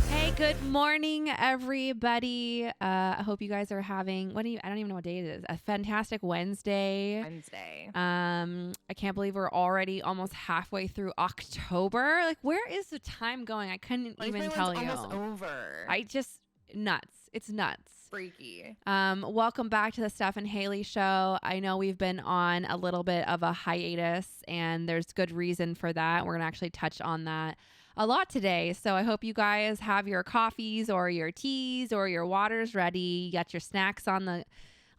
Hey, good morning, everybody. I hope you guys are having, I don't even know what day it is. A fantastic Wednesday. I can't believe we're already almost halfway through October. Like, where is the time going? I couldn't even tell you. Almost over. Nuts. It's nuts. Freaky. Welcome back to the Steph and Hayli show. I know we've been on a little bit of a hiatus, and there's good reason for that. We're going to actually touch on that a lot today. So I hope you guys have your coffees or your teas or your waters ready. You got your snacks on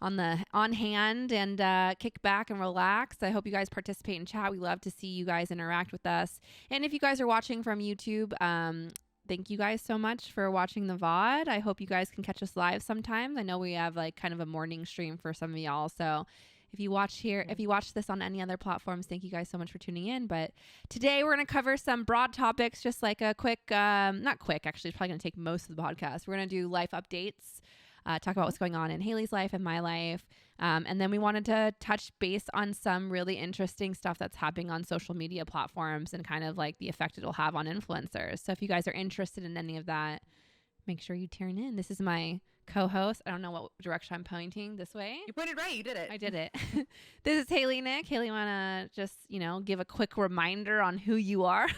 hand, and kick back and relax. I hope you guys participate in chat. We love to see you guys interact with us. And if you guys are watching from YouTube, thank you guys so much for watching the VOD. I hope you guys can catch us live sometimes. I know we have like kind of a morning stream for some of y'all. So if you watch this on any other platforms, thank you guys so much for tuning in. But today we're going to cover some broad topics, just like a quick, not quick, actually, it's probably going to take most of the podcast. We're going to do life updates, talk about what's going on in Hayli's life and my life. And then we wanted to touch base on some really interesting stuff that's happening on social media platforms and kind of like the effect it'll have on influencers. So if you guys are interested in any of that, make sure you tune in. This is my co-host. I don't know what direction I'm pointing. This way? You pointed right. You did it. I did it. This is Hayli Nick. Hayli, want to just, give a quick reminder on who you are?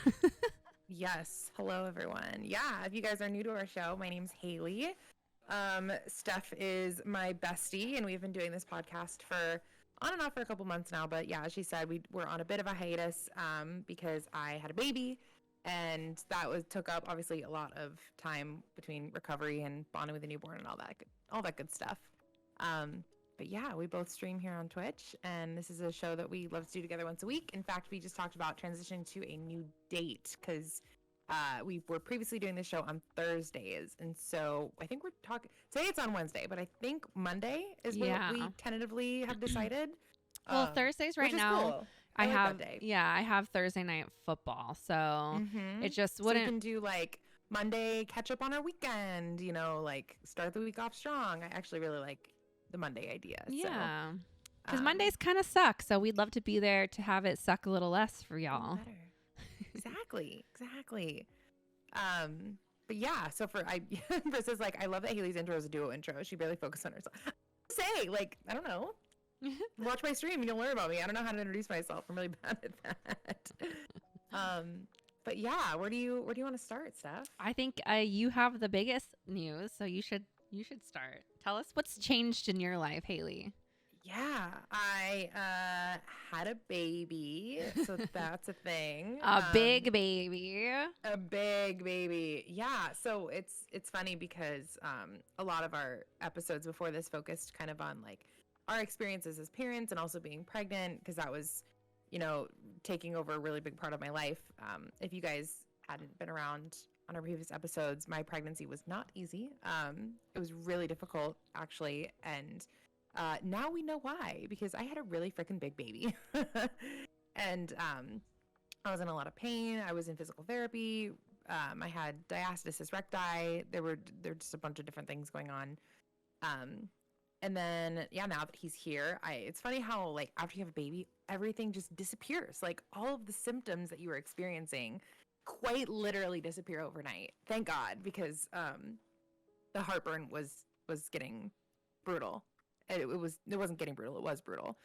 Yes. Hello, everyone. Yeah. If you guys are new to our show, my name's Hayli. Steph is my bestie, and we've been doing this podcast for on and off for a couple months now. But yeah, as she said, we're on a bit of a hiatus because I had a baby, and that took up obviously a lot of time between recovery and bonding with a newborn and all that good stuff. But yeah, we both stream here on Twitch, and this is a show that we love to do together once a week. In fact, we just talked about transitioning to a new date because we were previously doing this show on Thursdays, and so I think we're talking today. It's on Wednesday, but I think Monday is what we tentatively have decided. Well, Thursdays right now. Cool. I have Thursday night football, so it just wouldn't. So we can do like Monday catch up on our weekend. Like start the week off strong. I actually really like the Monday idea. Yeah, because Mondays kind of suck, so we'd love to be there to have it suck a little less for y'all. Exactly. But yeah, so versus like I love that Hayli's intro is a duo intro. She barely focused on herself. I don't know. Watch my stream and you'll learn about me. I don't know how to introduce myself. I'm really bad at that. But yeah, where do you want to start, Steph? I think you have the biggest news, so you should start. Tell us what's changed in your life, Hayli. Yeah, I had a baby, so that's a thing. A big baby. Yeah, so it's funny because a lot of our episodes before this focused kind of on like our experiences as parents and also being pregnant, because that was, taking over a really big part of my life. If you guys hadn't been around on our previous episodes, my pregnancy was not easy. It was really difficult, actually, and now we know why, because I had a really freaking big baby. And I was in a lot of pain. I was in physical therapy. I had diastasis recti. There were just a bunch of different things going on. And then, yeah, now that he's here, it's funny how, like, after you have a baby, everything just disappears. Like, all of the symptoms that you were experiencing quite literally disappear overnight. Thank God, because the heartburn was getting brutal. It wasn't getting brutal. It was brutal,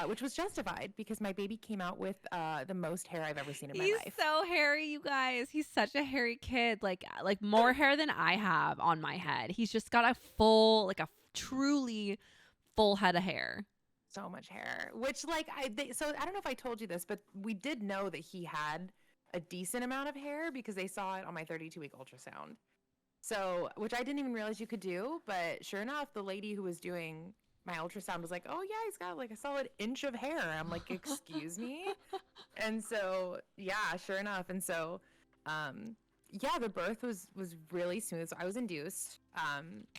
which was justified because my baby came out with the most hair I've ever seen in my life. He's so hairy, you guys. He's such a hairy kid. Like more hair than I have on my head. He's just got a truly full head of hair. So much hair, which so I don't know if I told you this, but we did know that he had a decent amount of hair because they saw it on my 32-week ultrasound. So, which I didn't even realize you could do, but sure enough, the lady who was doing my ultrasound was like, "Oh yeah, he's got like a solid inch of hair." I'm like, "Excuse me?" And so, yeah, sure enough. And so, yeah, the birth was really smooth. So I was induced.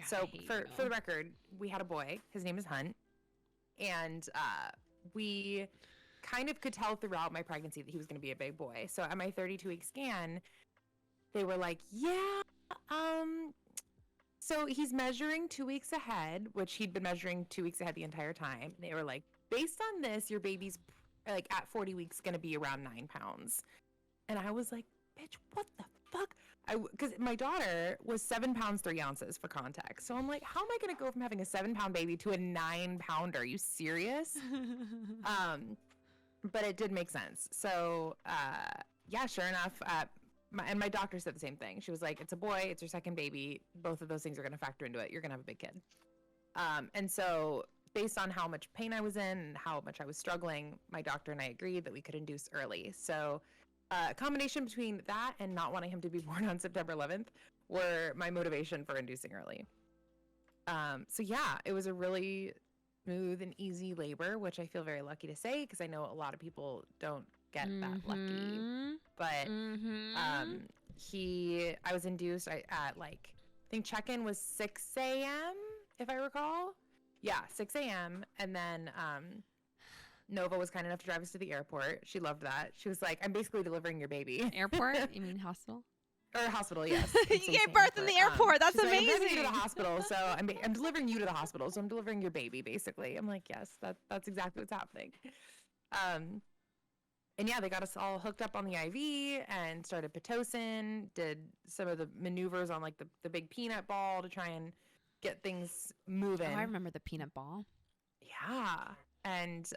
So for the record, we had a boy. His name is Hunt. And we kind of could tell throughout my pregnancy that he was going to be a big boy. So at my 32-week scan, they were like, yeah, so he's measuring 2 weeks ahead, which he'd been measuring 2 weeks ahead the entire time. They were like, based on this, your baby's like at 40 weeks going to be around 9 pounds. And I was like, bitch, what the fuck? Because my daughter was 7 pounds 3 ounces for context. So I'm like, how am I going to go from having a 7-pound baby to a 9-pounder? Are you serious? But it did make sense. So yeah, sure enough, my doctor said the same thing. She was like, it's a boy, it's your second baby. Both of those things are going to factor into it. You're going to have a big kid. And so based on how much pain I was in and how much I was struggling, my doctor and I agreed that we could induce early. So a combination between that and not wanting him to be born on September 11th were my motivation for inducing early. So yeah, it was a really smooth and easy labor, which I feel very lucky to say, because I know a lot of people don't get that lucky. But I was induced at like, I think check-in was 6 a.m. if I recall. Yeah, 6 a.m. And then Nova was kind enough to drive us to the airport. She loved that. She was like, I'm basically delivering your baby. Airport? You mean hospital? Or hospital, yes. You gave birth in the airport. That's amazing. Like, I'm taking you to the hospital, so I'm delivering you to the hospital. So I'm delivering your baby, basically. I'm like, yes, that's exactly what's happening. And yeah, they got us all hooked up on the IV and started Pitocin, did some of the maneuvers on like the big peanut ball to try and get things moving. Oh, I remember the peanut ball. Yeah. And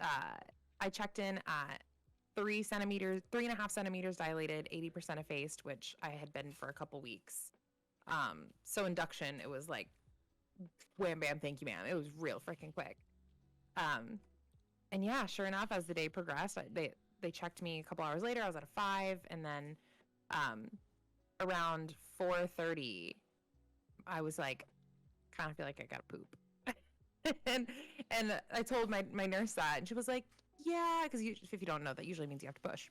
I checked in at 3.5 centimeters dilated, 80% effaced, which I had been for a couple weeks. So induction, it was like, wham, bam, thank you, ma'am. It was real freaking quick. And yeah, sure enough, as the day progressed, they checked me a couple hours later. I was at a 5, and then around 4:30, I was like, kind of feel like I gotta poop. and I told my nurse that, and she was like, yeah, because if you don't know, that usually means you have to push.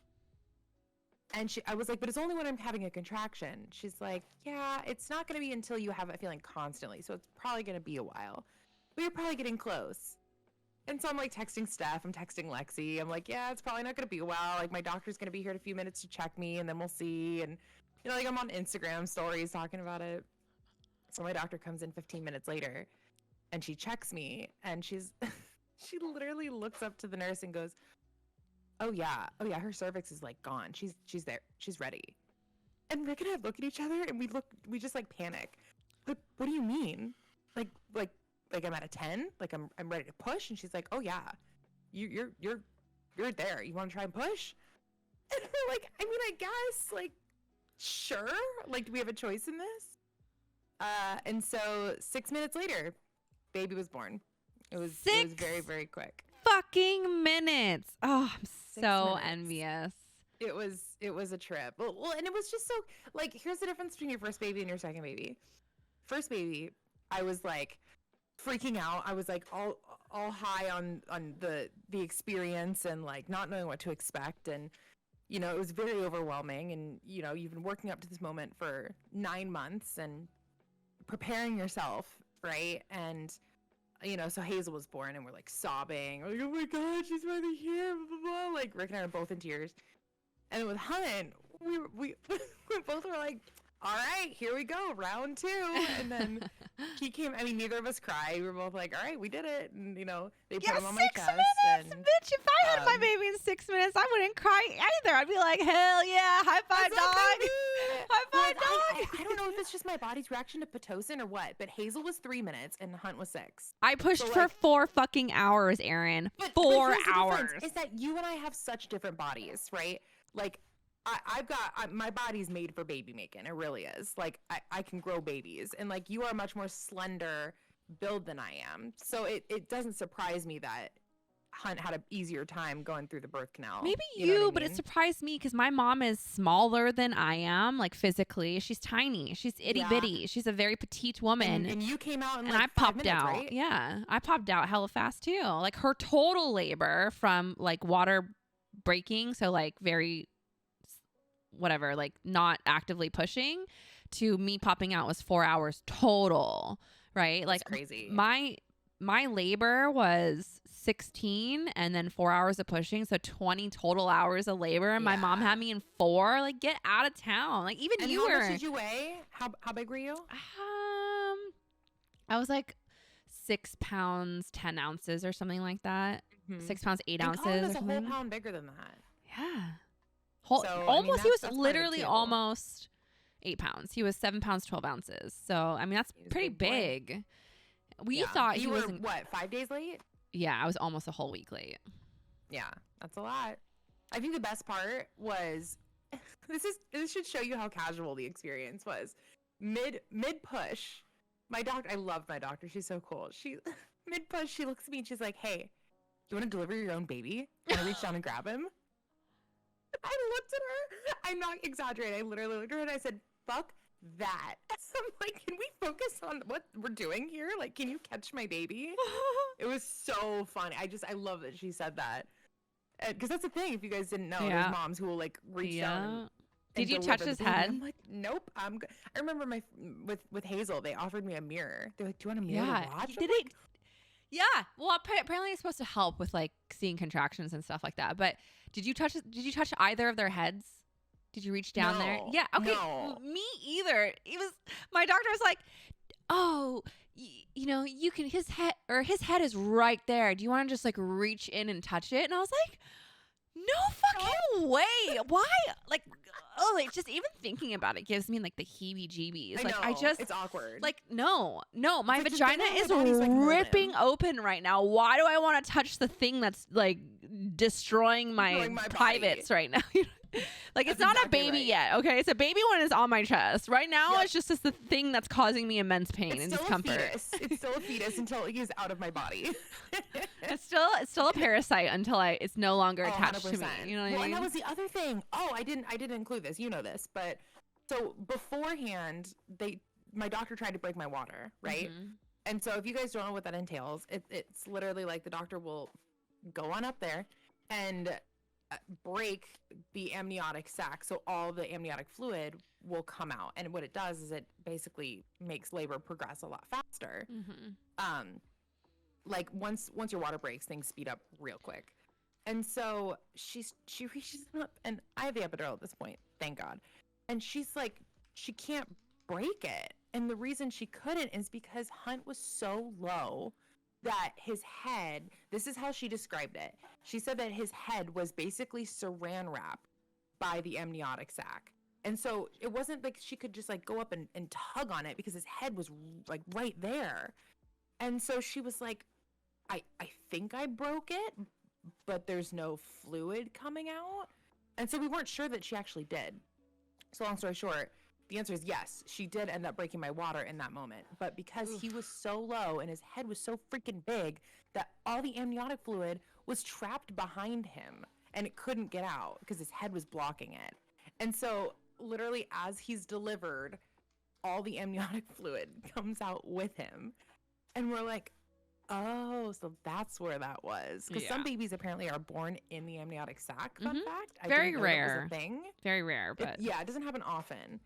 And I was like, but it's only when I'm having a contraction. She's like, yeah, it's not going to be until you have a feeling constantly, so it's probably going to be a while. But you're probably getting close. And so I'm like texting Steph, I'm texting Lexi. I'm like, yeah, it's probably not going to be a while. Like, my doctor's going to be here in a few minutes to check me, and then we'll see. And, you know, like, I'm on Instagram stories talking about it. So my doctor comes in 15 minutes later, and she checks me, and she literally looks up to the nurse and goes, oh yeah, her cervix is like gone. She's there. She's ready. And Rick and I look at each other, and we just like panic. Like, what do you mean? Like I'm at a 10? Like I'm ready to push? And she's like, oh yeah, you're there. You want to try and push? And we're like, I mean, I guess, like, sure. Like, do we have a choice in this? And so 6 minutes later, baby was born. It was very, very quick. Fucking minutes. Oh, I'm so envious. It was a trip. Well, and it was just so, like, here's the difference between your first baby and your second baby. First baby, I was like freaking out. I was like all high on the experience and like not knowing what to expect, and you know, it was very overwhelming. And you know, you've been working up to this moment for 9 months and preparing yourself, right? And you know, so Hazel was born, and we're like sobbing, like, oh my god, she's finally here, blah, blah, blah. Like Rick and I are both in tears. And then with Hunt, we both were like, all right, here we go, round 2. And then he came. I mean, neither of us cried. We were both like, all right, we did it. And you know, they put him on my chest. 6 minutes, and, bitch. If I had my baby in 6 minutes, I wouldn't cry either. I'd be like, hell yeah, high five, dog. High five, dog. I don't know if it's just my body's reaction to Pitocin or what, but Hazel was 3 minutes and Hunt was 6. I pushed for 4 fucking hours, Erin. 4 hours. Is that you and I have such different bodies, right? Like, I've got, my body's made for baby making. It really is. Like, I can grow babies. And, like, you are much more slender build than I am. So it doesn't surprise me that Hunt had an easier time going through the birth canal. Maybe you but it surprised me because my mom is smaller than I am, like, physically. She's tiny. She's itty-bitty. She's a very petite woman. And you came out in, and like, I 5 popped minutes, out. right? Yeah. I popped out hella fast, too. Like, her total labor from, like, water breaking, so, like, very... whatever, like not actively pushing, to me popping out was 4 hours total, right? Like, that's crazy. My labor was 16 and then 4 hours of pushing, so 20 total hours of labor, and my mom had me in 4. Like, get out of town. Like, even you were. How much did you weigh? How big were you? I was like 6 pounds 10 ounces or something like that. 6 pounds 8 ounces. Cohen is a whole pound bigger than that. Yeah. Whole, So almost, he was that's part of it, literally too. almost 8 pounds. He was 7 pounds, 12 ounces. So, I mean, that's He was a pretty big boy. big. We Yeah. thought You he were was, what, 5 days late? yeah, I was almost a whole week late. Yeah, that's a lot. I think the best part was this should show you how casual the experience was. Mid push, my doctor, I love my doctor. She's so cool. She mid push, she looks at me and she's like, "Hey, you want to deliver your own baby? Want to reach down and grab him?" I looked at her. I'm not exaggerating. I literally looked at her and I said, "Fuck that." I'm like, "Can we focus on what we're doing here? Like, can you catch my baby?" It was so funny. I love that she said that. Because that's the thing. If you guys didn't know, Yeah. there's moms who will like reach down. And Did you touch deliver his the baby. head? I'm like, nope. I'm good. I remember with Hazel, they offered me a mirror. They're like, "Do you want a mirror to watch?" Did it? Yeah. Well, apparently it's supposed to help with like seeing contractions and stuff like that. But did you touch either of their heads? Did you reach down there? No, Yeah. Okay. no. Me either. It was, my doctor was like, "Oh, you know, you can, his head is right there. Do you want to just like reach in and touch it?" And I was like, "No fucking way. Why?" Like, oh, like just even thinking about it gives me like the heebie-jeebies. I Like, know. It's awkward. like, no, my It's like, just vagina get is on my body so I can hold ripping him. open right now. Why do I want to touch the thing that's like destroying my Destroying my privates right now? Like, it's That's not exactly a baby right. yet, okay? It's a baby when it's on my chest. Right now, Yep. it's just the thing that's causing me immense pain It's and still discomfort. a fetus. It's still a fetus until he's out of my body. It's still a parasite until it's no longer attached to me. 100%. You know what I Well, mean? and that was the other thing. Oh, I didn't include this. You know this, but so beforehand, my doctor tried to break my water, right? Mhm. And so if you guys don't know what that entails, it's literally like the doctor will go on up there and break the amniotic sac, so all the amniotic fluid will come out. And what it does is it basically makes labor progress a lot faster. Mhm. Like once your water breaks, things speed up real quick. And so she reaches up, and I have the epidural at this point, thank God. And she's like, she can't break it. And the reason she couldn't is because Hunt was so low that his head, this is how she described it. She said that his head was basically saran wrap by the amniotic sac. And so it wasn't like she could just like go up and tug on it because his head was like right there. And so she was like, I think I broke it, but there's no fluid coming out. And so we weren't sure that she actually did. So long story short, the answer is yes, she did end up breaking my water in that moment. But because he was so low and his head was so freaking big that all the amniotic fluid was trapped behind him and it couldn't get out because his head was blocking it. And so literally as he's delivered, all the amniotic fluid comes out with him. And we're like, oh, so that's where that was. Because some babies apparently are born in the amniotic sac, fun fact. I Very didn't know rare. that was a thing. Very rare, but It doesn't happen often.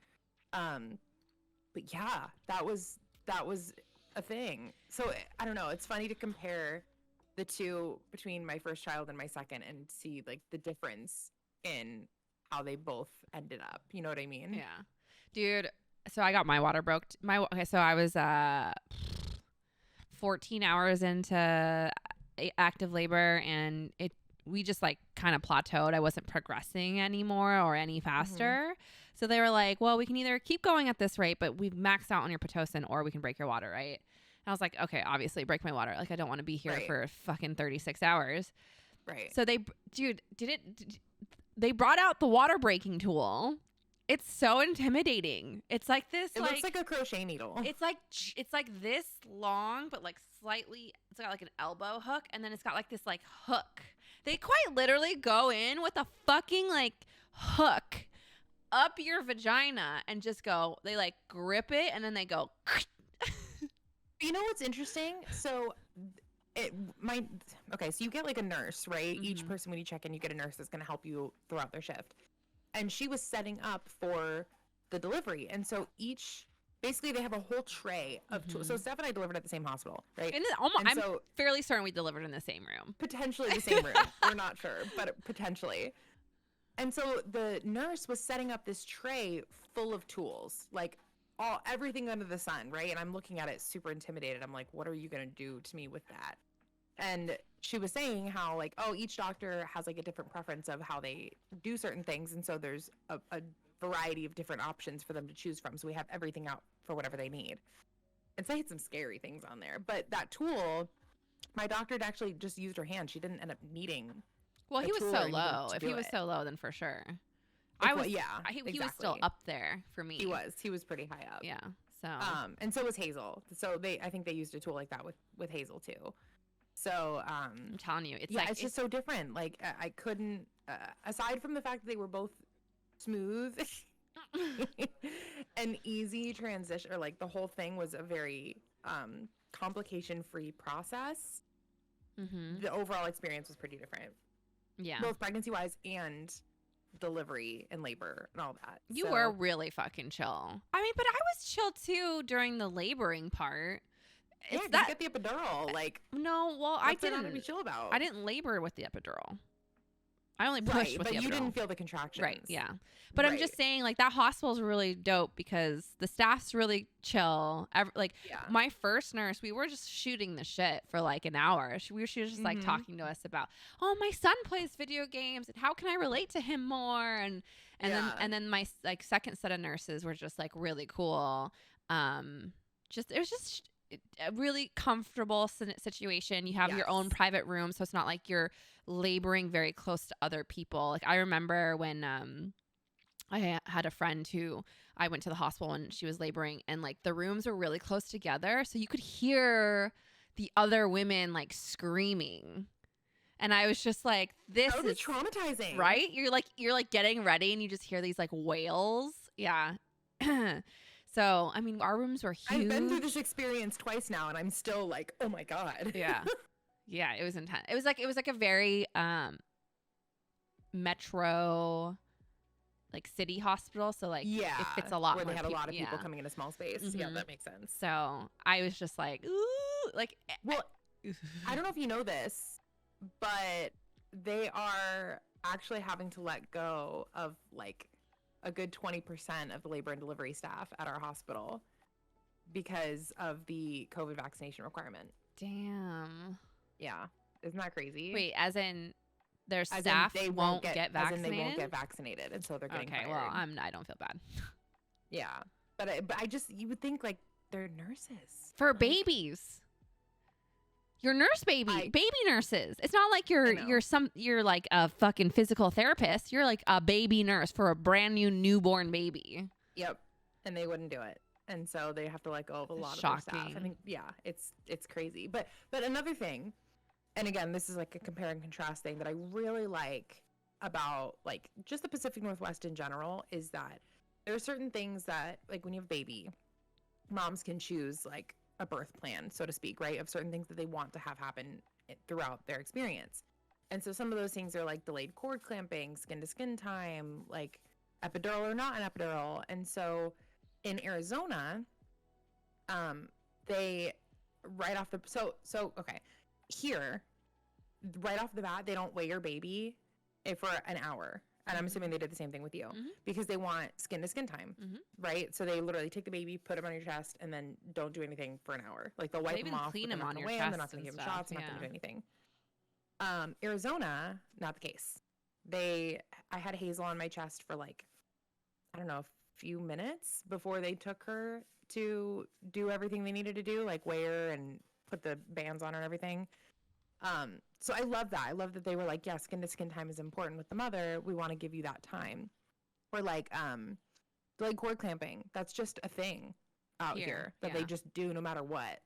But yeah, that was a thing. So I don't know. It's funny to compare the two between my first child and my second and see like the difference in how they both ended up. You know what I mean? yeah, dude. So I got my water broke. So I was 14 hours into active labor, and we just like kind of plateaued. I wasn't progressing anymore or any faster. So they were like, well, we can either keep going at this rate, but we've maxed out on your Pitocin, or we can break your water, right? And I was like, okay, obviously break my water. Like, I don't want to be here for fucking 36 hours. Right. So they brought out the water breaking tool. It's so intimidating. It's like this. It looks like a crochet needle. It's like this long, but like slightly. It's got like an elbow hook, and then it's got like this like hook. They quite literally go in with a fucking like hook up your vagina and just go. They like grip it, and then they go. You know what's interesting? So so you get like a nurse, right? Each person when you check in, you get a nurse that's going to help you throughout their shift. And she was setting up for the delivery. And so basically they have a whole tray of tools. So Steph and I delivered at the same hospital, right? I'm fairly certain we delivered in the same room. Potentially the same room. We're not sure, but potentially. And so the nurse was setting up this tray full of tools, like everything under the sun, right? And I'm looking at it super intimidated. I'm like, what are you going to do to me with that? And she was saying how like, oh, each doctor has like a different preference of how they do certain things, and so there's a variety of different options for them to choose from, so we have everything out for whatever they need. And so I had some scary things on there, but that tool, my doctor had actually just used her hand. She didn't end up needing Well, a he was tool so or anything low. to If do he was it. so low, then for sure. Like, I was, well, yeah, he exactly. was still up there for me. He was pretty high up. Yeah. So. And so was Hazel. So I think they used a tool like that with Hazel too. So I'm telling you, it's yeah, like it's just so different. Like I couldn't, aside from the fact that they were both smooth and easy transition, or like the whole thing was a very complication-free process. Mm-hmm. The overall experience was pretty different. Yeah. Both pregnancy-wise and delivery and labor and all that. You were really fucking chill. I mean, but I was chill too during the laboring part. Yeah, It's that, you get the epidural. Like, no, well, I didn't to be chill about. I didn't labor with the epidural. I only pushed with the epidural. But you didn't feel the contractions. Right, yeah. But I'm just saying, like, that hospital's really dope because the staff's really chill. My first nurse, we were just shooting the shit for like an hour. She was just like talking to us about, oh, my son plays video games and how can I relate to him more? And then my like second set of nurses were just like really cool. It was just a really comfortable situation. You have your own private room, so it's not like you're laboring very close to other people. Like I remember when I had a friend who I went to the hospital and she was laboring, and like the rooms were really close together, so you could hear the other women like screaming. And I was just like, this is traumatizing, right? You're like getting ready and you just hear these like wails. Yeah. So, I mean, our rooms were huge. I've been through this experience twice now, and I'm still like, oh my God. Yeah. Yeah, it was intense. It was like a very metro, like city hospital. So like, it fits a lot where more they had people. a lot of people coming in a small space. Mm-hmm. Yeah, that makes sense. So I was just like, ooh, like, well, I don't know if you know this, but they are actually having to let go of like a good 20% of the labor and delivery staff at our hospital because of the COVID vaccination requirement. Damn. Yeah. Isn't that crazy? Wait, as in their staff won't get vaccinated? As in they won't get vaccinated, and so they're getting fired. Well, I don't feel bad. Yeah. But you would think like they're nurses. For babies. You're nurse baby nurses. It's not like you're like a fucking physical therapist. You're like a baby nurse for a brand new newborn baby. Yep. And they wouldn't do it. And so they have to let go of a lot of their staff. I think, it's crazy. But another thing, and again, this is like a compare and contrast thing that I really like about like just the Pacific Northwest in general is that there are certain things that like when you have a baby, moms can choose like a birth plan, so to speak, right? Of certain things that they want to have happen throughout their experience. And so some of those things are like delayed cord clamping, skin to skin time, like epidural or not an epidural. And so in Arizona, they right off the here, right off the bat, they don't weigh your baby for an hour. And I'm assuming they did the same thing with you because they want skin to skin time, right? So they literally take the baby, put him on your chest, and then don't do anything for an hour. Like they'll wipe him off, clean him on your chest. They're not going to give him shots. Yeah. They're not going to do anything. Arizona, not the case. I had Hazel on my chest for like, I don't know, a few minutes before they took her to do everything they needed to do, like weigh her and put the bands on her and everything. So I love that. I love that they were like, yeah, skin to skin time is important with the mother. We want to give you that time. Or like, delayed cord clamping. That's just a thing out here that they just do no matter what.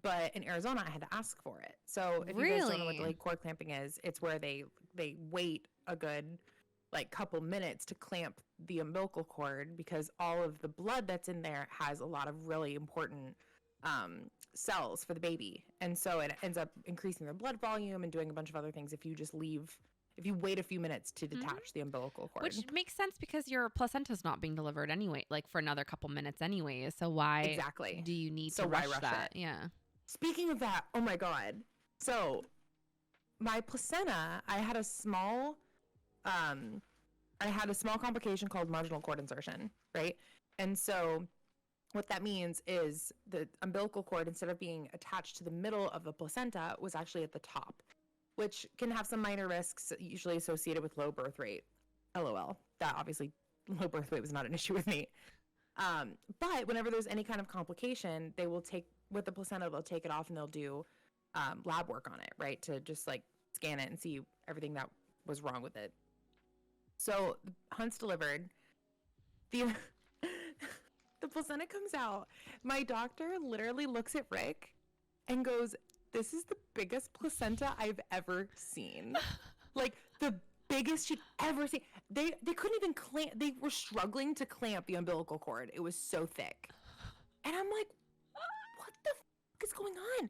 But in Arizona, I had to ask for it. So if you guys don't know what delayed cord clamping is, it's where they wait a good like couple minutes to clamp the umbilical cord because all of the blood that's in there has a lot of really important cells for the baby, and so it ends up increasing their blood volume and doing a bunch of other things if you wait a few minutes to detach the umbilical cord. Which makes sense because your placenta's not being delivered anyway, like for another couple minutes anyway, so why do you need to rush that? Yeah. Speaking of that, oh my God. So my placenta, I had a small complication called marginal cord insertion, right? And so what that means is the umbilical cord, instead of being attached to the middle of the placenta, was actually at the top. which can have some minor risks usually associated with low birth rate. LOL. That obviously, low birth weight was not an issue with me. But whenever there's any kind of complication, they will take, with the placenta, they'll take it off and they'll do lab work on it, right? To just like scan it and see everything that was wrong with it. So Hunt's delivered. The placenta comes out. My doctor literally looks at Rick and goes, "This is the biggest placenta I've ever seen." Like the biggest she'd ever seen. They couldn't even clamp. They were struggling to clamp the umbilical cord. It was so thick. And I'm like, what the fuck is going on?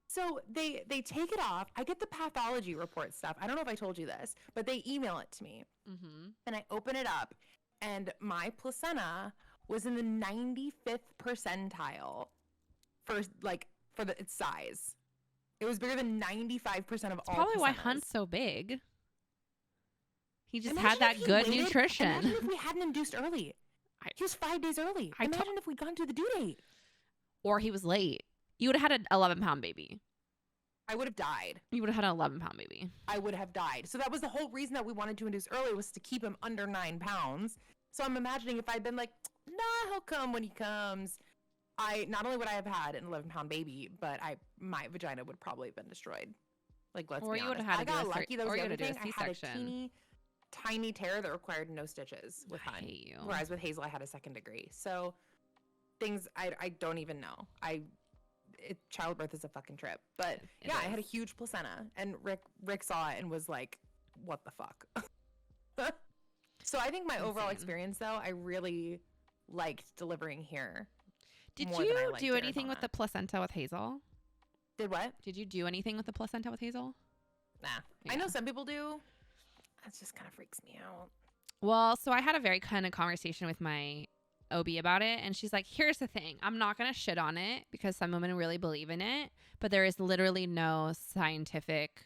So they take it off. I get the pathology report stuff. I don't know if I told you this, but they email it to me. Mm-hmm. And I open it up, and my placenta was in the 95th percentile for its size. It was bigger than 95% of all probably placentas. Why Hunt's so big. He just Imagine had that good nutrition. Imagine if we hadn't induced early. He was 5 days early. Imagine if we'd gone to the due date. Or he was late. You would have had an 11-pound baby. I would have died. You would have had an 11-pound baby. I would have died. So that was the whole reason that we wanted to induce early, was to keep him under 9 pounds. So I'm imagining if I'd been like, nah, he'll come when he comes. Not only would I have had an 11-pound baby, but my vagina would probably have been destroyed. Like, let's be honest. You would have had I got lucky. That was the other thing. I had a teeny, tiny tear that required no stitches with Hunt. Whereas with Hazel, I had a 2nd degree. So things I don't even know. Childbirth is a fucking trip. But I had a huge placenta, and Rick saw it and was like, what the fuck? So I think my overall experience, though, I really liked delivering here. Did you do anything with the placenta with Hazel? Did what? Did you do anything with the placenta with Hazel? Nah. Yeah. I know some people do. That just kind of freaks me out. Well, so I had a very kind of conversation with my OB about it, and she's like, here's the thing. I'm not going to shit on it because some women really believe in it, but there is literally no scientific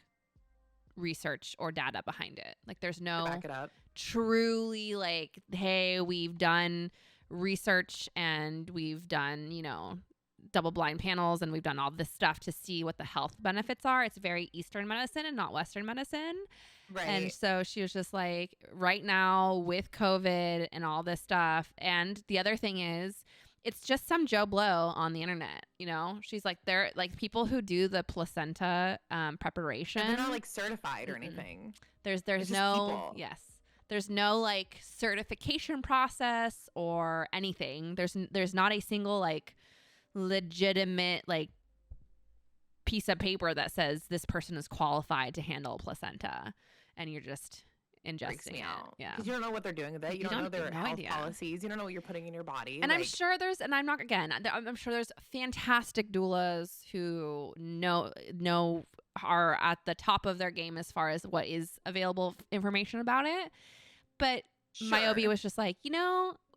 research or data behind it. Like, there's no back it up. Truly like, hey, we've done research and we've done, double blind panels, and we've done all this stuff to see what the health benefits are. It's very Eastern medicine and not Western medicine. Right. And so she was just like, right now with COVID and all this stuff. And the other thing is, it's just some Joe Blow on the internet. She's like, they're like people who do the placenta preparation. And they're not like certified or anything. There's no, yes. There's no like certification process or anything. There's not a single like legitimate like piece of paper that says this person is qualified to handle a placenta, and you're just ingesting it. Yeah, because you don't know what they're doing with it. You don't know their health policies. You don't know what you're putting in your body. And I'm sure I'm sure there's fantastic doulas who know are at the top of their game as far as what is available information about it. But my OB was just like,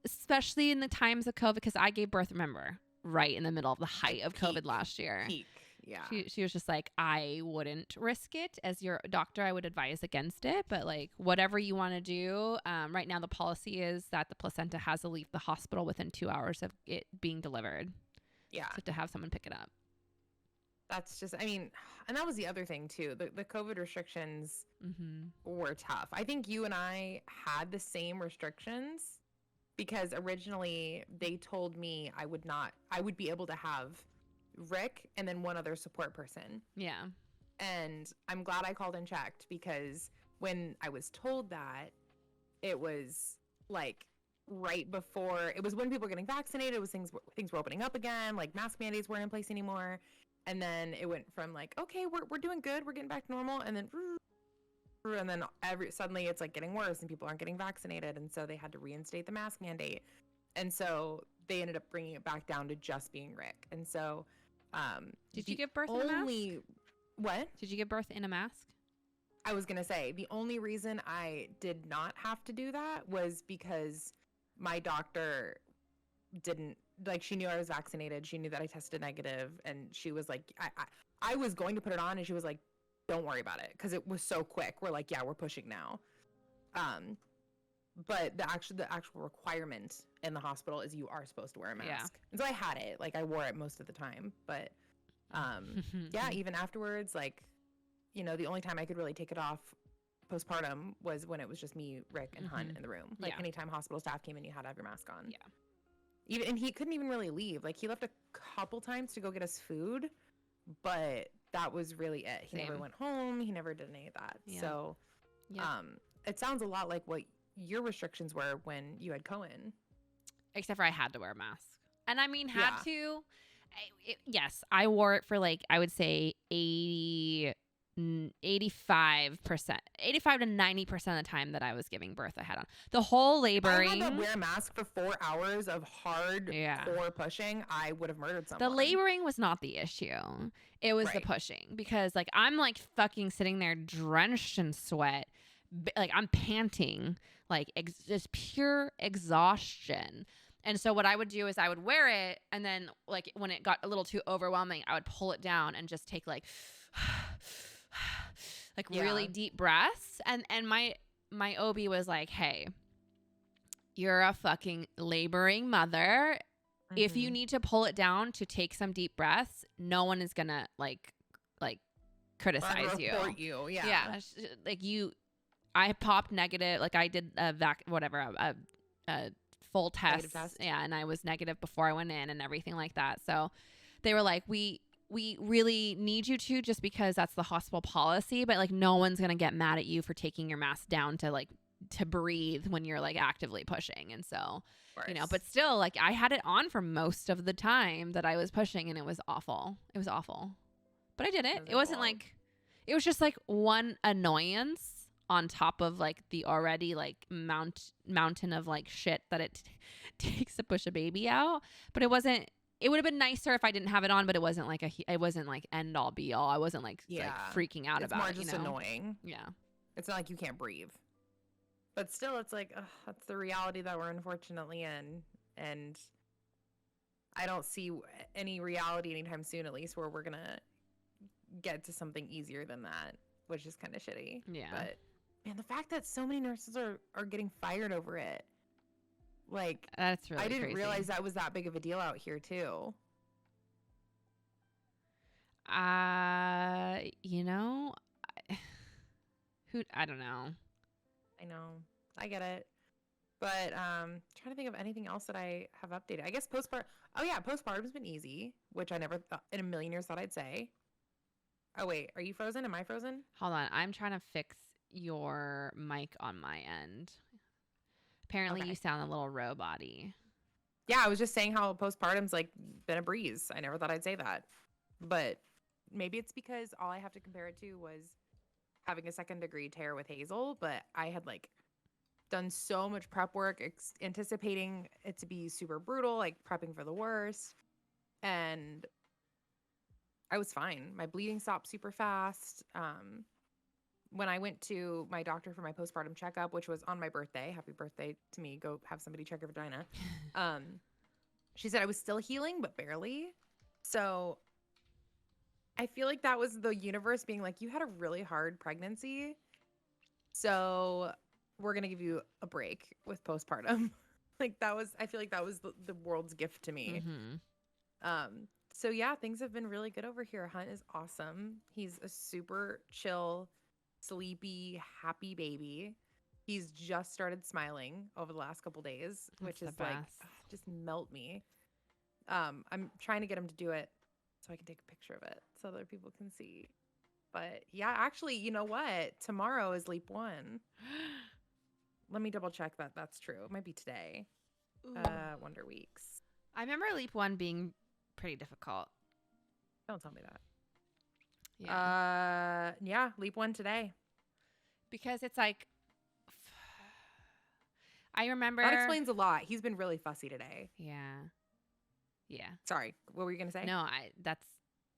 especially in the times of COVID, because I gave birth, remember, right in the middle of the height of COVID last year. Peak. Yeah. She was just like, I wouldn't risk it. As your doctor, I would advise against it. But like, whatever you want to do. Right now, the policy is that the placenta has to leave the hospital within 2 hours of it being delivered. Yeah. So to have someone pick it up. That's just, and that was the other thing too. The COVID restrictions were tough. I think you and I had the same restrictions because originally they told me I would be able to have Rick and then one other support person. Yeah. And I'm glad I called and checked, because when I was told that, it was like right before, it was when people were getting vaccinated. It was things were opening up again, like mask mandates weren't in place anymore. And then it went from like, okay, we're doing good, we're getting back to normal, and then suddenly it's like getting worse and people aren't getting vaccinated, and so they had to reinstate the mask mandate. And so they ended up bringing it back down to just being Rick. And so did you give birth in a mask? What? Did you give birth in a mask? I was going to say, the only reason I did not have to do that was because my doctor didn't, like, she knew I was vaccinated. She knew that I tested negative, and she was like, I was going to put it on, and she was like, don't worry about it, because it was so quick. We're like, yeah, we're pushing now. But the actual requirement in the hospital is you are supposed to wear a mask. Yeah. And so I had it. Like, I wore it most of the time. But, yeah, even afterwards, like, you know, the only time I could really take it off postpartum was when it was just me, Rick, and Hunt in the room. Like anytime hospital staff came in, you had to have your mask on. Yeah. Even, and he couldn't even really leave. Like he left a couple times to go get us food, but that was really it. He never went home. He never did any of that. Yeah. So, it sounds a lot like what your restrictions were when you had Cohen. Except for I had to wear a mask. And I mean, yes, I wore it for like, I would say 85%, 85 to 90% of the time that I was giving birth, I had on. The whole laboring. If I had to wear a mask for 4 hours of hard core pushing, I would have murdered someone. The laboring was not the issue. It was the pushing, because like I'm like fucking sitting there drenched in sweat. Like I'm panting, like just pure exhaustion. And so what I would do is I would wear it, and then like when it got a little too overwhelming, I would pull it down and just take like really deep breaths. And my OB was like, "Hey, you're a fucking laboring mother. If you need to pull it down to take some deep breaths, no one is gonna like criticize you. Yeah. Like I popped negative. Like I did a full test. Yeah, and I was negative before I went in and everything like that. So they were like, we really need you to, just because that's the hospital policy, but like no one's gonna get mad at you for taking your mask down to breathe when you're like actively pushing. And so, you know, but still, like I had it on for most of the time that I was pushing, and it was awful. It was awful, but I did it. It wasn't like, it was just like one annoyance on top of like the already like mountain of like shit that it takes to push a baby out. But it would have been nicer if I didn't have it on, but it wasn't like it wasn't like end all be all. I wasn't like freaking out about it. It's more just annoying. Yeah. It's not like you can't breathe. But still, it's like, that's the reality that we're unfortunately in. And I don't see any reality anytime soon, at least, where we're going to get to something easier than that, which is kind of shitty. Yeah. But man, the fact that so many nurses are getting fired over it, like, that's really crazy. I didn't realize that was that big of a deal out here too. You know, I don't know. I know, I get it, but trying to think of anything else that I have updated. I guess postpartum. Oh yeah, postpartum's been easy, which I never in a million years thought I'd say. Oh wait, are you frozen? Am I frozen? Hold on, I'm trying to fix your mic on my end. Apparently you sound a little robot-y. Yeah, I was just saying how postpartum's like been a breeze. I never thought I'd say that, but maybe it's because all I have to compare it to was having a 2nd-degree tear with Hazel. But I had like done so much prep work, anticipating it to be super brutal, like prepping for the worst, and I was fine. My bleeding stopped super fast. When I went to my doctor for my postpartum checkup, which was on my birthday, happy birthday to me, go have somebody check your vagina. She said I was still healing, but barely. So I feel like that was the universe being like, you had a really hard pregnancy, so we're going to give you a break with postpartum. Like I feel like that was the world's gift to me. So yeah, things have been really good over here. Hunt is awesome. He's a super chill, sleepy, happy baby. He's just started smiling over the last couple days, which is like just melt me. I'm trying to get him to do it so I can take a picture of it so other people can see. But yeah, actually, you know what? Tomorrow is Leap 1. Let me double check that that's true. It might be today. Wonder Weeks. I remember Leap 1 being pretty difficult. Don't tell me that. Yeah, Leap 1 today. Because it's like, I remember. That explains a lot. He's been really fussy today. Yeah. Sorry, what were you going to say? No, that's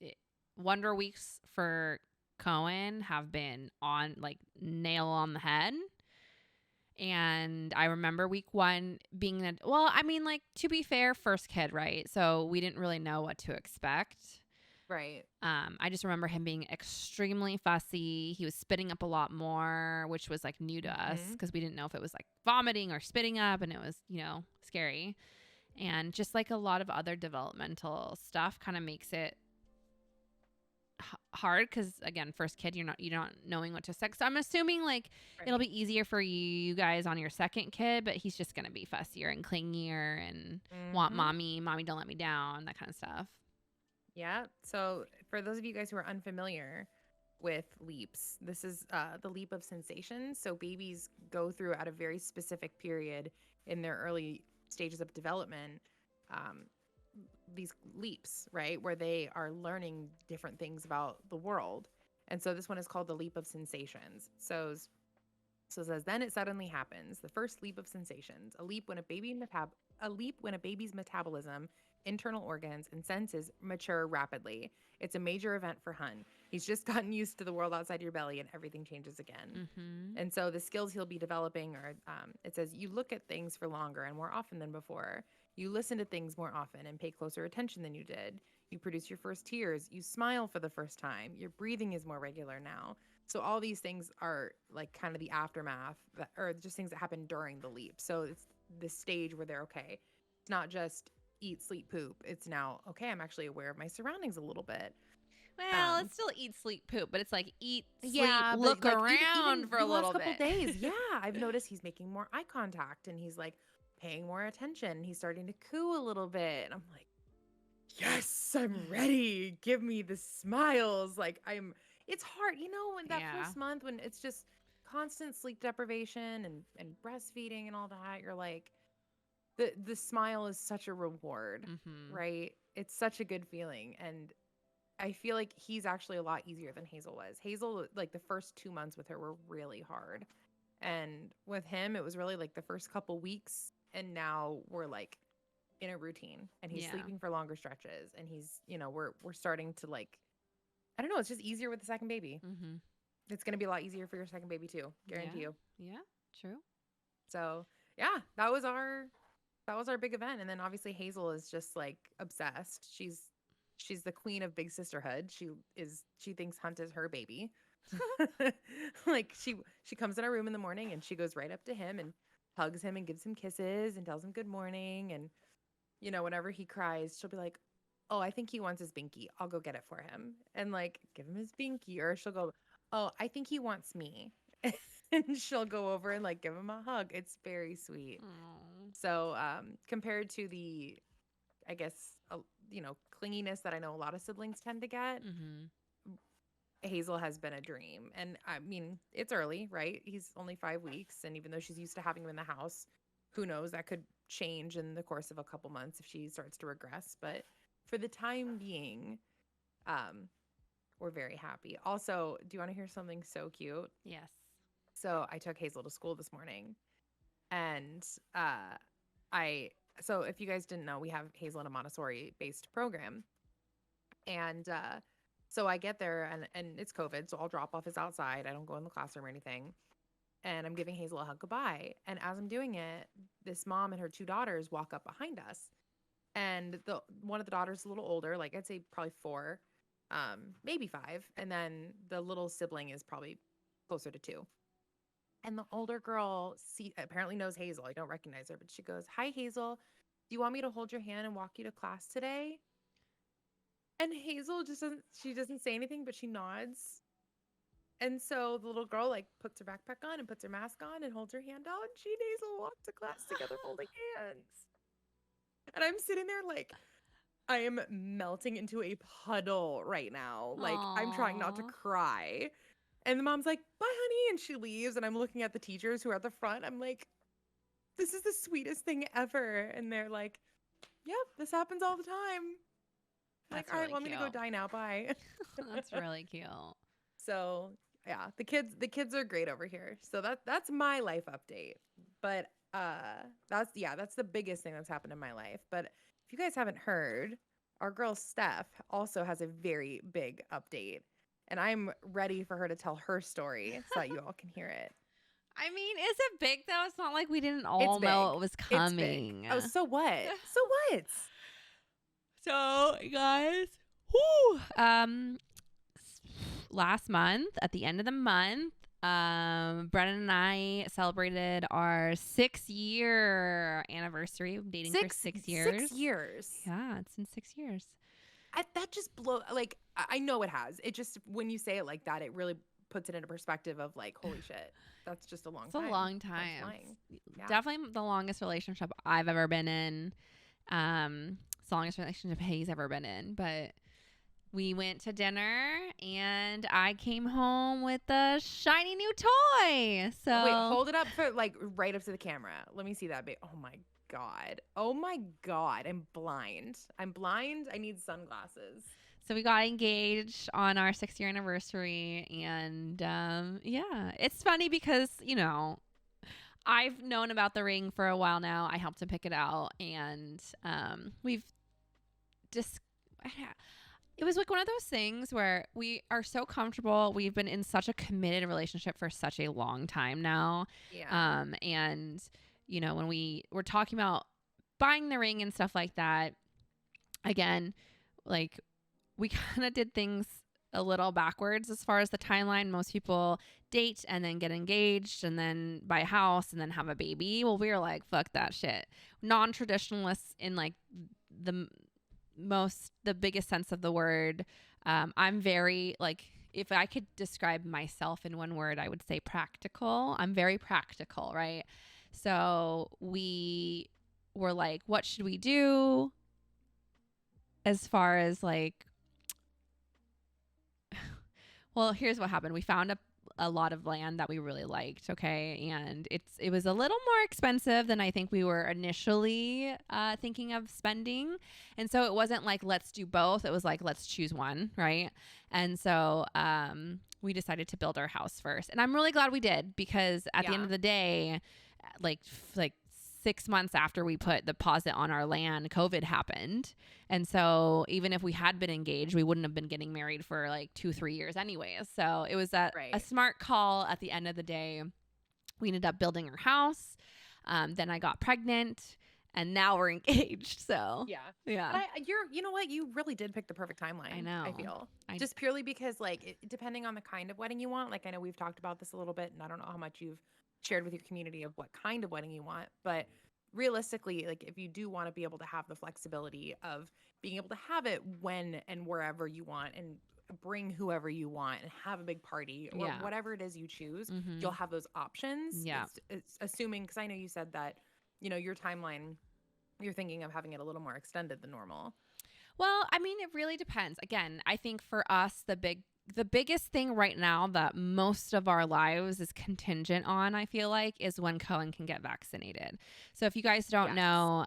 it. Wonder Weeks for Cohen have been on like nail on the head. And I remember week 1 being to be fair, first kid, right? So we didn't really know what to expect. Right. I just remember him being extremely fussy. He was spitting up a lot more, which was like new to us because we didn't know if it was like vomiting or spitting up, and it was, scary. And just like a lot of other developmental stuff kind of makes it hard because again, first kid, you're not knowing what to expect. So I'm assuming like it'll be easier for you guys on your second kid, but he's just gonna be fussier and clingier and want mommy don't let me down, that kind of stuff. Yeah. So for those of you guys who are unfamiliar with leaps, this is the leap of sensations. So babies go through at a very specific period in their early stages of development, these leaps, right, where they are learning different things about the world. And so this one is called the leap of sensations. So it says, then it suddenly happens, the first leap of sensations, a leap when a baby's metabolism, internal organs, and senses mature rapidly. It's a major event for Hun. He's just gotten used to the world outside your belly, and everything changes again. And so the skills he'll be developing are, it says, you look at things for longer and more often than before. You listen to things more often and pay closer attention than you did. You produce your first tears. You smile for the first time. Your breathing is more regular now. So all these things are like kind of the aftermath or just things that happen during the leap. So it's the stage where they're okay. It's not just eat, sleep, poop. It's now, okay, I'm actually aware of my surroundings a little bit. Well, it's still eat, sleep, poop, but it's like eat, sleep, look like around even for a little bit. Days. Yeah, I've noticed he's making more eye contact and he's like paying more attention. He's starting to coo a little bit. And I'm like, yes, I'm ready. Give me the smiles. Like it's hard, in that first month when it's just constant sleep deprivation and breastfeeding and all that. You're like, the smile is such a reward, right? It's such a good feeling. And I feel like he's actually a lot easier than Hazel was. Hazel, like the first 2 months with her were really hard. And with him, it was really like the first couple weeks. And now we're like in a routine and he's sleeping for longer stretches. And he's, we're starting to like, I don't know, it's just easier with the second baby. It's going to be a lot easier for your second baby too. Guarantee you. Yeah, true. So yeah, that was our big event. And then obviously Hazel is just like obsessed. She's the queen of big sisterhood. She thinks Hunt is her baby. Like she comes in our room in the morning and she goes right up to him and hugs him and gives him kisses and tells him good morning. And, whenever he cries, she'll be like, oh, I think he wants his binky. I'll go get it for him. And like, give him his binky. Or she'll go, oh, I think he wants me. And she'll go over and like give him a hug. It's very sweet. Aww. So compared to the, I guess, clinginess that I know a lot of siblings tend to get, Hazel has been a dream. And I mean, it's early, right? He's only 5 weeks. And even though she's used to having him in the house, who knows, that could change in the course of a couple months if she starts to regress. But for the time being, we're very happy. Also, do you want to hear something so cute? Yes. So I took Hazel to school this morning. And so if you guys didn't know, we have Hazel in a Montessori-based program. And so I get there and it's COVID, so I'll drop off his outside. I don't go in the classroom or anything. And I'm giving Hazel a hug goodbye. And as I'm doing it, this mom and her 2 daughters walk up behind us. And one of the daughters is a little older, like I'd say probably 4, maybe 5. And then the little sibling is probably closer to 2. And the older girl apparently knows Hazel. I don't recognize her, but she goes, hi, Hazel. Do you want me to hold your hand and walk you to class today? And Hazel doesn't say anything, but she nods. And so the little girl like puts her backpack on and puts her mask on and holds her hand out. And she and Hazel walk to class together holding hands. And I'm sitting there like, I am melting into a puddle right now. Like, I'm trying not to cry. And the mom's like, bye, honey. And she leaves. And I'm looking at the teachers who are at the front. I'm like, this is the sweetest thing ever. And they're like, yep, this happens all the time. That's like, all right, really want me to go die now? Bye. That's really cute. So yeah, the kids are great over here. So that's my life update. But that's the biggest thing that's happened in my life. But if you guys haven't heard, our girl Steph also has a very big update. And I'm ready for her to tell her story so that you all can hear it. I mean, is it big though? It's not like we didn't all know it was coming. Oh, so what? So, guys, last month, at the end of the month, Brennan and I celebrated our 6-year anniversary of dating for 6 years. 6 years. Yeah, it's been 6 years. that just blow like I know it has. It just when you say it like that, it really puts it into perspective of like, holy shit, that's just a long It's time. a long Time's time. flying. Yeah. Definitely the longest relationship I've ever been in. It's the longest relationship Hayes ever been in. But we went to dinner and I came home with a shiny new toy. So Wait, hold it up for like right up to the camera. Let me see that bit. Oh my god. Oh my god. I'm blind. I need sunglasses. So we got engaged on our 6-year anniversary, and yeah, it's funny because I've known about the ring for a while now. I helped him pick it out, and we've just. It was like one of those things where we are so comfortable. We've been in such a committed relationship for such a long time now. Yeah. And when we were talking about buying the ring and stuff like that, again, like we kind of did things a little backwards as far as the timeline. Most people date and then get engaged and then buy a house and then have a baby. Well, we were like, fuck that shit. Non-traditionalists in like the biggest sense of the word. I'm very like, if I could describe myself in one word, I would say practical. I'm very practical, right? So we were like, what should we do as far as like, well, here's what happened. We found a lot of land that we really liked, okay? And it was a little more expensive than I think we were initially thinking of spending. And so it wasn't like, let's do both. It was like, let's choose one, right? And so we decided to build our house first. And I'm really glad we did, because at the end of the day, like 6 months after we put the deposit on our land, COVID happened. And so even if we had been engaged, we wouldn't have been getting married for like 2-3 years anyways. So it was a smart call at the end of the day. We ended up building our house. Then I got pregnant and now we're engaged. So yeah. But you know what? You really did pick the perfect timeline. I know. I feel just purely because like depending on the kind of wedding you want, like I know we've talked about this a little bit and I don't know how much you've shared with your community of what kind of wedding you want, but realistically, like if you do want to be able to have the flexibility of being able to have it when and wherever you want and bring whoever you want and have a big party or whatever it is you choose, you'll have those options. Yeah. It's assuming, because I know you said that, your timeline, you're thinking of having it a little more extended than normal. Well, I mean, it really depends. Again, I think for us, the biggest thing right now that most of our lives is contingent on, I feel like, is when Cohen can get vaccinated. So if you guys don't know,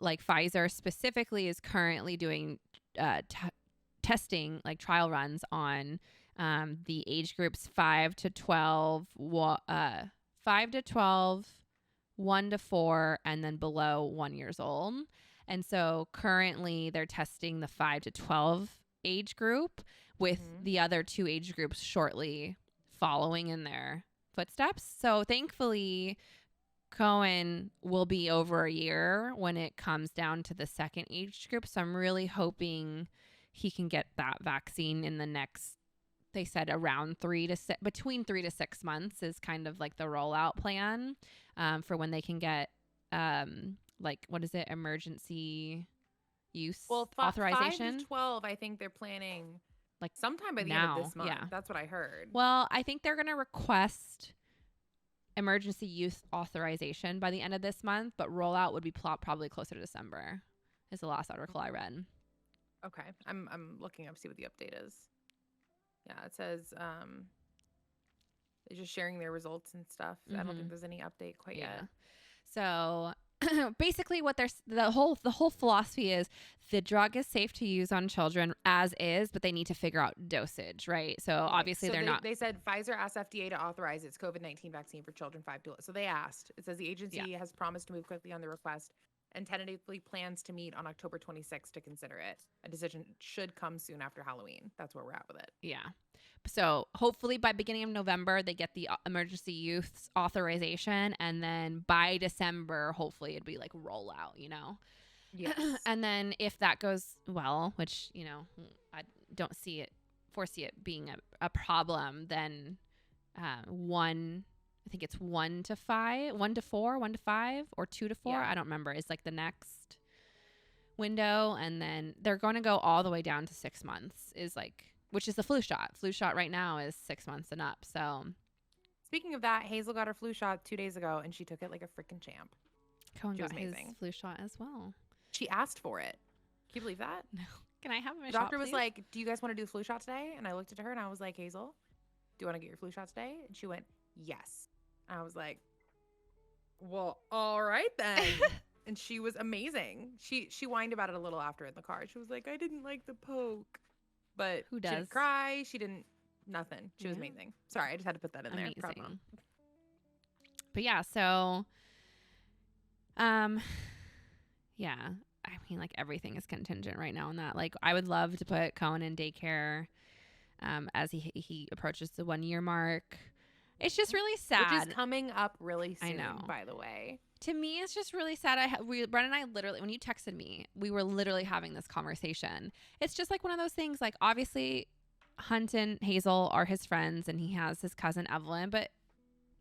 like Pfizer specifically is currently doing testing, like trial runs on the age groups 5 to 12, 1 to 4, and then below 1 years old. And so currently they're testing the 5 to 12 age group, with the other 2 age groups shortly following in their footsteps. So thankfully, Cohen will be over a year when it comes down to the second age group. So I'm really hoping he can get that vaccine in the next, they said around between 3 to 6 months is kind of like the rollout plan for when they can get like, what is it? Emergency use authorization. 5 to 12, I think they're planning like sometime by the end of this month. Yeah. That's what I heard. Well, I think they're going to request emergency use authorization by the end of this month, but rollout would be probably closer to December is the last article I read. Okay. I'm looking up, see what the update is. Yeah, it says they're just sharing their results and stuff. I don't think there's any update quite yet. So basically what the whole philosophy is, the drug is safe to use on children as is, but they need to figure out dosage, right? So obviously they said Pfizer asked FDA to authorize its COVID-19 vaccine for children 5 to 11. So they asked. It says the agency has promised to move quickly on the request and tentatively plans to meet on October 26th to consider it. A decision should come soon after Halloween. That's where we're at with it. Yeah. So hopefully by beginning of November, they get the emergency use authorization. And then by December, hopefully it'd be like rollout, Yes. And then if that goes well, which, I don't foresee it being a problem, then I think it's 1 to 5, 1 to 4, 1 to 5, or 2 to 4. I don't remember. Is like the next window, and then they're going to go all the way down to 6 months is like, which is the flu shot. Flu shot right now is 6 months and up. So Speaking of that, Hazel got her flu shot 2 days ago, and she took it like a freaking champ. Cohen She was got his amazing. flu shot as well. She asked for it. Can you believe that? No. Can I have my The shot, doctor was please? like, do you guys want to do the flu shot today? And I looked at her and I was like, Hazel, do you want to get your flu shot today? And she went, yes. I was like, well, all right then. And she was amazing. She whined about it a little after in the car. She was like, I didn't like the poke. But Who she does? didn't cry. She didn't, nothing. She was Yeah. amazing. Sorry, I just had to put that in there. Proud mom. Amazing. But yeah, so yeah, I mean, like everything is contingent right now on that. Like I would love to put Cohen in daycare as he approaches the 1 year mark. It's just really sad. Which is coming up really soon, I know. by the way. To me, it's just really sad. Brennan and I literally, when you texted me, we were literally having this conversation. It's just like one of those things, like obviously Hunt and Hazel are his friends and he has his cousin Evelyn, but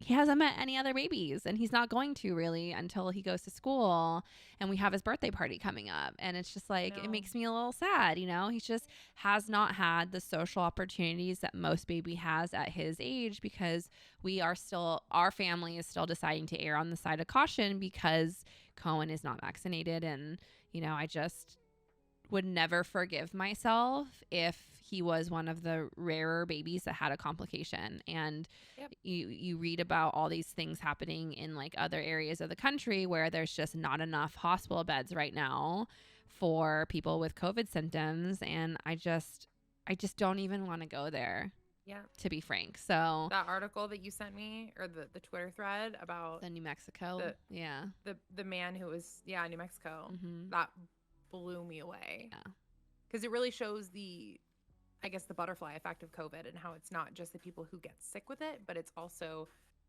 he hasn't met any other babies and he's not going to really until he goes to school and we have his birthday party coming up. And it's just like, it makes me a little sad, you know, he just has not had the social opportunities that most baby has at his age because our family is still deciding to err on the side of caution because Cohen is not vaccinated. And, you know, I just would never forgive myself if he was one of the rarer babies that had a complication. And you read about all these things happening in like other areas of the country where there's just not enough hospital beds right now for people with COVID symptoms. And I just don't even want to go there. Yeah. To be frank. So that article that you sent me or the Twitter thread about the New Mexico. The man who was, New Mexico. Mm-hmm. That blew me away. Yeah. Because it really shows the butterfly effect of COVID and how it's not just the people who get sick with it, but it's also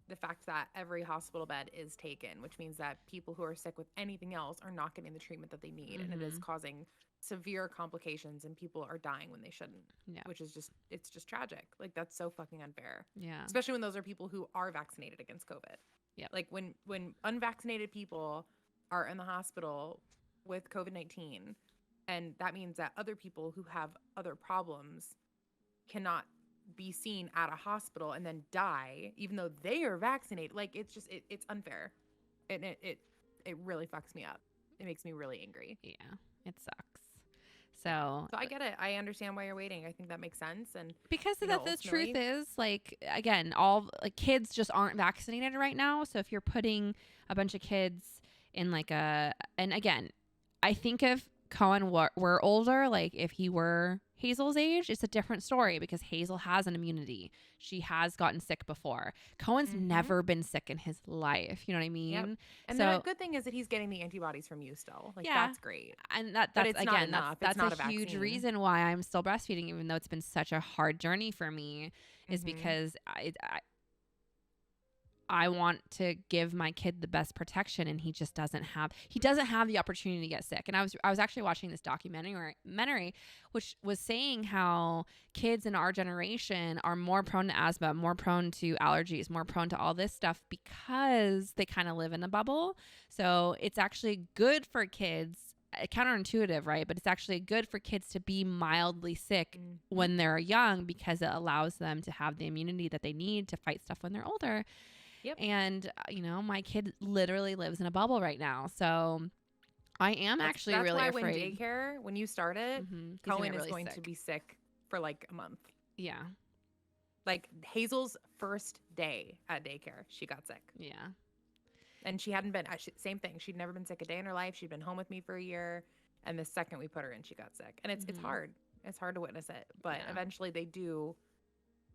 the fact that every hospital bed is taken, which means that people who are sick with anything else are not getting the treatment that they need. Mm-hmm. And it is causing severe complications and people are dying when they shouldn't, which is it's just tragic. Like that's so fucking unfair. Yeah. Especially when those are people who are vaccinated against COVID. Yeah. Like when unvaccinated people are in the hospital with COVID-19, and that means that other people who have other problems cannot be seen at a hospital and then die, even though they are vaccinated. Like it's just, it's unfair. And it really fucks me up. It makes me really angry. Yeah, it sucks. So I get it. I understand why you're waiting. I think that makes sense. And because the truth is, like, again, all like kids just aren't vaccinated right now. So if you're putting a bunch of kids in like and again, I think if Cohen were older, like if he were Hazel's age, it's a different story because Hazel has an immunity. She has gotten sick before. Cohen's never been sick in his life. You know what I mean? Yep. And the good thing is that he's getting the antibodies from you still. Like that's great. And that's again, that's a huge reason why I'm still breastfeeding, even though it's been such a hard journey for me, is because I want to give my kid the best protection, and he just doesn't have the opportunity to get sick. And I was actually watching this documentary which was saying how kids in our generation are more prone to asthma, more prone to allergies, more prone to all this stuff because they kind of live in a bubble. So it's actually good for kids, counterintuitive, right? But it's actually good for kids to be mildly sick when they're young because it allows them to have the immunity that they need to fight stuff when they're older. Yep. And, you know, my kid literally lives in a bubble right now. So I am that's really why afraid. When daycare, when you start it, Cohen is going to be sick for like a month. Yeah. Like Hazel's first day at daycare, she got sick. Yeah. And she hadn't been, same thing. She'd never been sick a day in her life. She'd been home with me for a year. And the second we put her in, she got sick. And it's hard. It's hard to witness it. But eventually they do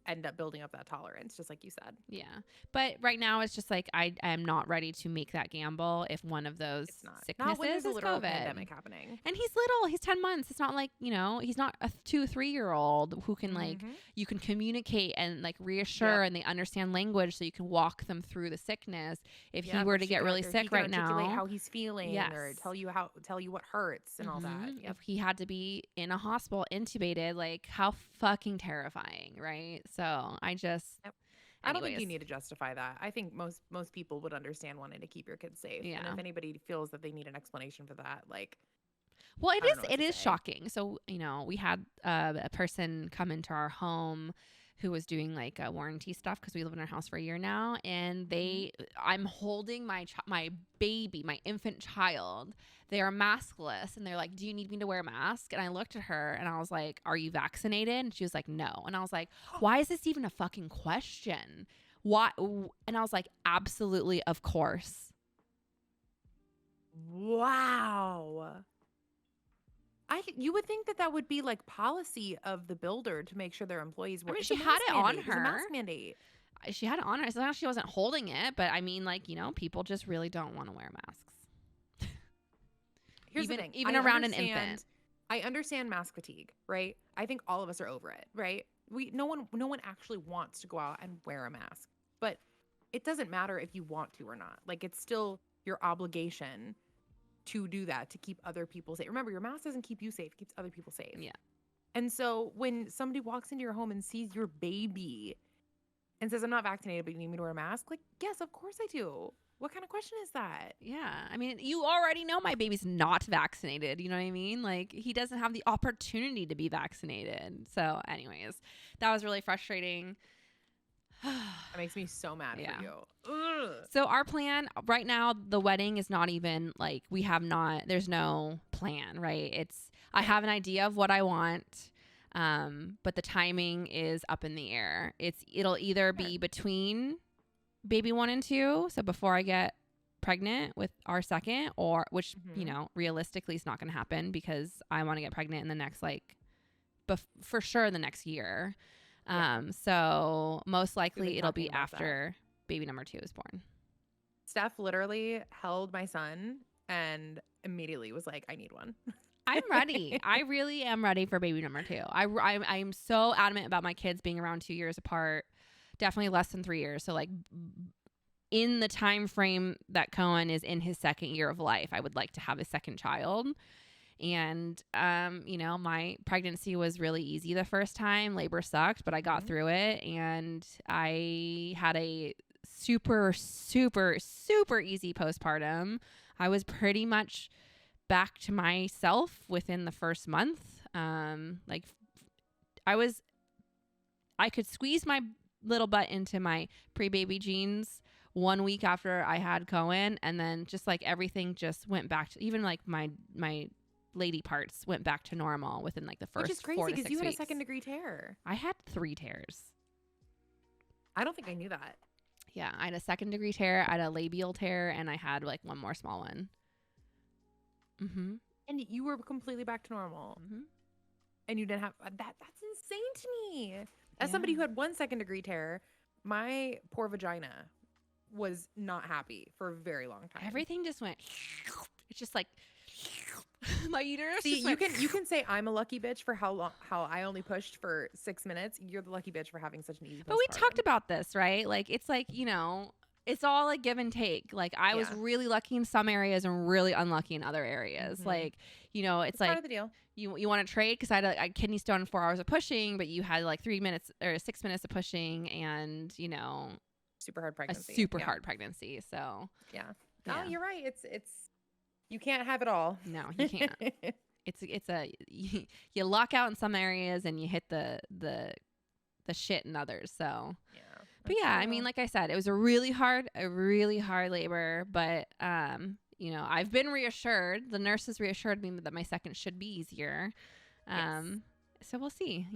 end up building up that tolerance, just like you said. Yeah. But right now it's just like I am not ready to make that gamble if one of those sicknesses not when there's is a literal COVID. Pandemic happening. And he's little. He's 10 months. It's not like, you know, he's not a 2-3-year-old who can like, you can communicate and like reassure and they understand language so you can walk them through the sickness. If he were to get really sick right now, how he's feeling or tell you what hurts and all that. Yep. If he had to be in a hospital intubated, like how fucking terrifying, right? So I just, I don't think you need to justify that. I think most people would understand wanting to keep your kids safe. Yeah. And if anybody feels that they need an explanation for that, like, Well, I don't know what it to is say. shocking. So, we had a person come into our home who was doing like warranty stuff because we live in our house for a year now, and I'm holding my baby, my infant child. They are maskless, and they're like, "Do you need me to wear a mask?" And I looked at her and I was like, "Are you vaccinated?" And she was like, "No." And I was like, "Why is this even a fucking question? Why?" And I was like, "Absolutely, of course." Wow. You would think that would be like policy of the builder to make sure their employees I were. mean, It's she a had mask it on mandate. There's a her. mask mandate. She had it on her. As long as she wasn't holding it. But I mean, like, people just really don't want to wear masks. Here's the thing. Even I around an understand- infant. I understand mask fatigue, right? I think all of us are over it, right? No one actually wants to go out and wear a mask. But it doesn't matter if you want to or not. Like, it's still your obligation to do that, to keep other people safe. Remember, your mask doesn't keep you safe, it keeps other people safe. Yeah. And so when somebody walks into your home and sees your baby and says, "I'm not vaccinated, but you need me to wear a mask," like, yes, of course I do. What kind of question is that? Yeah. I mean, you already know my baby's not vaccinated. You know what I mean? Like, he doesn't have the opportunity to be vaccinated. So, anyways, that was really frustrating. That makes me so mad Yeah. for you. Ugh. So our plan right now, the wedding is not even like there's no plan, right? I have an idea of what I want. But the timing is up in the air. It'll either be between baby 1 and 2. So before I get pregnant with our second, or which, realistically is not going to happen because I want to get pregnant in the next, like, for sure the next year. So most likely it'll be after baby number 2 is born. Steph literally held my son and immediately was like, "I need one." I'm ready. I really am ready for baby number 2. I'm so adamant about my kids being around 2 years apart, definitely less than 3 years. So, like, in the time frame that Cohen is in his second year of life, I would like to have a second child. And, my pregnancy was really easy the first time. Labor sucked, but I got through it. And I had a super, super, super easy postpartum. I was pretty much back to myself within the first month. I could squeeze my little butt into my pre-baby jeans 1 week after I had Cohen. And then just like everything just went back to, even like my lady parts went back to normal within like the first 4 to 6 weeks. Which is crazy because you had a second-degree tear. I had 3 tears. I don't think I knew that. Yeah, I had a second-degree tear, I had a labial tear, and I had like one more small one. Mm-hmm. And you were completely back to normal. Mm-hmm. And you didn't have that. That's insane to me. As somebody who had 1 second-degree tear, my poor vagina was not happy for a very long time. Everything just went. It's just like my uterus. See, you can say I'm a lucky bitch for how I only pushed for 6 minutes. You're the lucky bitch for having such an easy. But we talked about this, right? Like, it's like, it's all like give and take. Like, I was really lucky in some areas and really unlucky in other areas. Mm-hmm. Like, it's like part of the deal. You want to trade because I had a kidney stone in 4 hours of pushing, but you had like 3 minutes or 6 minutes of pushing, and super hard pregnancy. A super hard pregnancy. So no, you're right. It's you can't have it all. No, you can't. You lock out in some areas and you hit the shit in others. So but yeah, I mean, like I said, it was a really hard labor, but I've been reassured. The nurses reassured me that my second should be easier. So we'll see,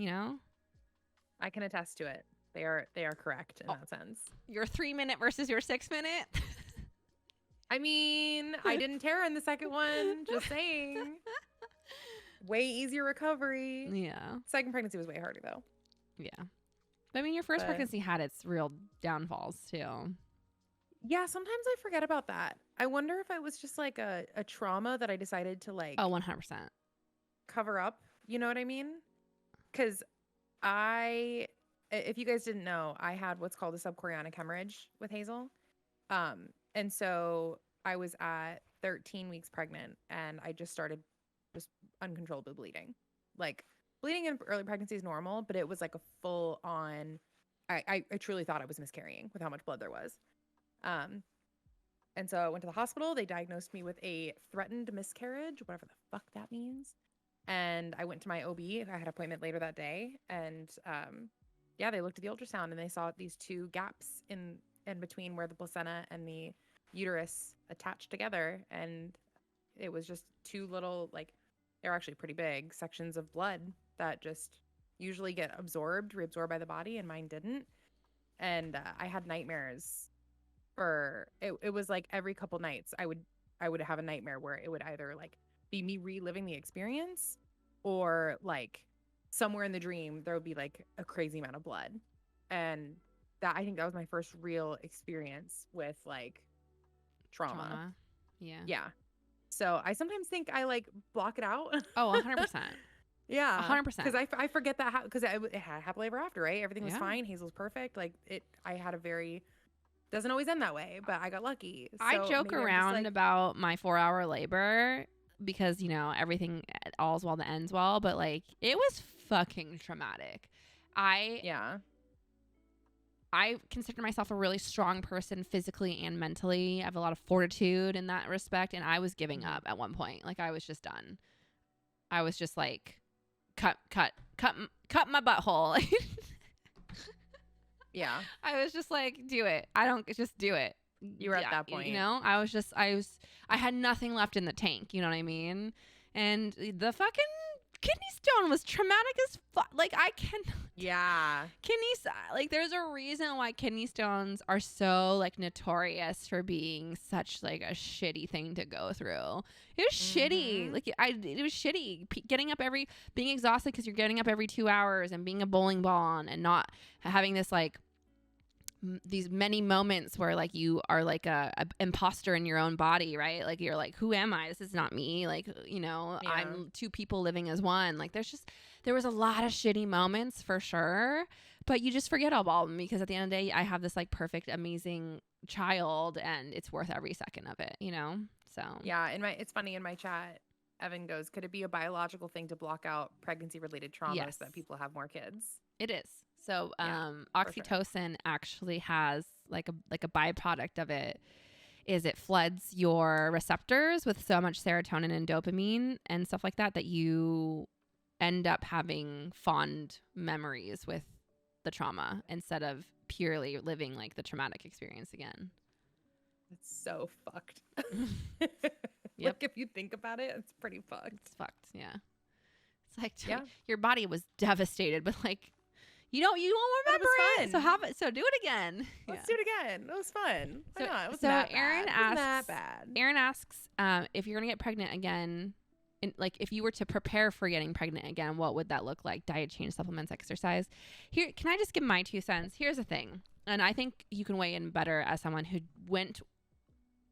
I can attest to it. They are correct in that sense. Your 3 minute versus your 6 minute. I mean, I didn't tear in the second one. Just saying. Way easier recovery. Yeah. Second pregnancy was way harder though. Yeah. But I mean, your first pregnancy had its real downfalls too. Yeah, sometimes I forget about that. I wonder if it was just like a trauma that I decided to like 100% cover up. You know what I mean? Because if you guys didn't know, I had what's called a subchorionic hemorrhage with Hazel. And so I was at 13 weeks pregnant and I just started uncontrollably bleeding. Like, bleeding in early pregnancy is normal, but it was like a full on, I truly thought I was miscarrying with how much blood there was. And And so I went to the hospital. They diagnosed me with a threatened miscarriage, whatever the fuck that means. And I went to my OB. I had an appointment later that day. And yeah, they looked at the ultrasound and they saw these two gaps in between where the placenta and the uterus attached together. And it was just two little, like, they're actually pretty big sections of blood that just usually get reabsorbed by the body, and mine didn't. And I had nightmares for it was like every couple nights I would have a nightmare where it would either like be me reliving the experience, or like somewhere in the dream there would be like a crazy amount of blood. And that, I think that was my first real experience with like trauma. Yeah. So I sometimes think I like block it out. Oh, 100%. Yeah, 100%. Because I forget that, because it had happily ever after, right? Everything was Yeah. fine. Hazel's perfect. Like I had a very, doesn't always end that way, but I got lucky. So I joke maybe I'm just around like, about my 4-hour labor because, you know, everything all's well that ends well, but like it was fucking traumatic. yeah, I consider myself a really strong person physically and mentally. I have a lot of fortitude in that respect, and I was giving up at one point. Like I was just done. I was just like, cut my butthole. yeah. I was just like, do it. Just do it. You were at that point. You know, I had nothing left in the tank. You know what I mean? And the fucking kidney stone was traumatic as fuck. Like I can. Yeah. Like there's a reason why kidney stones are so like notorious for being such like a shitty thing to go through. It was shitty. Like it was shitty being exhausted because you're getting up every 2 hours and being a bowling ball on and not having this like these many moments where like you are like a imposter in your own body, right? Like you're like, who am I? This is not me. Like, you know, Yeah. I'm two people living as one. Like there was a lot of shitty moments for sure, but you just forget all of them because at the end of the day, I have this like perfect, amazing child and it's worth every second of it, you know? So Yeah. It's funny, in my chat, Evan goes, could it be a biological thing to block out pregnancy related traumas Yes. that people have more kids? it is. So Yeah, oxytocin actually has like a byproduct of it is it floods your receptors with so much serotonin and dopamine and stuff like that you end up having fond memories with the trauma instead of purely living like the traumatic experience again. It's so fucked. Yep. Like if you think about it, it's pretty fucked. It's fucked. Yeah. It's like your body was devastated, but like you don't remember it. So do it again. Let's do it again. It was fun. Why not? It wasn't so that Aaron bad. asks, It wasn't that bad. Aaron asks, if you're gonna get pregnant again, like if you were to prepare for getting pregnant again, what would that look like? Diet change, supplements, exercise. Here, can I just give my 2 cents? Here's the thing, and I think you can weigh in better as someone who went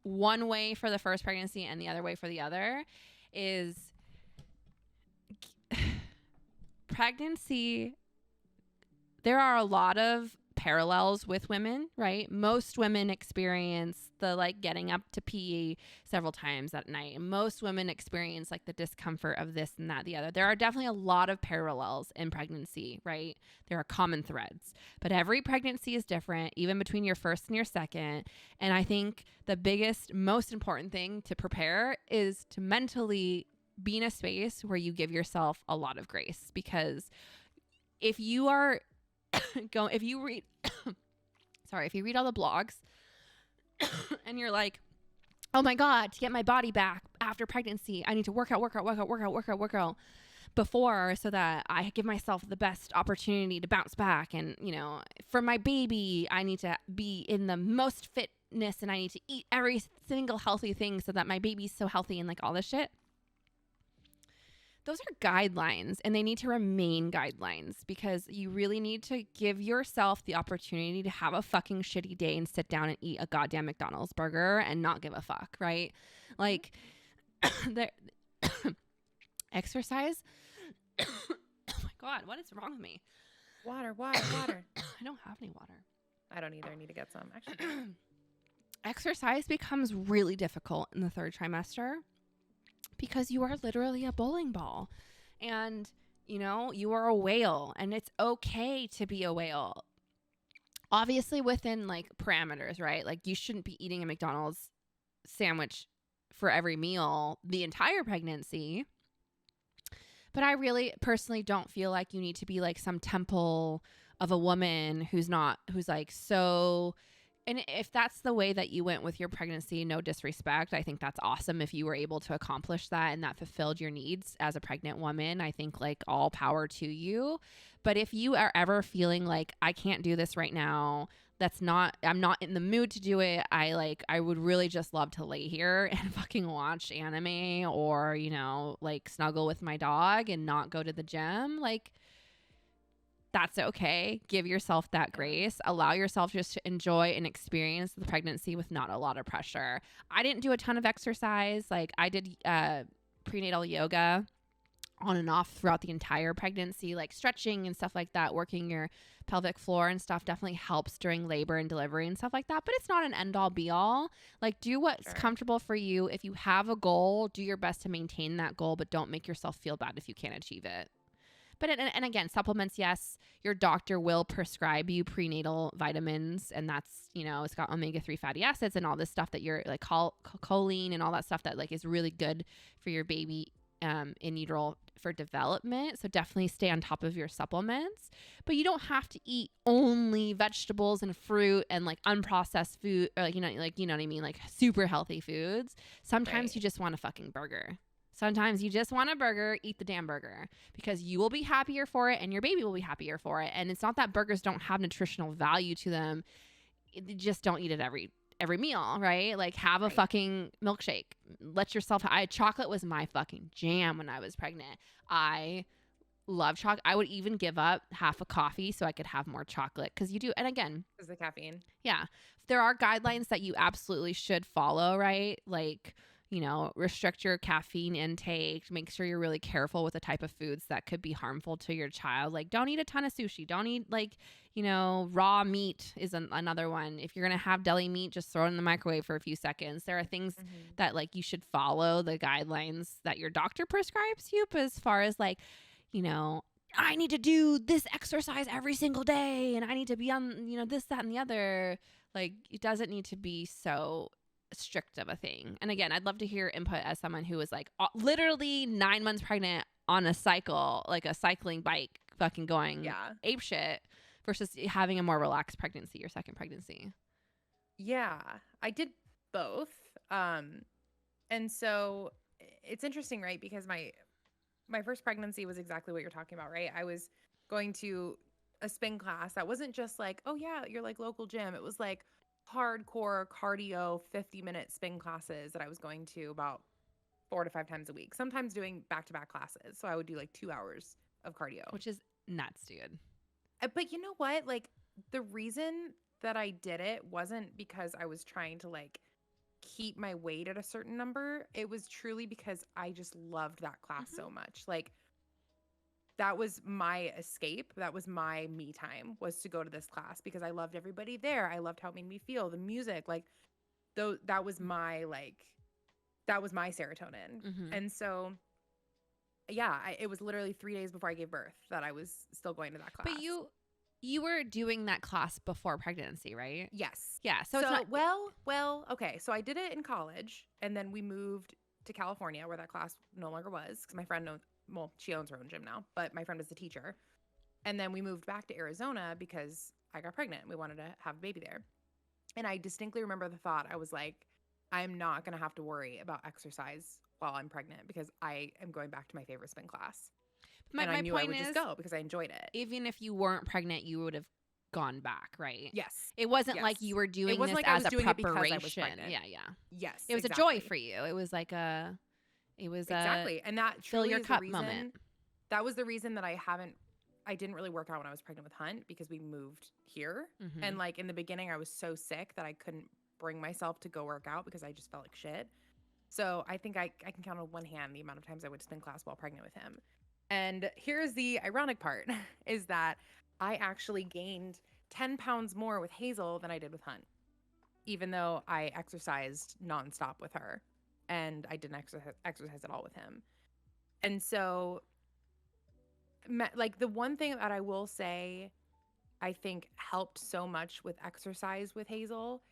one way for the first pregnancy and the other way for the other. Is pregnancy. There are a lot of parallels with women, right? Most women experience the like getting up to pee several times at night. Most women experience like the discomfort of this and that, the other. There are definitely a lot of parallels in pregnancy, right? There are common threads, but every pregnancy is different, even between your first and your second. And I think the biggest, most important thing to prepare is to mentally be in a space where you give yourself a lot of grace, because if you are if you read all the blogs and you're like, oh my God, to get my body back after pregnancy, I need to work out before so that I give myself the best opportunity to bounce back. And, you know, for my baby, I need to be in the most fitness and I need to eat every single healthy thing so that my baby's so healthy and like all this shit. Those are guidelines and they need to remain guidelines, because you really need to give yourself the opportunity to have a fucking shitty day and sit down and eat a goddamn McDonald's burger and not give a fuck, right? Like, exercise. Oh my God, what is wrong with me? Water. I don't have any water. I don't either. I need to get some. Actually, exercise becomes really difficult in the 3rd trimester. Because you are literally a bowling ball and, you know, you are a whale and it's okay to be a whale. Obviously within like parameters, right? Like you shouldn't be eating a McDonald's sandwich for every meal the entire pregnancy. But I really personally don't feel like you need to be like some temple of a woman who's like so. And if that's the way that you went with your pregnancy, no disrespect, I think that's awesome if you were able to accomplish that and that fulfilled your needs as a pregnant woman. I think like all power to you. But if you are ever feeling like I can't do this right now, I'm not in the mood to do it. I would really just love to lay here and fucking watch anime or, you know, like snuggle with my dog and not go to the gym. Like, that's okay. Give yourself that grace. Allow yourself just to enjoy and experience the pregnancy with not a lot of pressure. I didn't do a ton of exercise. Like I did prenatal yoga on and off throughout the entire pregnancy, like stretching and stuff like that, working your pelvic floor and stuff definitely helps during labor and delivery and stuff like that. But it's not an end all be all. Like do what's comfortable for you. If you have a goal, do your best to maintain that goal, but don't make yourself feel bad if you can't achieve it. But and again, supplements, yes, your doctor will prescribe you prenatal vitamins, and that's, you know, it's got omega-3 fatty acids and all this stuff that you're like choline and all that stuff that like is really good for your baby in utero for development. So definitely stay on top of your supplements, but you don't have to eat only vegetables and fruit and like unprocessed food, or like, you know what I mean? Like super healthy foods. Sometimes you just want a fucking burger. Sometimes you just want a burger, eat the damn burger because you will be happier for it and your baby will be happier for it. And it's not that burgers don't have nutritional value to them. You just don't eat it every meal, right? Like have a fucking milkshake. Let yourself, chocolate was my fucking jam when I was pregnant. I love chocolate. I would even give up half a coffee so I could have more chocolate because you do. And again, because the caffeine. Yeah. There are guidelines that you absolutely should follow, right? Like, you know, restrict your caffeine intake. Make sure you're really careful with the type of foods that could be harmful to your child. Like, don't eat a ton of sushi. Don't eat, like, you know, raw meat is another one. If you're going to have deli meat, just throw it in the microwave for a few seconds. There are things that, like, you should follow the guidelines that your doctor prescribes you. But as far as, like, you know, I need to do this exercise every single day and I need to be on, you know, this, that, and the other. Like, it doesn't need to be so strict of a thing. And again, I'd love to hear input as someone who was like literally 9 months pregnant on a cycle, like a cycling bike, fucking going ape shit, versus having a more relaxed pregnancy, your second pregnancy. Yeah, I did both. And so it's interesting, right? Because my first pregnancy was exactly what you're talking about, right? I was going to a spin class that wasn't just like, oh yeah, you're like local gym. It was like hardcore cardio 50-minute spin classes that I was going to about 4 to 5 times a week, sometimes doing back-to-back classes. So I would do like 2 hours of cardio, which is nuts, dude. But you know what? Like the reason that I did it wasn't because I was trying to like keep my weight at a certain number. It was truly because I just loved that class so much. Like that was my escape. That was my me time, was to go to this class because I loved everybody there. I loved how it made me feel, the music, like that was my serotonin. And so, yeah, it was literally 3 days before I gave birth that I was still going to that class. But you were doing that class before pregnancy, right? Yes. Yeah. So it's not well, okay. So I did it in college and then we moved to California where that class no longer was because my friend she owns her own gym now, but my friend was the teacher. And then we moved back to Arizona because I got pregnant. We wanted to have a baby there. And I distinctly remember the thought, I was like, I'm not going to have to worry about exercise while I'm pregnant because I am going back to my favorite spin class. And I knew I would just go because I enjoyed it. Even if you weren't pregnant, you would have gone back, right? Yes. It wasn't like you were doing this as a preparation. Yeah. Yes. It was a joy for you. It was like exactly. And that fill your cup reason, moment. That was the reason that I didn't really work out when I was pregnant with Hunt because we moved here. And like in the beginning, I was so sick that I couldn't bring myself to go work out because I just felt like shit. So I think I can count on one hand the amount of times I would spin class while pregnant with him. And here's the ironic part is that I actually gained 10 pounds more with Hazel than I did with Hunt, even though I exercised nonstop with her and I didn't exercise at all with him. And so like the one thing that I will say I think helped so much with exercise with Hazel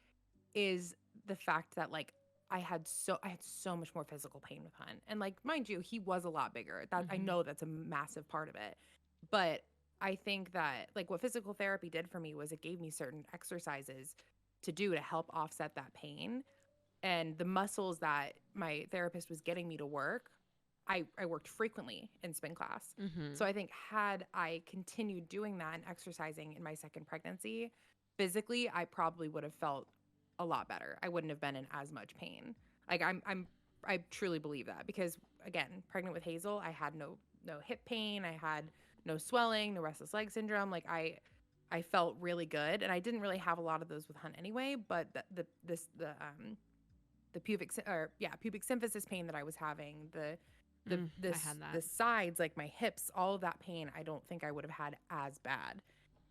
is the fact that like I had so much more physical pain with Hunt. And like, mind you, he was a lot bigger. That I Mhm. know that's a massive part of it. But I think that like what physical therapy did for me was it gave me certain exercises to do to help offset that pain. And the muscles that my therapist was getting me to work, I worked frequently in spin class. So Mhm. I think had I continued doing that and exercising in my second pregnancy, physically, I probably would have felt a lot better. I wouldn't have been in as much pain. Like I truly believe that because again, pregnant with Hazel, I had no hip pain, I had no swelling, no restless leg syndrome. Like I felt really good, and I didn't really have a lot of those with Hunt anyway. But the pubic symphysis pain that I was having, I had the that. sides, like my hips, all of that pain, I don't think I would have had as bad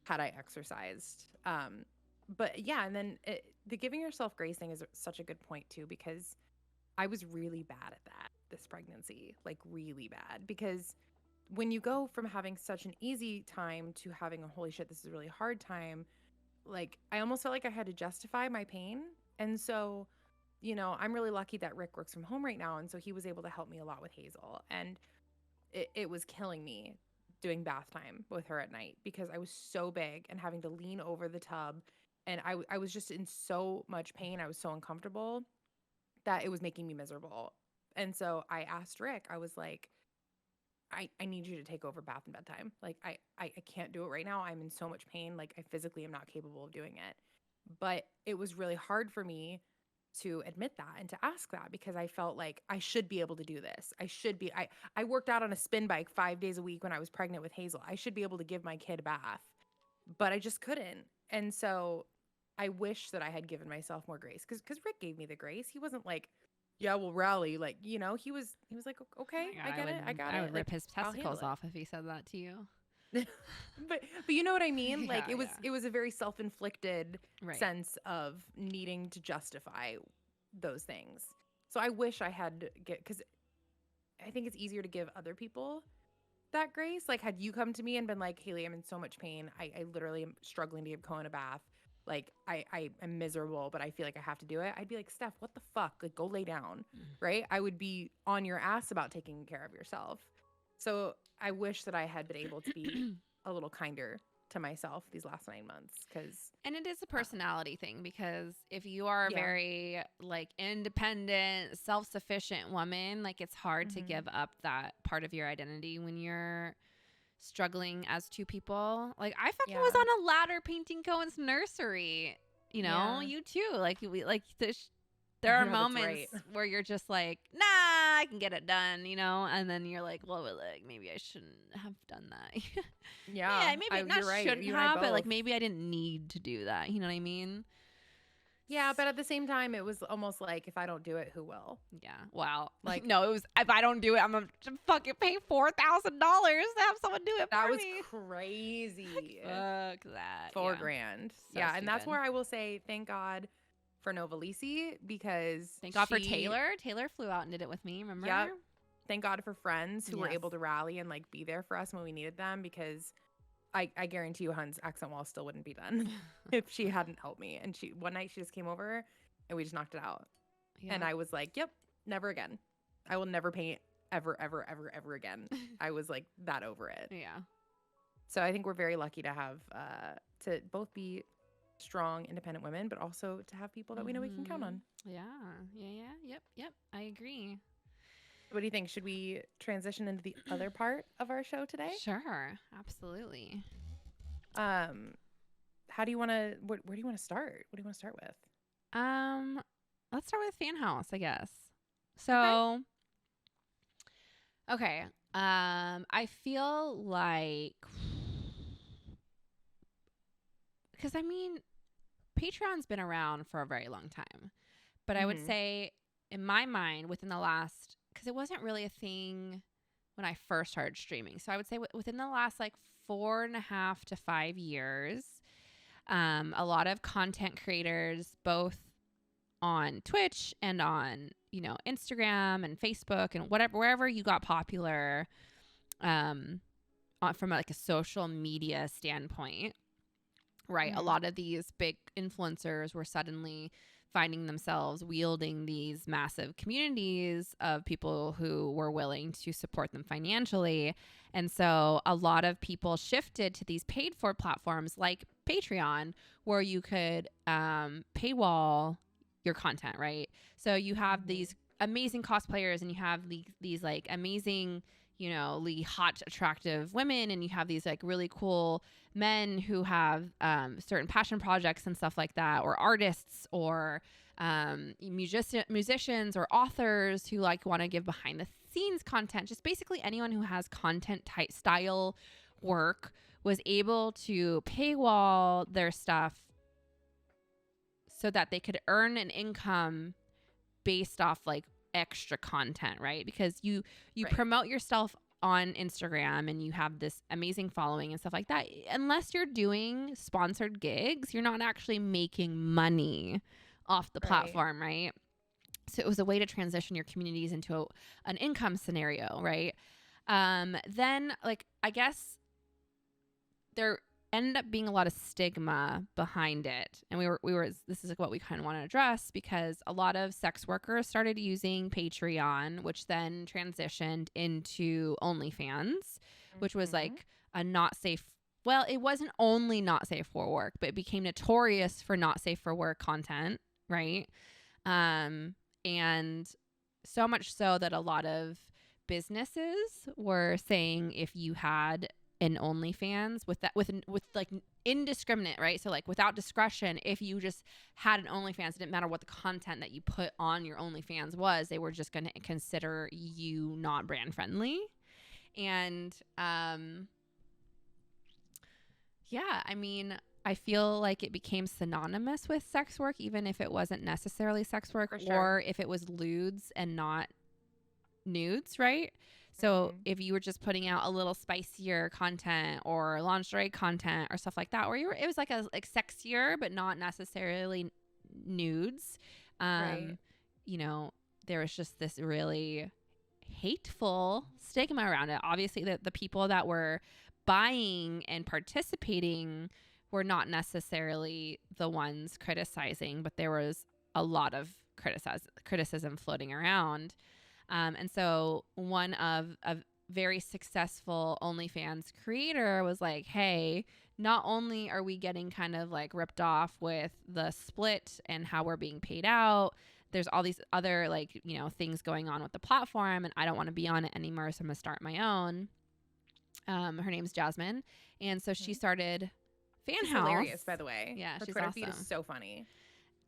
had I exercised. But yeah, and then the giving yourself grace thing is such a good point too, because I was really bad at that this pregnancy, like really bad, because when you go from having such an easy time to having a holy shit, this is a really hard time, like I almost felt like I had to justify my pain. And so, I'm really lucky that Rick works from home right now. And so he was able to help me a lot with Hazel. And it was killing me doing bath time with her at night because I was so big and having to lean over the tub. And I was just in so much pain. I was so uncomfortable that it was making me miserable. And so I asked Rick, I was like, I need you to take over bath and bedtime. Like I can't do it right now. I'm in so much pain. Like I physically am not capable of doing it. But it was really hard for me to admit that and to ask that because I felt like I should be able to do this. I worked out on a spin bike 5 days a week when I was pregnant with Hazel. I should be able to give my kid a bath, but I just couldn't. And so I wish that I had given myself more grace because Rick gave me the grace. He wasn't like, yeah, we'll rally. Like, he was like, Oh okay, my God, I get it. I got I it. would rip Like, his I'll handle testicles off if he said that to you. it. But you know what I mean? Like Yeah, yeah. it was a very self-inflicted Right. sense of needing to justify those things. So I wish I had because I think it's easier to give other people that grace. Like, had you come to me and been like, Haley, I'm in so much pain. I literally am struggling to give Cohen a bath. Like, I am miserable, but I feel like I have to do it. I'd be like, Steph, what the fuck? Like, go lay down, right? I would be on your ass about taking care of yourself. So I wish that I had been able to be a little kinder to myself these last 9 months because, And it is a personality thing because if you are a yeah. very like independent, self-sufficient woman, like it's hard to Mm-hmm. give up that part of your identity when you're struggling as two people. Like I fucking was Yeah. on a ladder painting Cohen's nursery. Yeah. You too. Like we like there I are know that's moments right. where you're just like, nah, I can get it done, and then you're like, well, like maybe I shouldn't have done that. Yeah. Yeah, maybe not You're right. shouldn't You and I have, but like both. maybe I didn't need to do that. You know what I mean? Yeah, but at the same time, it was almost like if I don't do it, who will? Yeah. Wow. Like No, it was if I don't do it, I'm gonna fucking pay $4,000 to have someone do it that for was me. crazy. Fuck that. 4 grand. So Yeah, and that's stupid. where I will say thank God for Novalisi because Thank God for Taylor. Taylor flew out and did it with me. Remember? Yep. Thank God for friends who were Yes. able to rally and like be there for us when we needed them because I guarantee you Hun's accent wall still wouldn't be done if she hadn't helped me. And one night she just came over and we just knocked it out. Yeah. And I was like, yep, never again. I will never paint ever, ever, ever, ever again. I was like that over it. Yeah. So I think we're very lucky to have to both be strong, independent women, but also to have people that we know we can count on. Yeah. Yep. I agree. What do you think? Should we transition into the other part of our show today? Sure. Absolutely. How do you want to? Where do you want to start? What do you want to start with? Let's start with Fan House, I guess. So, okay. I feel like, because I mean, Patreon's been around for a very long time, but I would Mhm. say, in my mind, within the last, because it wasn't really a thing when I first started streaming. So I would say within the last like 4.5 to 5 years, a lot of content creators, both on Twitch and on, Instagram and Facebook and wherever you got popular, from like a social media standpoint, right? A Mhm. lot of these big influencers were suddenly finding themselves wielding these massive communities of people who were willing to support them financially. And so a lot of people shifted to these paid for platforms like Patreon, where you could paywall your content, right? So you have these amazing cosplayers, and you have these like amazing, you know, hot, attractive women, and you have these like really cool men who have certain passion projects and stuff like that, or artists, or musicians or authors who like want to give behind the scenes content. Just basically anyone who has content type style work was able to paywall their stuff so that they could earn an income based off like extra content, right? Because you promote yourself on Instagram and you have this amazing following and stuff like that. Unless you're doing sponsored gigs, you're not actually making money off the platform, right? So it was a way to transition your communities into an income scenario, right? Then, like, I guess there ended up being a lot of stigma behind it. And we were this is like what we kind of want to address, because a lot of sex workers started using Patreon, which then transitioned into OnlyFans, which was like a not safe. Well, it wasn't only not safe for work, but it became notorious for not safe for work content, right? And so much so that a lot of businesses were saying if you had an OnlyFans with like indiscriminate, right? So like without discretion, if you just had an OnlyFans, it didn't matter what the content that you put on your OnlyFans was, they were just going to consider you not brand friendly. And yeah, I mean, I feel like it became synonymous with sex work, even if it wasn't necessarily sex work, or if it was lewds and not nudes, right? So if you were just putting out a little spicier content or lingerie content or stuff like that, or it was like sexier but not necessarily nudes, you know, there was just this really hateful stigma around it. Obviously, the people that were buying and participating were not necessarily the ones criticizing, but there was a lot of criticism floating around. And so one of a very successful OnlyFans creator was like, hey, not only are we getting kind of like ripped off with the split and how we're being paid out, there's all these other like, you know, things going on with the platform, and I don't want to be on it anymore, so I'm going to start my own. Her name's Jasmine. And so she started Fan House. Hilarious, by the way. Yeah, her she's Twitter awesome. feed is so funny.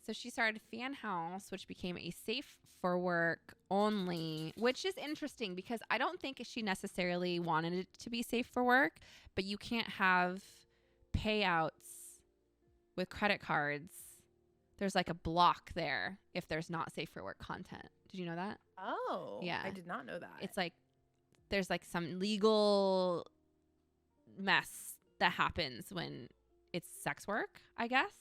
So she started Fan House, which became a safe for work only, which is interesting because I don't think she necessarily wanted it to be safe for work, but you can't have payouts with credit cards. There's like a block there if there's not safe for work content. Did you know that? Oh, yeah. I did not know that. It's like there's like some legal mess that happens when it's sex work, I guess.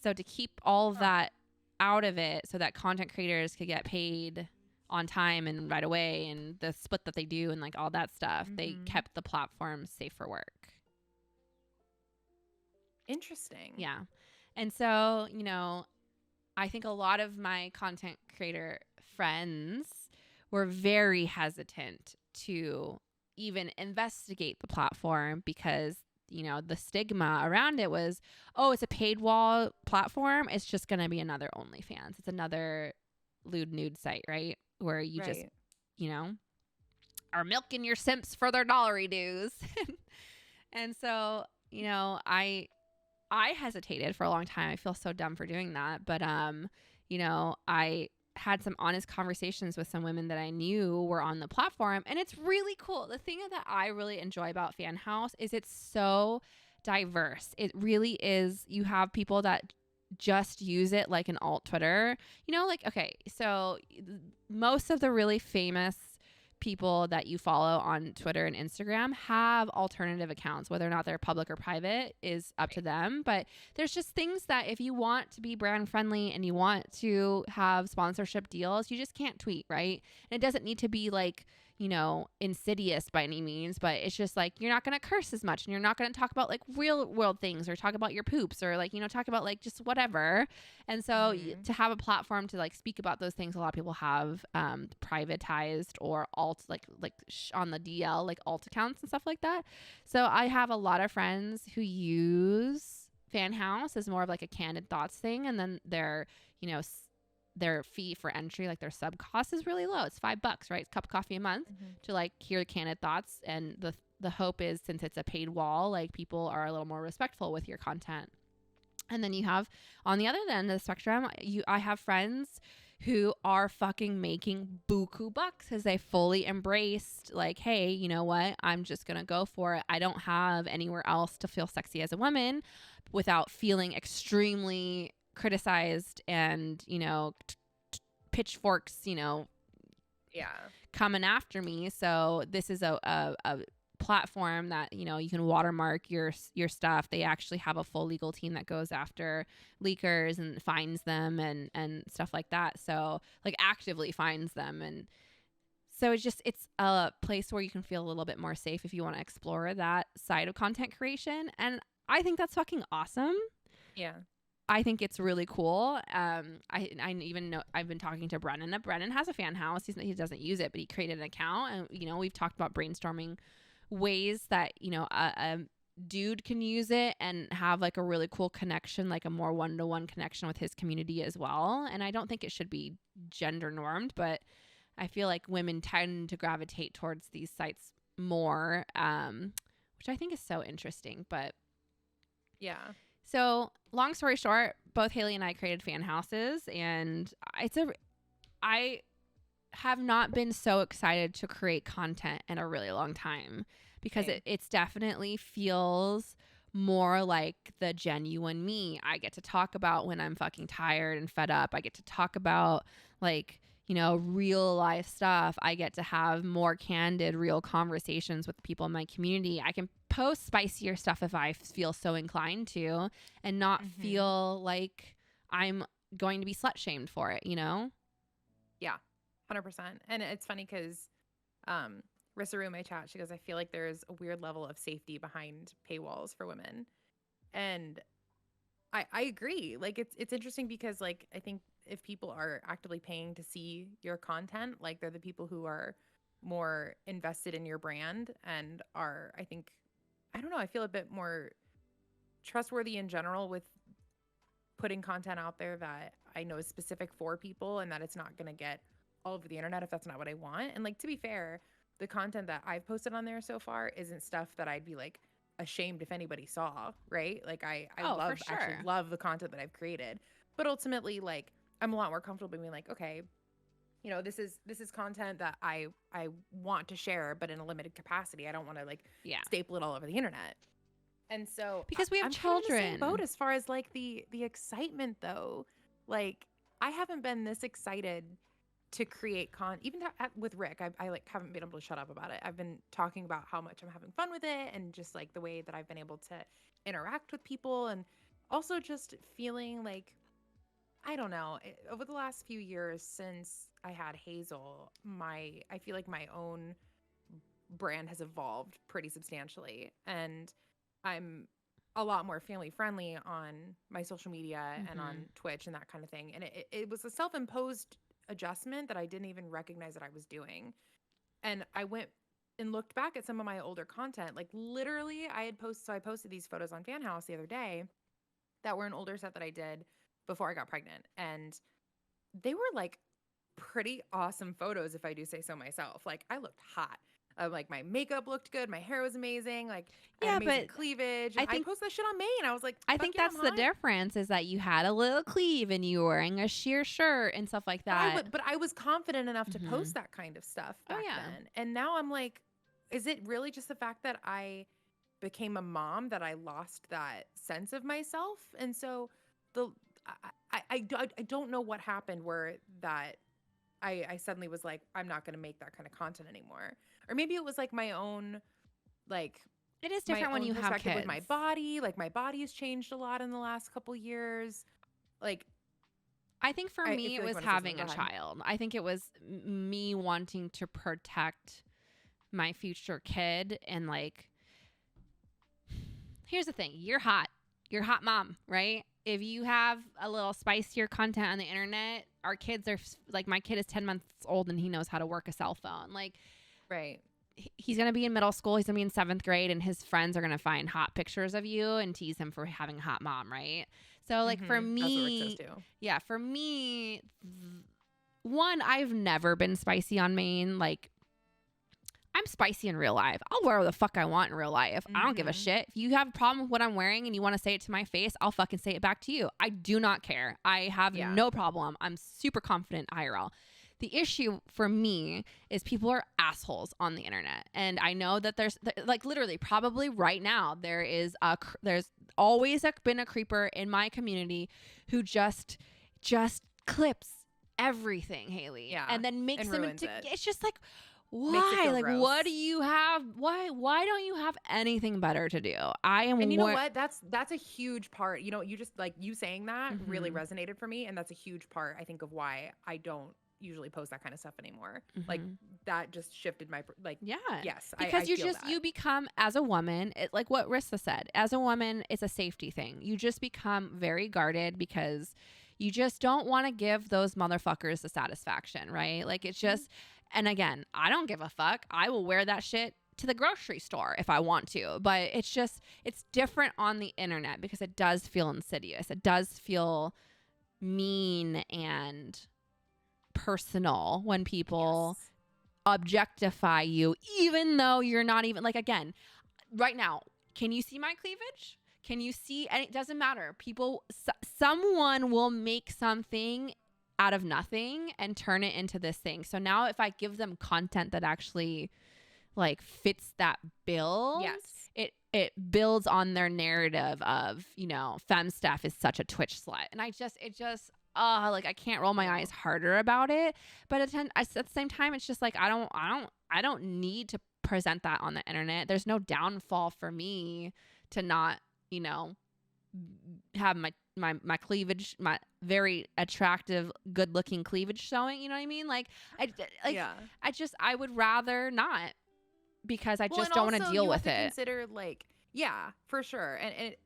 So to keep all of that out of it so that content creators could get paid on time and right away, and the split that they do and like all that stuff, they kept the platform safe for work. Interesting. Yeah. And so, you know, I think a lot of my content creator friends were very hesitant to even investigate the platform because, you know, the stigma around it was, oh, it's a paid wall platform. It's just going to be another OnlyFans. It's another lewd nude site, right? Where you just, you know, are milking your simps for their dollary dues. And so, you know, I hesitated for a long time. I feel so dumb for doing that. But, you know, I had some honest conversations with some women that I knew were on the platform, and it's really cool. The thing that I really enjoy about Fan House is it's so diverse. It really is. You have people that just use it like an alt Twitter, you know, like, okay, so most of the really famous people that you follow on Twitter and Instagram have alternative accounts. Whether or not they're public or private is up to them. But there's just things that if you want to be brand friendly and you want to have sponsorship deals, you just can't tweet, right? And it doesn't need to be like, insidious by any means, but it's just like, you're not going to curse as much, and you're not going to talk about like real world things, or talk about your poops, or like, talk about like just whatever. And so to have a platform to like speak about those things, a lot of people have privatized or alt on the DL, like alt accounts and stuff like that. So I have a lot of friends who use Fan House as more of like a candid thoughts thing, and then their fee for entry, like their sub cost, is really low. It's $5, right? Cup of coffee a month to like hear candid thoughts. And the hope is, since it's a paid wall, like people are a little more respectful with your content. And then you have, on the other end of the spectrum, I have friends who are fucking making buku bucks because they fully embraced like, hey, you know what? I'm just going to go for it. I don't have anywhere else to feel sexy as a woman without feeling extremely criticized and, pitchforks, coming after me. So this is a platform that, you can watermark your stuff. They actually have a full legal team that goes after leakers and fines them and stuff like that. So like actively fines them. And so it's a place where you can feel a little bit more safe if you want to explore that side of content creation. And I think that's fucking awesome. Yeah. I think it's really cool. I even know, I've been talking to Brennan. Brennan has a Fan House. He doesn't use it, but he created an account. And, we've talked about brainstorming ways that, a dude can use it and have like a really cool connection, like a more one-to-one connection with his community as well. And I don't think it should be gender normed, but I feel like women tend to gravitate towards these sites more, which I think is so interesting. But yeah. So long story short, both Haley and I created Fan Houses, and I have not been so excited to create content in a really long time, because it's definitely feels more like the genuine me. I get to talk about when I'm fucking tired and fed up. I get to talk about like, real life stuff. I get to have more candid, real conversations with the people in my community. I can post spicier stuff if I feel so inclined to, and not feel like I'm going to be slut shamed for it, Yeah, 100%. And it's funny because Rissa my chat, she goes, I feel like there's a weird level of safety behind paywalls for women. And I agree. Like it's interesting because like I think if people are actively paying to see your content, like they're the people who are more invested in your brand and are, I think, I don't know, I feel a bit more trustworthy in general with putting content out there that I know is specific for people and that it's not going to get all over the internet if that's not what I want. And like, to be fair, the content that I've posted on there so far isn't stuff that I'd be like ashamed if anybody saw, right? Like I actually love the content that I've created, but ultimately like I'm a lot more comfortable being like, okay, this is content that I want to share, but in a limited capacity. I don't want to like staple it all over the internet. And so because we have I'm children. Kind of in the same boat as far as like the excitement though. Like I haven't been this excited to create even with Rick. I like haven't been able to shut up about it. I've been talking about how much I'm having fun with it and just like the way that I've been able to interact with people, and also just feeling like, I don't know, over the last few years since I had Hazel, I feel like my own brand has evolved pretty substantially, and I'm a lot more family friendly on my social media and on Twitch and that kind of thing. And it was a self-imposed adjustment that I didn't even recognize that I was doing. And I went and looked back at some of my older content. Like literally I posted these photos on Fan House the other day that were an older set that I did before I got pregnant. And they were like pretty awesome photos, if I do say so myself. Like I looked hot. Like my makeup looked good. My hair was amazing. Like I had amazing cleavage. And I posted that shit on May, and I was like, I think that's the difference, is that you had a little cleave and you were wearing a sheer shirt and stuff like that. But I was confident enough to post that kind of stuff back then. And now I'm like, is it really just the fact that I became a mom that I lost that sense of myself? And so I don't know what happened where that I suddenly was like, I'm not going to make that kind of content anymore. Or maybe it was like my own, like, it is different when you have kids. With my body, like my body has changed a lot in the last couple years. Like, I think for me, it was having a child. I think it was me wanting to protect my future kid. And like, here's the thing. You're hot mom, right? If you have a little spicier content on the internet, our kids are like, my kid is 10 months old and he knows how to work a cell phone. Like, right. He's going to be in middle school. He's going to be in 7th grade and his friends are going to find hot pictures of you and tease him for having a hot mom. Right. So like for me, yeah, for me, one, I've never been spicy on main. Like, I'm spicy in real life. I'll wear what the fuck I want in real life. I don't give a shit. If you have a problem with what I'm wearing and you want to say it to my face, I'll fucking say it back to you. I do not care. I have no problem. I'm super confident IRL. The issue for me is people are assholes on the internet. And I know that there's like literally probably right now there's always been a creeper in my community who just clips everything, Haley. Yeah. And then makes them into it. It's just like, why? Like, gross. What do you have? Why don't you have anything better to do? And you know what? That's a huge part. You know, you just like you saying that really resonated for me. And that's a huge part, I think, of why I don't usually post that kind of stuff anymore. Like that just shifted my yes, because you become, as a woman, like what Rissa said, as a woman, it's a safety thing. You just become very guarded because you just don't want to give those motherfuckers the satisfaction, right? Like it's just, and again, I don't give a fuck. I will wear that shit to the grocery store if I want to, but it's different on the internet because it does feel insidious. It does feel mean and personal when people objectify you, even though you're not even like, again, right now, can you see my cleavage? Can you see? And it doesn't matter. Someone will make something out of nothing and turn it into this thing. So now if I give them content that actually like fits that bill, it builds on their narrative of, you know, femme Steph is such a Twitch slut. And like I can't roll my eyes harder about it, but at the same time, it's just like I don't need to present that on the internet. There's no downfall for me to not, you know, have my cleavage, my very attractive, good-looking cleavage showing. You know what I mean? Like I would rather not because I just don't want to deal with it. Consider like. Yeah, for sure.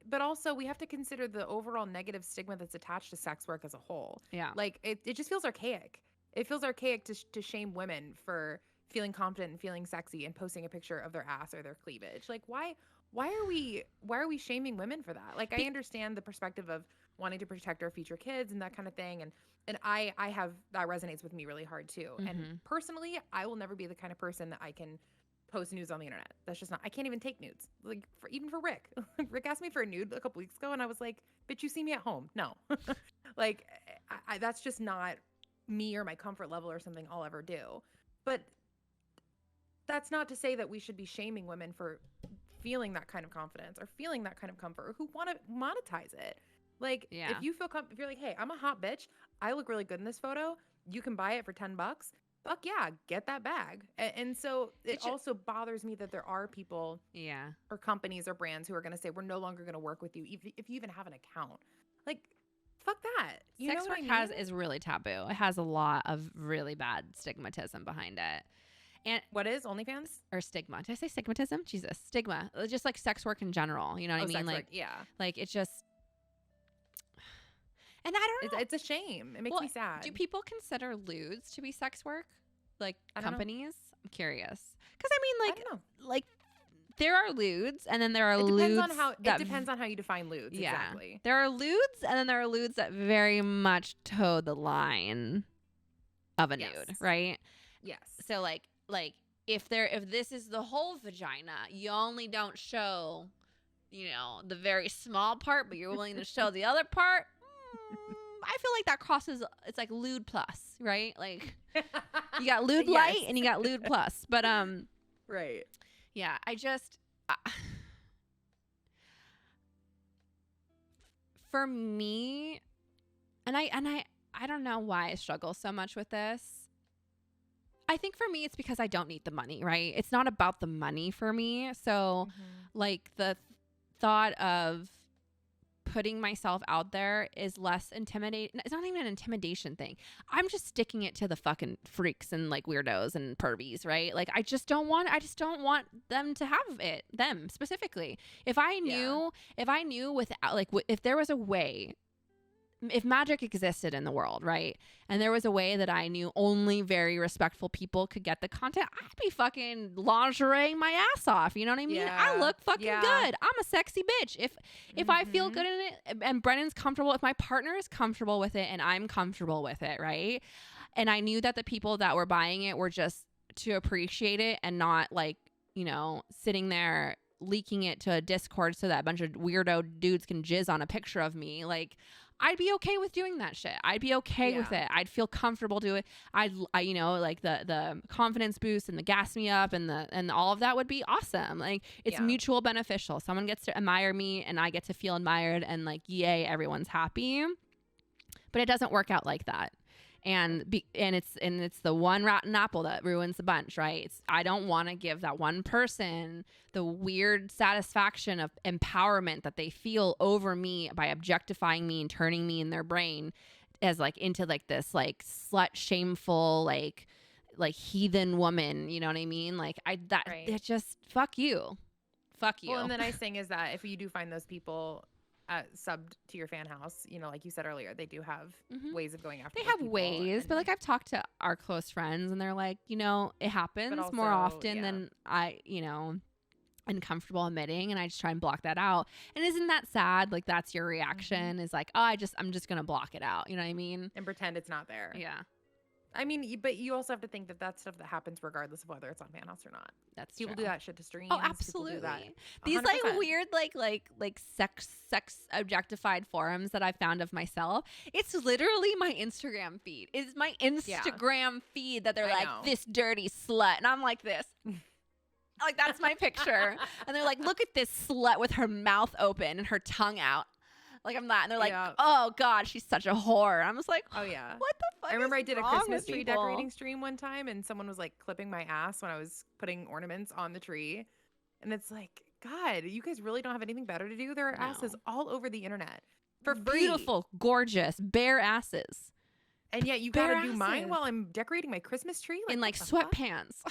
But also we have to consider the overall negative stigma that's attached to sex work as a whole. Yeah. Like it just feels archaic. It feels archaic to shame women for feeling confident and feeling sexy and posting a picture of their ass or their cleavage. Like why are we shaming women for that? Like I understand the perspective of wanting to protect our future kids and that kind of thing. And I have, that resonates with me really hard too. And personally, I will never be the kind of person that I can post nudes on the internet. That's just not, I can't even take nudes. Like even for Rick. Rick asked me for a nude a couple weeks ago and I was like, bitch, you see me at home. No. Like that's just not me or my comfort level or something I'll ever do. But that's not to say that we should be shaming women for feeling that kind of confidence or feeling that kind of comfort or who want to monetize it. Like if you feel if you're like, hey, I'm a hot bitch, I look really good in this photo, you can buy it for $10. Fuck yeah, get that bag. And so it also bothers me that there are people or companies or brands who are going to say, we're no longer going to work with you if you even have an account. Like, fuck that. Sex work is really taboo. It has a lot of really bad stigmatism behind it. And what is OnlyFans? Or stigma. Did I say stigmatism? Jesus. Stigma. Just like sex work in general. You know what I mean? Like, like it's just. And I don't know. It's a shame. It makes me sad. Do people consider lewds to be sex work? Like companies? I'm curious. Because I mean, like there are lewds, and then there are lewds. It depends on how you define lewds. Yeah. Exactly. There are lewds, and then there are lewds that very much toe the line of a nude, right? Yes. So like if this is the whole vagina, you only don't show, you know, the very small part, but you're willing to show the other part. I feel like that crosses. It's like lewd plus, right? Like you got lewd light and you got lewd plus, but right. Yeah, I just for me, and I don't know why I struggle so much with this. I think for me, it's because I don't need the money, right? It's not about the money for me. So like the thought of putting myself out there is less intimidating. It's not even an intimidation thing. I'm just sticking it to the fucking freaks and like weirdos and pervies, right? Like I just don't want them to have it, them specifically. If I knew without like if there was a way, if magic existed in the world, right? And there was a way that I knew only very respectful people could get the content, I'd be fucking lingerieing my ass off. You know what I mean? Yeah. I look fucking good. I'm a sexy bitch. If I feel good in it and Brennan's comfortable, if my partner is comfortable with it and I'm comfortable with it, right? And I knew that the people that were buying it were just to appreciate it and not like, you know, sitting there leaking it to a Discord so that a bunch of weirdo dudes can jizz on a picture of me. Like, I'd be okay with doing that shit. I'd be okay with it. I'd feel comfortable doing it. I you know, like the confidence boost and the gas me up and all of that would be awesome. Like it's mutual beneficial. Someone gets to admire me and I get to feel admired and like, yay, everyone's happy. But it doesn't work out like that. And it's the one rotten apple that ruins the bunch, right? I don't want to give that one person the weird satisfaction of empowerment that they feel over me by objectifying me and turning me in their brain as like into like this like slut shameful like heathen woman, you know what I mean? Like it's just fuck you. Well, and the nice thing is that if you do find those people subbed to your fan house, you know, like you said earlier, they do have ways of going after they have ways, but like I've talked to our close friends and they're like, you know, it happens also, more often than I, you know, am comfortable admitting, and I just try and block that out. And isn't that sad? Like that's your reaction is like, oh, I'm just gonna block it out, you know what I mean, and pretend it's not there. Yeah. I mean, but you also have to think that that's stuff that happens regardless of whether it's on fan house or not. That's people true. Do that shit to streams. Oh, absolutely. These 100%. like weird like sex objectified forums that I found of myself. It's literally my Instagram feed. It's my Instagram feed that they're like this dirty slut, and I'm like this. Like that's my picture, and they're like, look at this slut with her mouth open and her tongue out. Like I'm that, and they're like, oh god, she's such a whore. And I'm just like, oh yeah, what the fuck? I remember I did a Christmas tree decorating stream one time, and someone was like clipping my ass when I was putting ornaments on the tree, and it's like, God, you guys really don't have anything better to do? There are asses all over the internet for free, beautiful, gorgeous, bare asses, and yet you gotta do mine while I'm decorating my Christmas tree, like, in like sweatpants.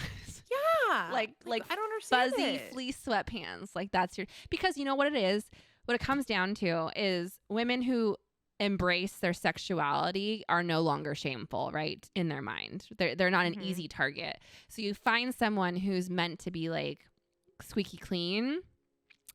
Yeah, like I don't understand fuzzy fleece sweatpants. Like that's because you know what it is. What it comes down to is women who embrace their sexuality are no longer shameful, right? In their mind. They're not an easy target. So you find someone who's meant to be like squeaky clean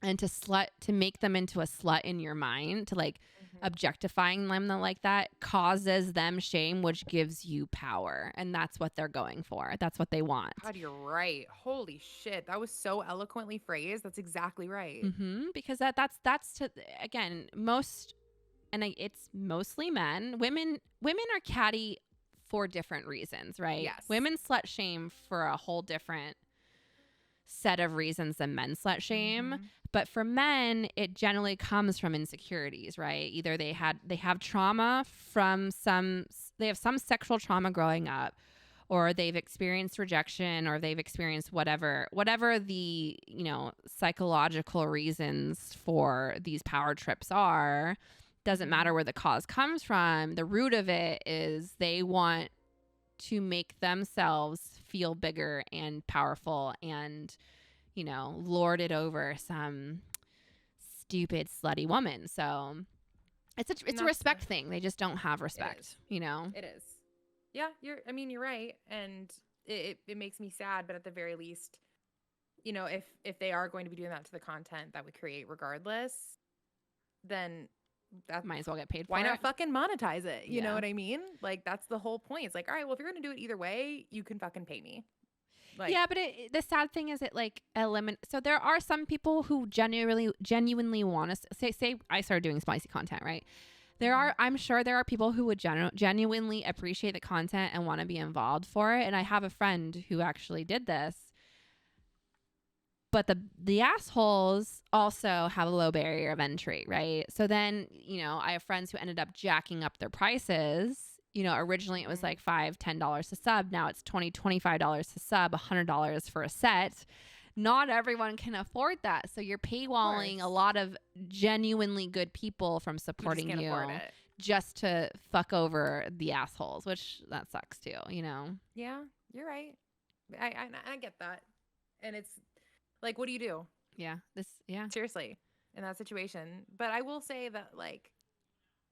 and to make them into a slut in your mind, to like objectifying them like that causes them shame, which gives you power. And that's what they're going for. That's what they want. God, you're right. Holy shit. That was so eloquently phrased. That's exactly right. Because that's to, again, it's mostly men. Women are catty for different reasons, right? Yes. Women slut shame for a whole different set of reasons than men slut shame. But for men, it generally comes from insecurities, right? Either they have trauma they have some sexual trauma growing up, or they've experienced rejection, or they've experienced whatever the, you know, psychological reasons for these power trips are. Doesn't matter where the cause comes from. The root of it is they want to make themselves feel bigger and powerful and, you know, lord it over some stupid slutty woman. So it's a respect thing. They just don't have respect, you know? It is. Yeah, you're right. And it makes me sad, but at the very least, you know, if they are going to be doing that to the content that we create regardless, then that might as well get paid for it. Why not fucking monetize it? You know what I mean? Like that's the whole point. It's like, all right, well, if you're going to do it either way, you can fucking pay me. Like, yeah, but the sad thing is it like so there are some people who genuinely want to say I started doing spicy content, right? I'm sure there are people who would genuinely appreciate the content and want to be involved for it. And I have a friend who actually did this. But the assholes also have a low barrier of entry, right? So then, you know, I have friends who ended up jacking up their prices. You know, originally it was like $5-10 to sub. Now it's $20-25 to sub, $100 for a set. not everyone can afford that. So you're paywalling a lot of genuinely good people from supporting can't you afford it. just to fuck over the assholes, which that sucks too, you know? Yeah, you're right. I get that. And it's like, what do you do? Yeah. Seriously, in that situation. But I will say that, like,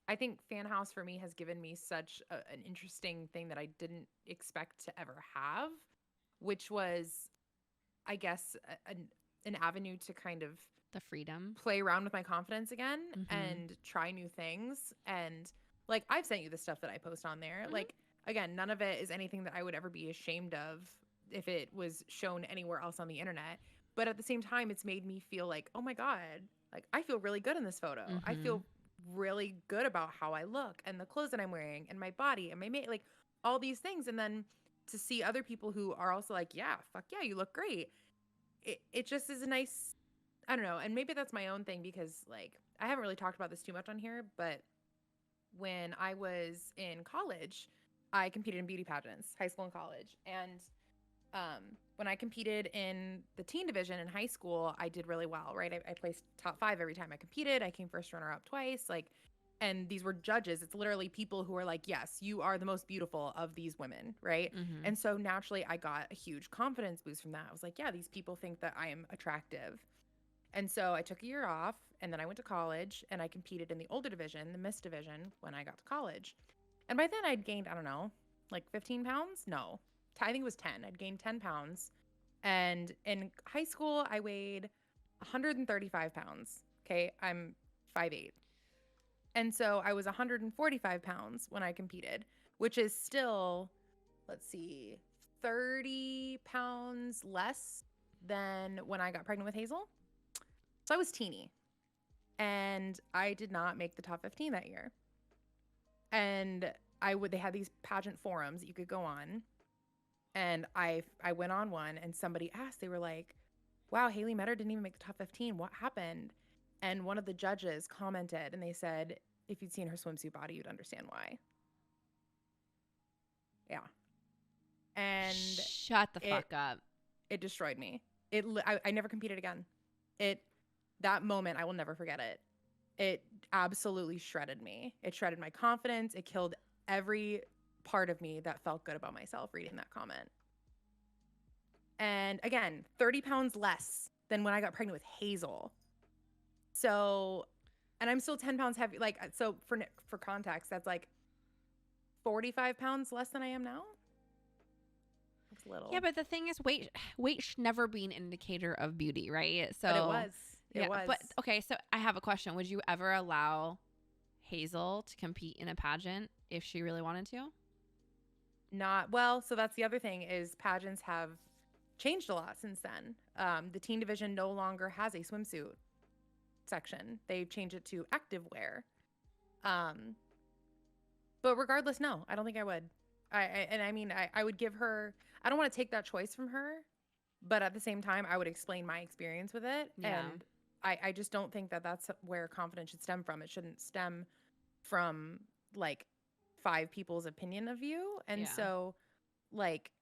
I think Fan House for me has given me such an interesting thing that I didn't expect to ever have, which was, I guess, an avenue to kind of The freedom. play around with my confidence again Mm-hmm. and try new things. And like, I've sent you the stuff that I post on there. Mm-hmm. Like, again, none of it is anything that I would ever be ashamed of if it was shown anywhere else on the internet. But at the same time, it's made me feel like, oh my God, like I feel really good in this photo. Mm-hmm. I feel really good about how I look and the clothes that I'm wearing and my body and my like all these things. And then to see other people who are also like, yeah, fuck yeah, you look great. It just is a nice, I don't know. And maybe that's my own thing because, like, I haven't really talked about this too much on here, but when I was in college, I competed in beauty pageants, high school and college. And when I competed in the teen division in high school, I did really well, right? I placed top 5 every time I competed. I came first runner up twice. Like, and these were judges. It's literally people who are like, yes, you are the most beautiful of these women, right? Mm-hmm. And so naturally, I got a huge confidence boost from that. I was like, yeah, these people think that I am attractive. And so I took a year off and then I went to college and I competed in the older division, the Miss division, when I got to college. And by then I'd gained, I don't know, like 15 pounds? No, I think it was 10. I'd gained 10 pounds. And in high school, I weighed 135 pounds. Okay. I'm 5'8". And so I was 145 pounds when I competed, which is still, let's see, 30 pounds less than when I got pregnant with Hazel. So I was teeny. And I did not make the top 15 that year. And they had these pageant forums that you could go on. And I went on one and somebody asked, they were like, wow, Haley Metter didn't even make the top 15. What happened? And one of the judges commented and they said, if you'd seen her swimsuit body, you'd understand why. Yeah. And shut the fuck up. It destroyed me. I never competed again. That moment, I will never forget it. It absolutely shredded me. It shredded my confidence. It killed every part of me that felt good about myself reading that comment. And again, 30 pounds less than when I got pregnant with Hazel. So, and I'm still 10 pounds heavy. Like, so for context, that's like 45 pounds less than I am now. It's little. Yeah, but the thing is, weight should never be an indicator of beauty, right? So but it was. It was. But okay, so I have a question. Would you ever allow Hazel to compete in a pageant if she really wanted to? Not well. So that's the other thing is pageants have changed a lot since then. The teen division no longer has a swimsuit section. They've changed it to active wear. But regardless, no, I don't think I would. I would give her. I don't want to take that choice from her, but at the same time, I would explain my experience with it. Yeah. And I just don't think that that's where confidence should stem from. It shouldn't stem from like 5 people's opinion of you. And so like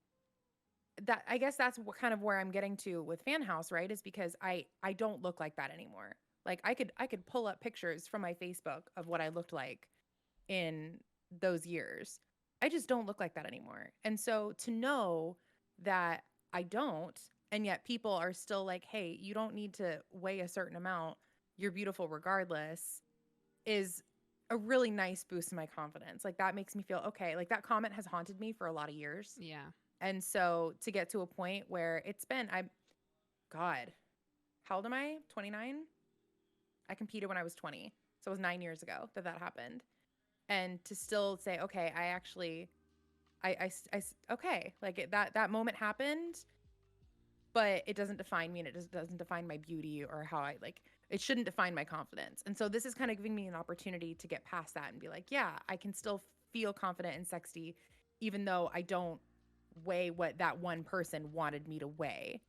that, I guess that's kind of where I'm getting to with Fan House, right? Is because I don't look like that anymore. Like I could pull up pictures from my Facebook of what I looked like in those years. I just don't look like that anymore. And so to know that I don't, and yet people are still like, hey, you don't need to weigh a certain amount. You're beautiful regardless, is a really nice boost in my confidence. Like that makes me feel okay. Like that comment has haunted me for a lot of years. Yeah. And so to get to a point where it's been, God, how old am I? 29? I competed when I was 20. So it was 9 years ago that happened. And to still say, okay, I actually, okay, like that moment happened, but it doesn't define me and it just doesn't define my beauty or how it shouldn't define my confidence. And so this is kind of giving me an opportunity to get past that and be like, yeah, I can still feel confident and sexy, even though I don't weigh what that one person wanted me to weigh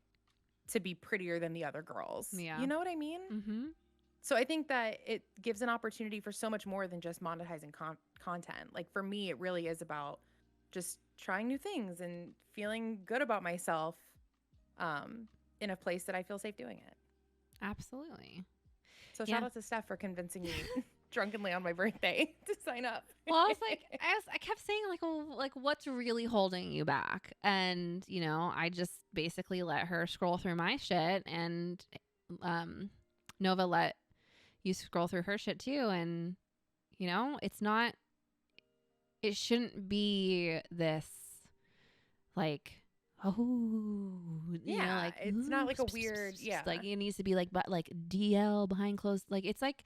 to be prettier than the other girls. Yeah. You know what I mean? Mm-hmm. So I think that it gives an opportunity for so much more than just monetizing content. Like for me, it really is about just trying new things and feeling good about myself. in a place that I feel safe doing it. Absolutely. So Yeah. shout out to Steph for convincing me drunkenly on my birthday to sign up. Well, I was like, I kept saying like, well, like what's really holding you back? And, you know, I just basically let her scroll through my shit, and Nova let you scroll through her shit too. And, you know, it shouldn't be this like, oh, you know, like, it's not like a weird, like it needs to be like, but like DL behind closed, like it's like,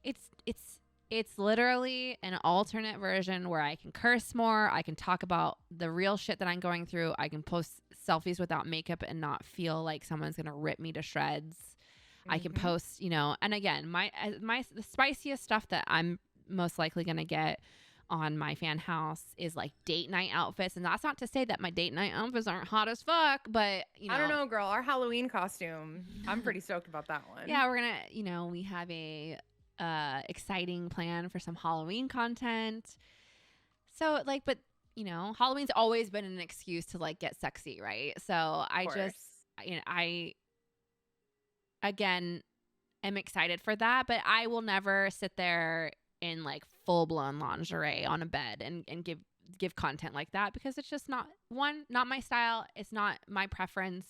it's literally an alternate version where I can curse more. I can talk about the real shit that I'm going through. I can post selfies without makeup and not feel like someone's going to rip me to shreds. I can post, you know, and again, the spiciest stuff that I'm most likely going to get on my fan house is like date night outfits. And that's not to say that my date night outfits aren't hot as fuck, but you know, I don't know, girl, our Halloween costume, I'm pretty stoked about that one. Yeah, we're gonna, you know, we have a exciting plan for some Halloween content. So like, but you know, Halloween's always been an excuse to like get sexy, right? So I just, you know, I again am excited for that, but I will never sit there in like full blown lingerie on a bed and give content like that, because it's just not my style. It's not my preference.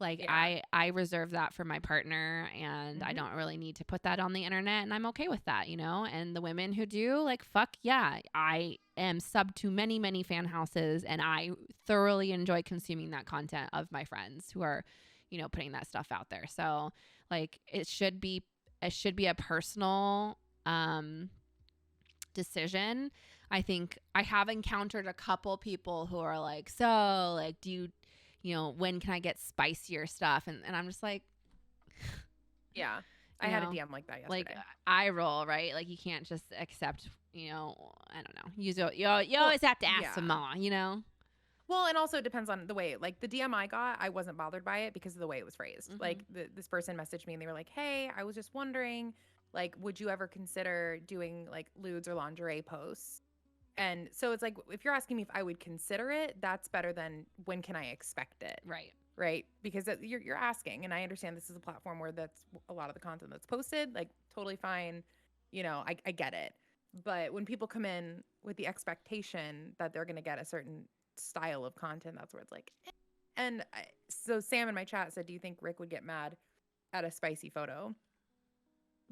Like I reserve that for my partner, and I don't really need to put that on the internet, and I'm okay with that, you know? And the women who do, like, fuck yeah, I am sub to many, many fan houses, and I thoroughly enjoy consuming that content of my friends who are, you know, putting that stuff out there. So like it should be a personal decision. I think I have encountered a couple people who are like, so like, do you know, when can I get spicier stuff? And I'm just like, yeah, I had a DM like that yesterday. Like eye roll, right? Like you can't just accept, you know, I don't know. You always have to ask some more, you know? Well, and also it depends on the way, like the DM I got, I wasn't bothered by it because of the way it was phrased. Like this person messaged me and they were like, hey, I was just wondering, like, would you ever consider doing like lewds or lingerie posts? And so it's like, if you're asking me if I would consider it, that's better than when can I expect it? Right. Because you're asking, and I understand this is a platform where that's a lot of the content that's posted, like totally fine. You know, I get it. But when people come in with the expectation that they're going to get a certain style of content, that's where it's like, eh. And so Sam in my chat said, do you think Rick would get mad at a spicy photo?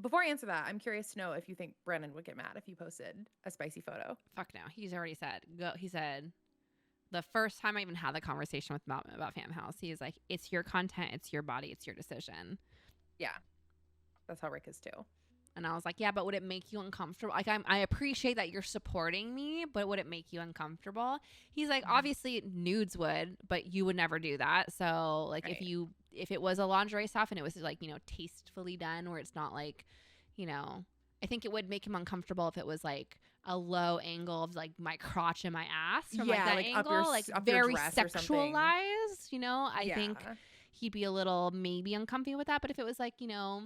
Before I answer that, I'm curious to know if you think Brennan would get mad if you posted a spicy photo. Fuck no. He's already said, he said the first time I even had the conversation with him about Fan House, he was like, it's your content, it's your body, it's your decision. Yeah. That's how Rick is too. And I was like, yeah, but would it make you uncomfortable? Like, I appreciate that you're supporting me, but would it make you uncomfortable? He's like, obviously nudes would, but you would never do that. So like if it was a lingerie stuff and it was like, you know, tastefully done, where it's not like, you know, I think it would make him uncomfortable if it was like a low angle of like my crotch and my ass from like that angle, like very sexualized, you know. I think he'd be a little maybe uncomfy with that. But if it was like, you know,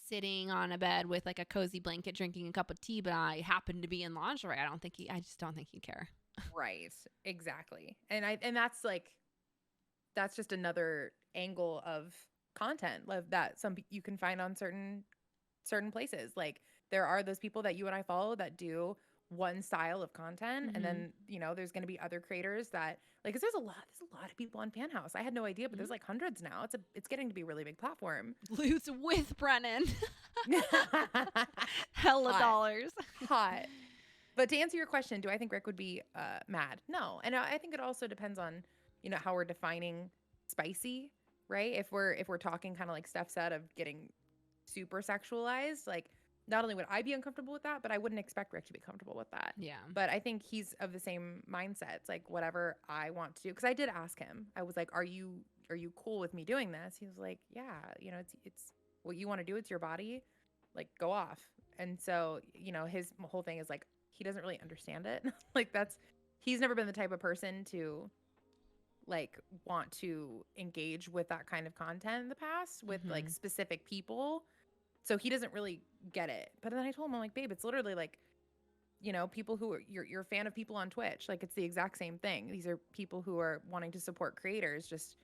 sitting on a bed with like a cozy blanket drinking a cup of tea, but I happen to be in lingerie, I just don't think he'd care. Right. Exactly. And that's just another angle of content that you can find on certain places. Like there are those people that you and I follow that do one style of content, and then, you know, there's going to be other creators that like, cause there's a lot of people on Fan House. I had no idea, but there's like hundreds now. It's getting to be a really big platform. Lose with Brennan. Hella Hot. dollars. Hot. But to answer your question, do I think Rick would be mad? No. And I think it also depends on, you know, how we're defining spicy, right? If we're talking kind of like Steph said, of getting super sexualized, like not only would I be uncomfortable with that, but I wouldn't expect Rick to be comfortable with that. Yeah. But I think he's of the same mindset. It's like whatever I want to do. Because I did ask him. I was like, "Are you cool with me doing this?" He was like, "Yeah, you know, it's what you want to do. It's your body. Like, go off." And so, you know, his whole thing is like he doesn't really understand it. Like he's never been the type of person to like want to engage with that kind of content in the past with like specific people. So he doesn't really get it. But then I told him, I'm like, babe, it's literally like, you know, people who are, you're a fan of people on Twitch. Like it's the exact same thing. These are people who are wanting to support creators, just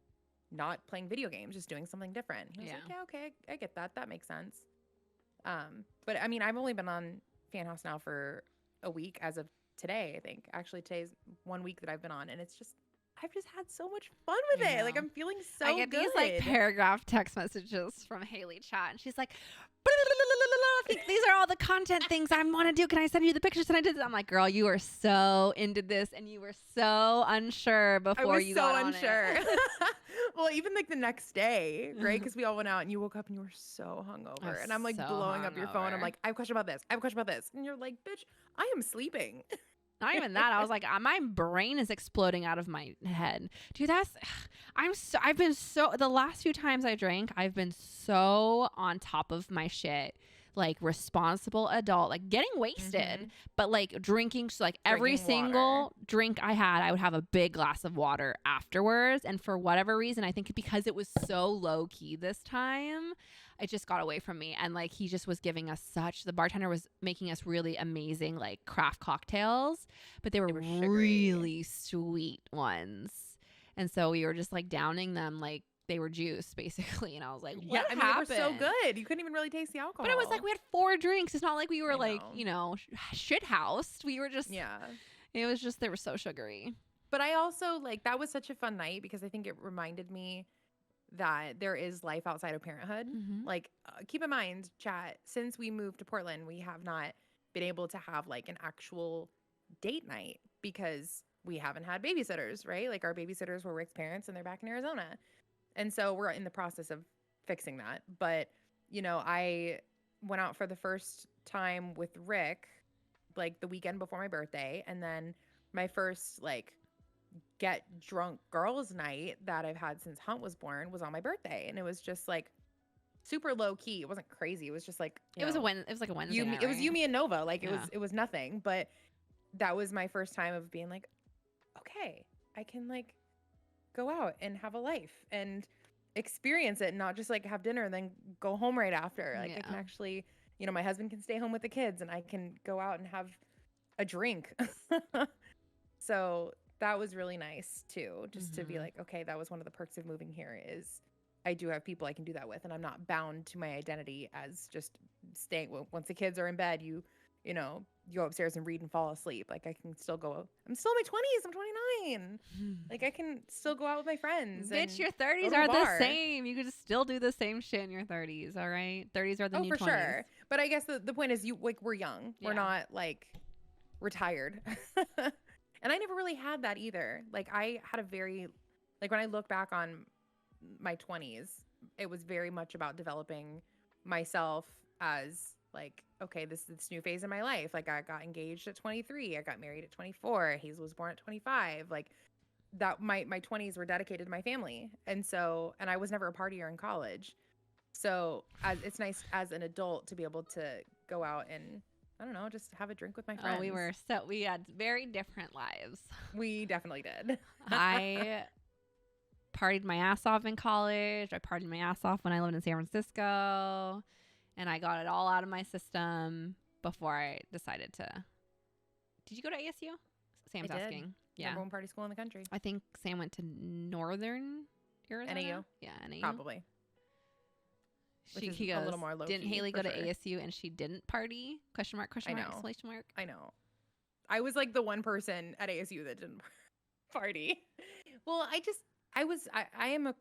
not playing video games, just doing something different. He was like, yeah, okay, I get that. That makes sense. But I mean, I've only been on Fan House now for a week as of today, I think. Actually, today's 1 week that I've been on, and it's just, I've just had so much fun with it. Like, I'm feeling so good. I get these like paragraph text messages from Haley chat, and she's like, these are all the content things I want to do. Can I send you the pictures? And I did this. I'm like, girl, you are so into this, and you were so unsure before you got on it. Well, even like the next day, right? Because we all went out, and you woke up and you were so hungover, and I'm like blowing up your phone. I'm like, I have a question about this. I have a question about this, and you're like, bitch, I am sleeping. Not even that. I was like, my brain is exploding out of my head. Dude, I've been so, the last few times I drank, I've been so on top of my shit. Like responsible adult, like getting wasted, but like drinking. So like every single drink I had, I would have a big glass of water afterwards. And for whatever reason, I think because it was so low key this time, it just got away from me. And like he just was giving us the bartender was making us really amazing like craft cocktails, but they were really sweet ones. And so we were just like downing them like they were juice basically, and I was like, what happened? They were so good. You couldn't even really taste the alcohol. But it was like we had 4 drinks. It's not like we were like, shit housed. We were just it was just, they were so sugary. But I also like, that was such a fun night because I think it reminded me that there is life outside of parenthood. Like keep in mind, chat, since we moved to Portland, we have not been able to have like an actual date night because we haven't had babysitters, right? Like our babysitters were Rick's parents and they're back in Arizona. And so we're in the process of fixing that. But, I went out for the first time with Rick, like the weekend before my birthday. And then my first, like, get drunk girls night that I've had since Hunt was born was on my birthday. And it was just, like, super low key. It wasn't crazy. It was just, like, it was like a Wednesday night, it was you, me, and Nova. Like, it was nothing. But that was my first time of being like, okay, I can, like, go out and have a life and experience it and not just like have dinner and then go home right after. Like I can actually, my husband can stay home with the kids and I can go out and have a drink. So that was really nice too, just to be like, okay, that was one of the perks of moving here is I do have people I can do that with and I'm not bound to my identity as just staying. Once the kids are in bed, you go upstairs and read and fall asleep. Like I can still go. I'm still in my 20s. I'm 29. Like I can still go out with my friends. Bitch, your 30s are the same. You could just still do the same shit in your 30s. All right, 30s are the new 20s. For sure. But I guess the point is, we're young. We're not like retired. And I never really had that either. Like I had a very, like when I look back on my 20s, it was very much about developing myself as like, okay, this is this new phase in my life. Like I got engaged at 23. I got married at 24. Hazel was born at 25. Like that, my 20s were dedicated to my family. And I was never a partier in college. So it's nice as an adult to be able to go out and, I don't know, just have a drink with my friends. We had very different lives. We definitely did. I partied my ass off in college. I partied my ass off when I lived in San Francisco. And I got it all out of my system before I decided to. Did you go to ASU? Sam's asking. Yeah. Number one party school in the country. I think Sam went to Northern Arizona. NAU? Yeah, NAU. Probably. He goes, a little more low didn't Haley go to ASU and she didn't party? Question mark, exclamation mark. I know. I was like the one person at ASU that didn't party. Well, I am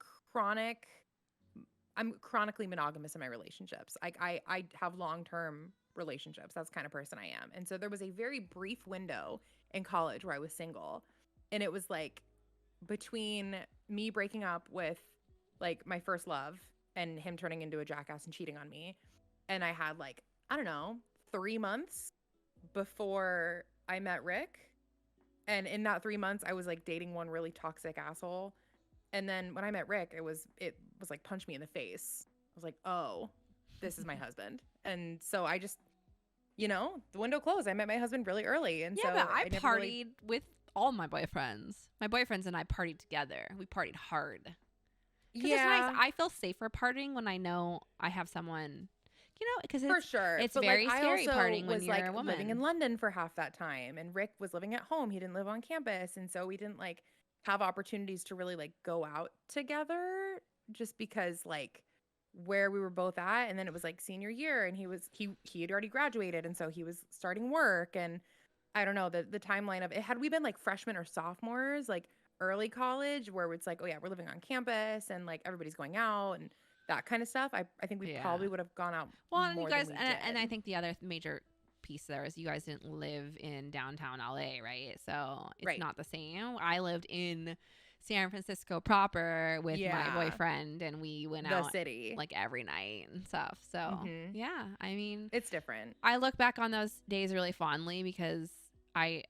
I'm chronically monogamous in my relationships. I have long-term relationships. That's the kind of person I am. And so there was a very brief window in college where I was single. And it was like between me breaking up with like my first love and him turning into a jackass and cheating on me. And I had like, I don't know, 3 months before I met Rick. And in that 3 months, I was like dating one really toxic asshole. And then when I met Rick, it was like punch me in the face. I was like, oh, this is my husband. And so I just, the window closed. I met my husband really early. And yeah, but I partied with all my boyfriends. My boyfriends and I partied together. We partied hard. Yeah. It's nice. I feel safer partying when I know I have someone, because for sure. It's very scary partying when you're a woman. Living in London for half that time. And Rick was living at home. He didn't live on campus. And so we didn't have opportunities to really like go out together, just because like where we were both at. And then it was like senior year, and he had already graduated, and so he was starting work. And I don't know, the timeline of it, had we been like freshmen or sophomores, like early college, where it's like, oh yeah, we're living on campus and like everybody's going out and that kind of stuff, I think we Yeah. probably would have gone out Well, and you more than guys, we and I did. think the other major piece there is you guys didn't live in downtown LA, right? So it's Right. not the same. I lived in San Francisco proper with my Yeah. boyfriend, and we went The out city. like every night and stuff. So Mm-hmm. yeah, I mean, It's different. I look back on those days really fondly because I,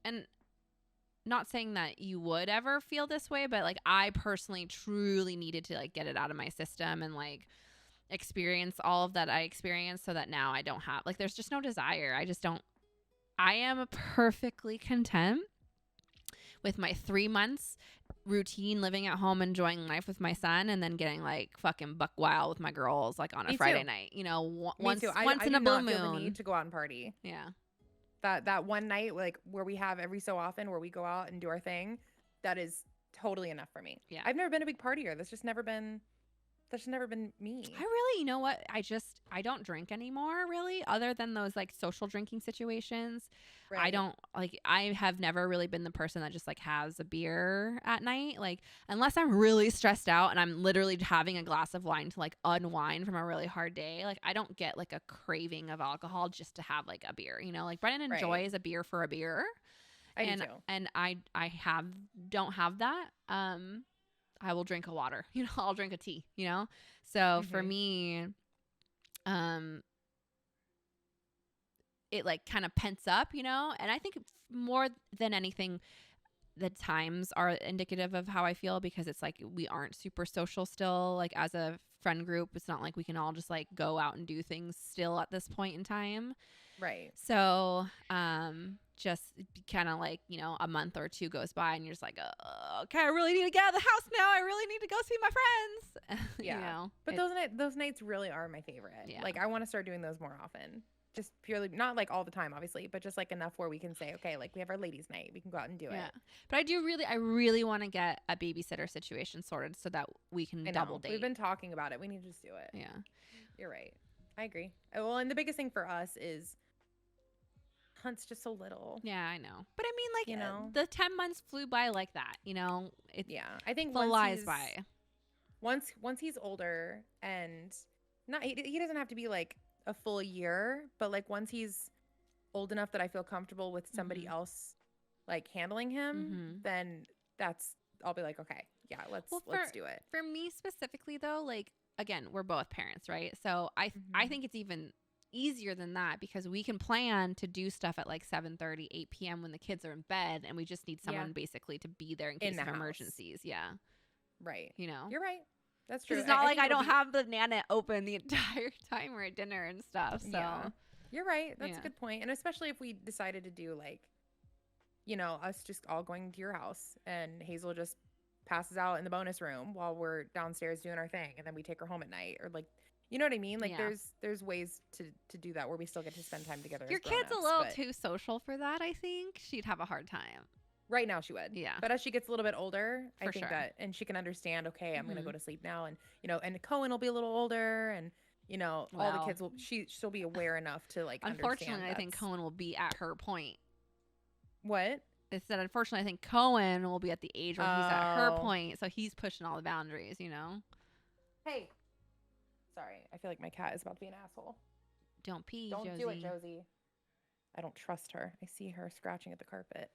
and not saying that you would ever feel this way, but like I personally truly needed to like get it out of my system and like experience all of that I experienced, so that now I don't have like, there's just no desire. I am perfectly content with my 3 months routine living at home, enjoying life with my son, and then getting like fucking buck wild with my girls like on a Me Friday too. night, you know, Me once too. once I in do a blue not feel the need moon. to go out and party. Yeah. That one night, like where we have every so often where we go out and do our thing, that is totally enough for me. Yeah. I've never been a big partier. That's just never been me. I really, you know what? I don't drink anymore, really, other than those like social drinking situations. I Right. don't like, I have never really been the person that just like has a beer at night. Like, unless I'm really stressed out and I'm literally having a glass of wine to like unwind from a really hard day. Like, I don't get like a craving of alcohol just to have like a beer, you know, like Brennan Right. enjoys a beer for a beer. I do And, too. and don't have that. I will drink a water, you know, I'll drink a tea, you know? So for Mhm. me, it like kind of pents up, you know? And I think more than anything, the times are indicative of how I feel, because it's like we aren't super social still, like as a friend group. It's not like we can all just like go out and do things still at this point in time. Right. So, just kind of like, you know, a month or two goes by and you're just like, okay, I really need to get out of the house now. I really need to go see my friends. Yeah. You know, But those nights really are my favorite. Yeah. Like I want to start doing those more often. Just purely, not like all the time, obviously, but just like enough where we can say, okay, like we have our ladies' night, we can go out and do yeah. it. But I really want to get a babysitter situation sorted so that we can I know. double date. We've been talking about it. We need to just do it. Yeah. You're right. I agree. Well, and the biggest thing for us is Hunt's just so little. Yeah, I know. But I mean, like, You know? the 10 months flew by like that, you know? It Yeah. I think flies by. Once he's older, and not he doesn't have to be like a full year, but like once he's old enough that I feel comfortable with somebody Mhm. else like handling him, Mhm. then I'll be like, okay, yeah, let's do it. For me specifically though, like, again, we're both parents, right? So I Mhm. think it's even easier than that, because we can plan to do stuff at like 7:30, 8 p.m. when the kids are in bed, and we just need someone Yeah. basically to be there in In case the of house. emergencies. Yeah. Right. You know? You're right. That's Because true. it's not like think I it'll don't be- have the Nana open the entire time we're at dinner and stuff. So Yeah. You're right. That's a Yeah. good point. And especially if we decided to do like, you know, us just all going to your house and Hazel just passes out in the bonus room while we're downstairs doing our thing, and then we take her home at night, or like, you know what I mean? Like Yeah. there's ways to do that where we still get to spend time together. Your as kid's a grown-ups, little but too social for that, I think. She'd have a hard time. right now she would. Yeah. But as she gets a little bit older, I For think sure. that, and she can understand, okay, I'm gonna go Mhm. to sleep now, and you know, and Cohen will be a little older, and you know, all the Well, kids will she'll be aware enough to like Unfortunately, understand I think that's- Cohen will be at her point. What? It said, unfortunately, I think Cohen will be at the age where he's at her Oh. point, so he's pushing all the boundaries, you know? Hey. Sorry, I feel like my cat is about to be an asshole. Don't pee, Don't Josie. do it, Josie. I don't trust her. I see her scratching at the carpet.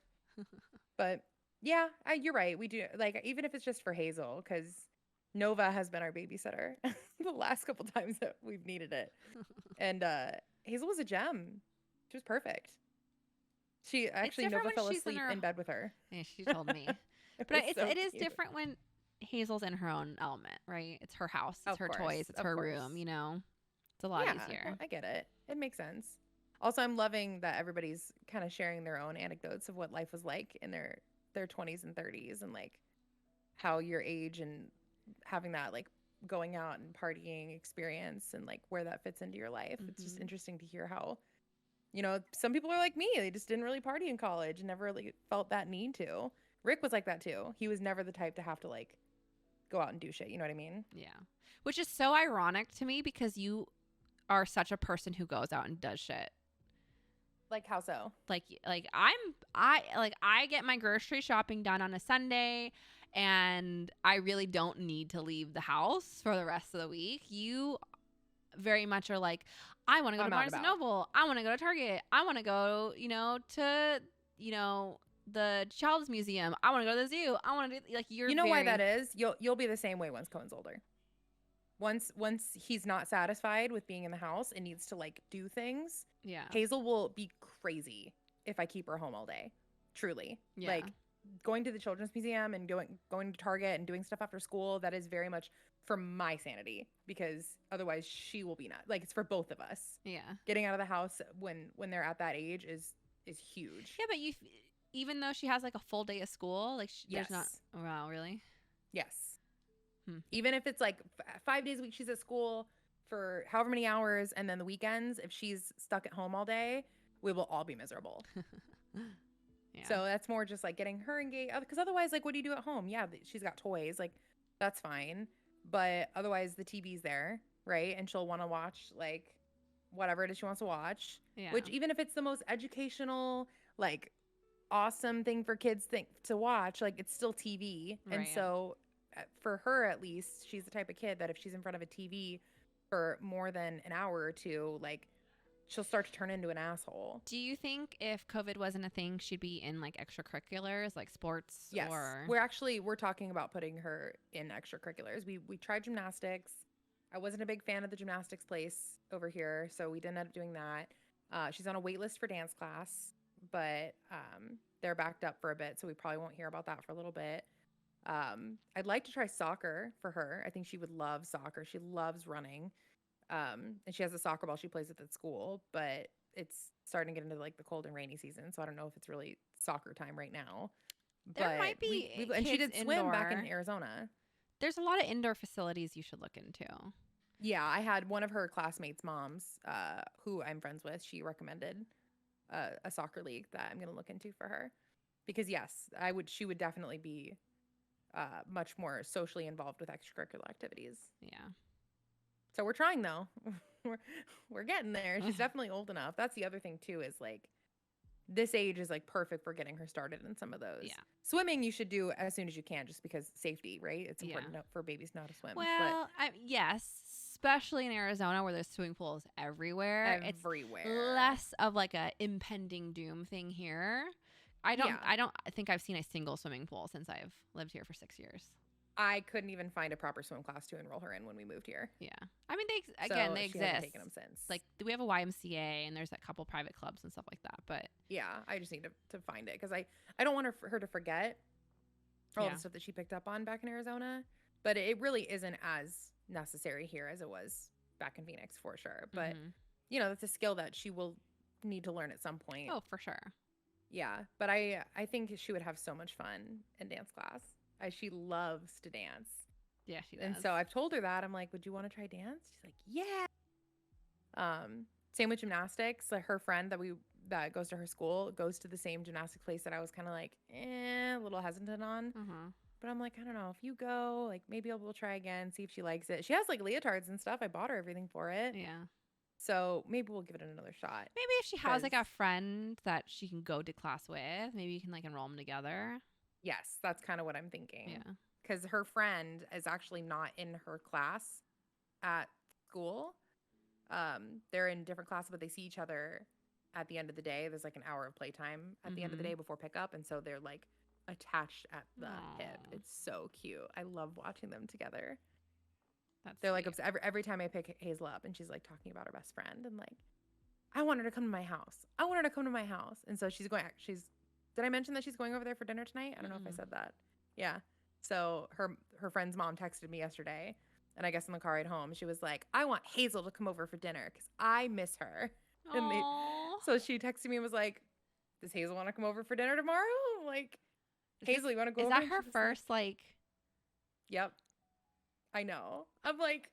But yeah, you're right. We do, like, even if it's just for Hazel, because Nova has been our babysitter the last couple times that we've needed it. And Hazel was a gem. She was perfect. She actually, different Nova when fell she's in asleep her- in bed with her. Yeah, she told me. It But was it's, so it is cute. different when Hazel's in her own element, right? It's her house, it's Of her course, toys, it's of her course. room, you know? It's a lot Yeah, easier. I get it. It makes sense. Also, I'm loving that everybody's kind of sharing their own anecdotes of what life was like in their 20s and 30s, and like how your age and having that like going out and partying experience and like where that fits into your life. It's just Mhm. interesting to hear how, you know, some people are like me. They just didn't really party in college and never really felt that need to, Rick was like that too. He was never the type to have to like go out and do shit. You know what I mean? Yeah. Which is so ironic to me because you are such a person who goes out and does shit. Like how so? Like I get my grocery shopping done on a Sunday and I really don't need to leave the house for the rest of the week. You very much are like, I want to go to Barnes and Noble. I want to go to Target. I want to go, to, the Child's Museum. I want to go to the zoo. I want to do, like, you're why that is? You'll be the same way once Cohen's older. Once he's not satisfied with being in the house and needs to like do things, yeah, Hazel will be crazy if I keep her home all day. Truly. Yeah. Like going to the Children's Museum and going to Target and doing stuff after school, that is very much for my sanity, because otherwise she will be like, it's for both of us. Yeah. Getting out of the house when they're at that age is huge. Yeah, but even though she has like a full day of school, like yes. there's not. Wow, really? Yes. Even if it's like 5 days a week she's at school for however many hours, and then the weekends, if she's stuck at home all day, we will all be miserable. Yeah. So that's more just like getting her engaged, because otherwise, like, what do you do at home? Yeah, she's got toys, like that's fine, but otherwise the TV's there, right? And she'll want to watch like whatever it is she wants to watch. Yeah. Which, even if it's the most educational, like awesome thing for kids to watch, like it's still TV. Right, and so for her, at least, she's the type of kid that if she's in front of a TV for more than an hour or two, like she'll start to turn into an asshole. Do you think if COVID wasn't a thing, she'd be in like extracurriculars, like sports? Yes. Or... We're talking about putting her in extracurriculars. We tried gymnastics. I wasn't a big fan of the gymnastics place over here, so we didn't end up doing that. She's on a wait list for dance class, but they're backed up for a bit, so we probably won't hear about that for a little bit. I'd like to try soccer for her. I think she would love soccer. She loves running. And she has a soccer ball she plays with at school, but it's starting to get into like the cold and rainy season, so I don't know if it's really soccer time right now. There might be and she did swim indoor. back in Arizona. There's a lot of indoor facilities you should look into. Yeah, I had one of her classmates' moms, who I'm friends with. She recommended a soccer league that I'm going to look into for her, because yes, she would definitely be much more socially involved with extracurricular activities. Yeah. So we're trying, though. we're getting there. She's definitely old enough. That's the other thing too, is like this age is like perfect for getting her started in some of those. Yeah. Swimming you should do as soon as you can, just because safety, right? It's important for babies not to swim. Well, yes, especially in Arizona where there's swimming pools everywhere. Everywhere. It's less of like a impending doom thing here. I don't think I've seen a single swimming pool since I've lived here for 6 years. I couldn't even find a proper swim class to enroll her in when we moved here. Yeah. I mean, they she exist. Hasn't taken them since. Like, we have a YMCA and there's a couple private clubs and stuff like that. But yeah, I just need to find it, because I don't want her to forget all the stuff that she picked up on back in Arizona. But it really isn't as necessary here as it was back in Phoenix, for sure. But, that's a skill that she will need to learn at some point. Oh, for sure. Yeah. But I think she would have so much fun in dance class. She loves to dance. Yeah, she does. And so I've told her that. I'm like, would you want to try dance? She's like, yeah. Same with gymnastics. Like, her friend that goes to her school goes to the same gymnastics place that I was kind of like, a little hesitant on. But I'm like, I don't know. If you go, like, maybe we'll try again, see if she likes it. She has like leotards and stuff. I bought her everything for it. Yeah. So maybe we'll give it another shot. Maybe if she has like a friend that she can go to class with, maybe you can like enroll them together. Yes, that's kind of what I'm thinking. Yeah. Because her friend is actually not in her class at school. They're in different classes, but they see each other at the end of the day. There's like an hour of playtime at the end of the day before pickup. And so they're like attached at the hip. It's so cute. I love watching them together. They're like, every time I pick Hazel up and she's like talking about her best friend and like, I want her to come to my house. I want her to come to my house. And so did I mention that she's going over there for dinner tonight? I don't know if I said that. Yeah. So her friend's mom texted me yesterday, and I guess in the car ride home, she was like, I want Hazel to come over for dinner because I miss her. So she texted me and was like, does Hazel want to come over for dinner tomorrow? I'm like, Hazel, you want to go over? Is that her first, like? Yep. I know. I'm like,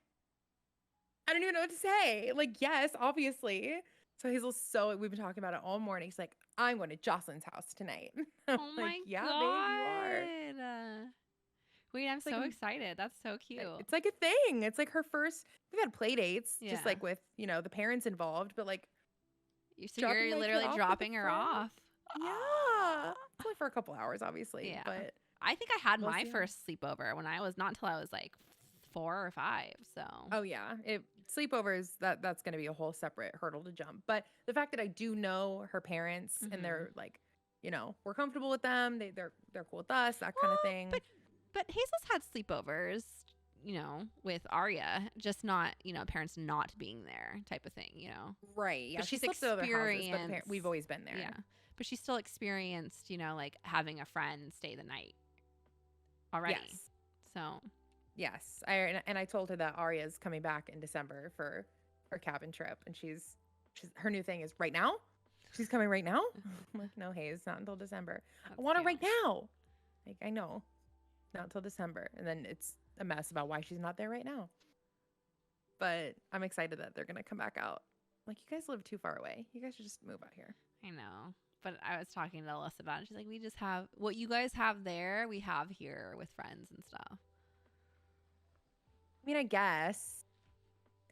I don't even know what to say. Like, yes, obviously. So we've been talking about it all morning. She's like, I'm going to Jocelyn's house tonight. I'm Oh like, my yeah, god. babe, you are. Wait, I'm It's like so excited. That's so cute. it's like a thing. It's like her first. We've had play dates, Yeah. just like with the parents involved, but like So dropping you're my kid literally off with a dropping her friend. off. Yeah, it's only for a couple hours, obviously. Yeah. But I think I had we'll my see. first sleepover when I was not until I was like 4 or 5. So. Oh yeah, sleepovers that's going to be a whole separate hurdle to jump. But the fact that I do know her parents and they're like, we're comfortable with them. They're cool with us, that kind of thing. But Hazel's had sleepovers, with Arya, just not, parents not being there type of thing, Right. Yeah. But She's she's slept at other houses, but experienced. we've always been there. Yeah. But she's still experienced, like having a friend stay the night already. Yes. So. Yes. I told her that Arya's coming back in December for her cabin trip, and she's her new thing is right now. She's coming right now. I'm like, no, hey, it's not until December. That's I want her cute. right now. Like, I know, not until December, and then it's a mess about why she's not there right now. But I'm excited that they're gonna come back out. Like, you guys live too far away. You guys should just move out here. I know. But I was talking to Alyssa about it. She's like, we just have what you guys have there, we have here with friends and stuff. I mean, I guess.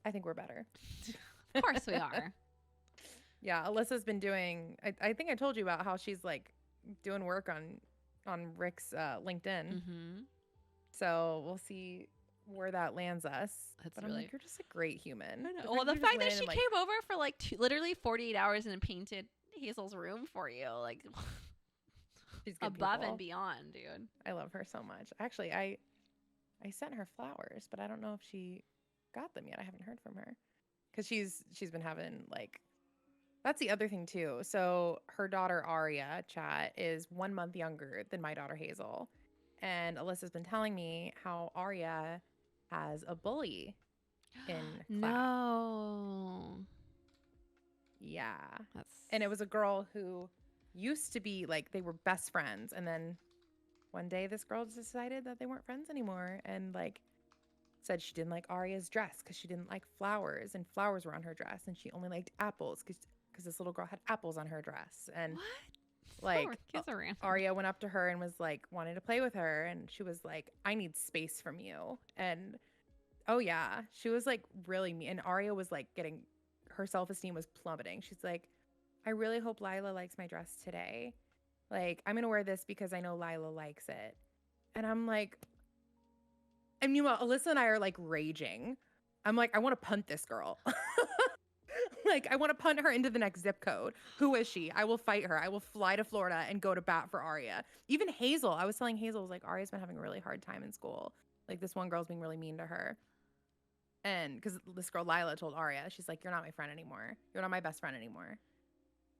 I think we're better. Of course we are. Yeah, Alyssa's been doing. I think I told you about how she's like doing work on Rick's LinkedIn. Mm-hmm. So we'll see where that lands us. That's but really. I'm like, you're just a great human. Well, the fact that she came over for like literally 48 hours and painted Hazel's room for you, like she's good above people. and beyond, dude. I love her so much. Actually, I sent her flowers, but I don't know if she got them yet. I haven't heard from her because she's been having like. That's the other thing too. So her daughter Aria, chat, is 1 month younger than my daughter Hazel, and Alyssa's been telling me how Aria has a bully in class. No. Yeah. That's. And it was a girl who used to be like they were best friends, and then one day this girl just decided that they weren't friends anymore, and like said she didn't like Aria's dress because she didn't like flowers, and flowers were on her dress, and she only liked apples because this little girl had apples on her dress. And What? like Kids are random. Aria went up to her and was like wanted to play with her, and she was like, I need space from you. And oh yeah, she was like really mean, and Aria was like getting her self-esteem was plummeting. She's like, I really hope Lila likes my dress today. Like, I'm gonna wear this because I know Lila likes it. And I'm like, and Alyssa and I are like raging. I'm like, I want to punt this girl. Like, I want to punt her into the next zip code. Who is she? I will fight her. I will fly to Florida and go to bat for Aria. Even Hazel. I was telling Hazel, I was like, Aria's been having a really hard time in school. Like, this one girl's being really mean to her. And because this girl, Lila, told Aria, she's like, you're not my friend anymore. You're not my best friend anymore.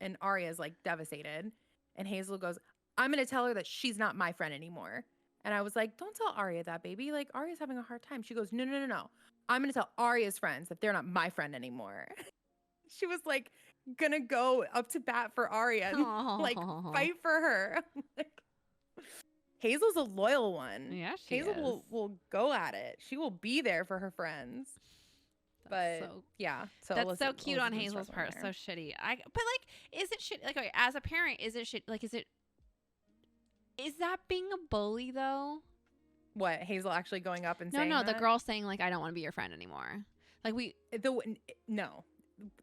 And Aria's like devastated. And Hazel goes, I'm going to tell her that she's not my friend anymore. And I was like, don't tell Aria that, baby. Like, Aria's having a hard time. She goes, no. I'm going to tell Aria's friends that they're not my friend anymore. She was like gonna go up to bat for Aria and like fight for her. Like, Hazel's a loyal one. Yeah, Hazel will go at it. She will be there for her friends. But yeah, so that's so cute on Hazel's part. So shitty. But like, is it shit? Like, okay, as a parent, is it shit? Like, is that being a bully though? What, Hazel actually going up and saying No, that? the girl saying like, I don't want to be your friend anymore. Like no.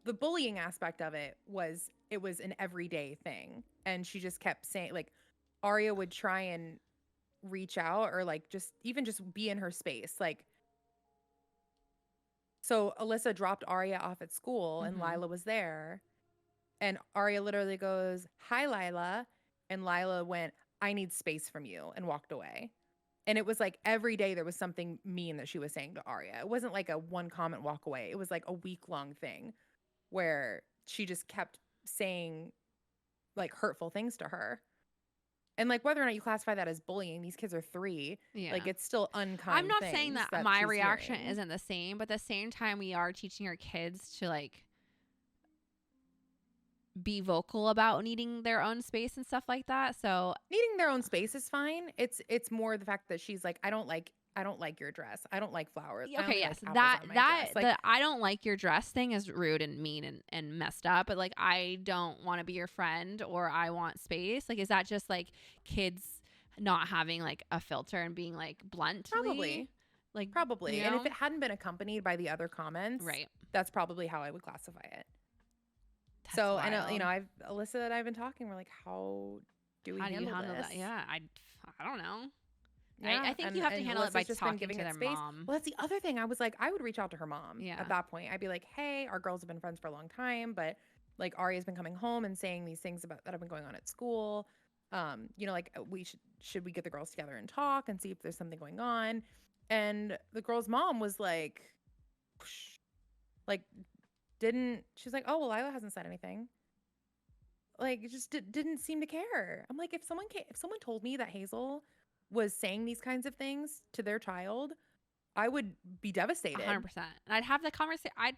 The bullying aspect of it was an everyday thing, and she just kept saying, like, Aria would try and reach out or like just be in her space, like. So Alyssa dropped Aria off at school, and Lila was there, and Aria literally goes, hi Lila, and Lila went, I need space from you, and walked away. And it was like every day there was something mean that she was saying to Aria. It wasn't like a one comment walk away. It was like a week-long thing where she just kept saying like hurtful things to her. And like whether or not you classify that as bullying, these kids are 3. Yeah. Like it's still unkind. I'm not saying that my reaction isn't the same, but at the same time we are teaching our kids to like be vocal about needing their own space and stuff like that. So needing their own space is fine. It's more the fact that she's like, I don't like I don't like your dress. I don't like flowers. I Okay, only yes, like apples that on my that dress. Like, the I don't like your dress thing is rude and mean and messed up. But like, I don't want to be your friend, or I want space. Like, is that just like kids not having like a filter and being like bluntly, probably. like, Probably. you And if know, it hadn't been accompanied by the other comments, right? that's probably how I would classify it. That's So, and wild. Alyssa and I've been talking. We're like, how do we How do you handle handle this? that? Yeah, I don't know. Yeah, I think you have to and handle it by Alyssa's just been talking giving to it their space. mom. Well, that's the other thing. I was like, I would reach out to her mom Yeah. at that point. I'd be like, hey, our girls have been friends for a long time, but like Aria's been coming home and saying these things about that have been going on at school. Like should we get the girls together and talk and see if there's something going on? And the girl's mom was like, like, she's like, oh well, Lila hasn't said anything. Like, it just didn't seem to care. I'm like, if someone told me that Hazel was saying these kinds of things to their child, I would be devastated. 100%. And I'd have the conversation. I'd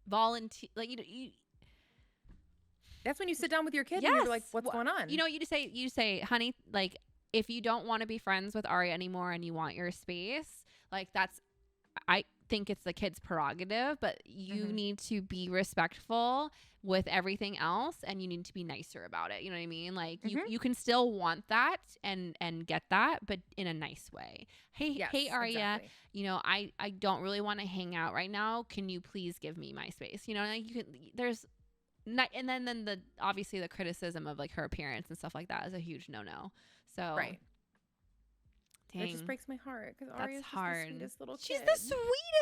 volunteer. Like, That's when you sit down with your kid yes. and you're like, what's going on? You say, honey, like, if you don't want to be friends with Aria anymore and you want your space, like, I think it's the kid's prerogative, but you need to be respectful with everything else, and you need to be nicer about it. You know what I mean? Like, you can still want that and get that, but in a nice way. Hey, Aria, exactly. I don't really want to hang out right now. Can you please give me my space? Like, you can, there's not, and then the obviously the criticism of like her appearance and stuff like that is a huge no. So right. Dang. It just breaks my heart because Aria's just the sweetest little kid. She's the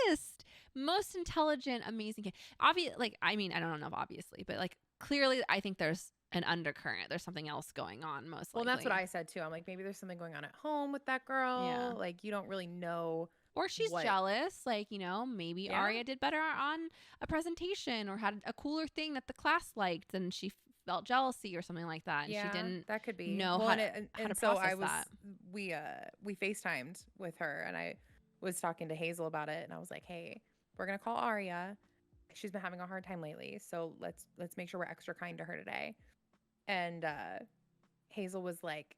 sweetest, most intelligent, amazing kid. Obviously, like, I mean, I don't know if obviously, but like, clearly, I think there's an undercurrent. There's something else going on, most likely. Well, that's what I said too. I'm like, maybe there's something going on at home with that girl. Yeah. Like, you don't really know. Or she's jealous. Like, maybe Aria did better on a presentation or had a cooler thing that the class liked, and she felt jealousy or something like that. And she didn't that could be. know how to so process that. We FaceTimed with her, and I was talking to Hazel about it, and I was like, hey, we're gonna call Aria. She's been having a hard time lately, so let's make sure we're extra kind to her today. And Hazel was like,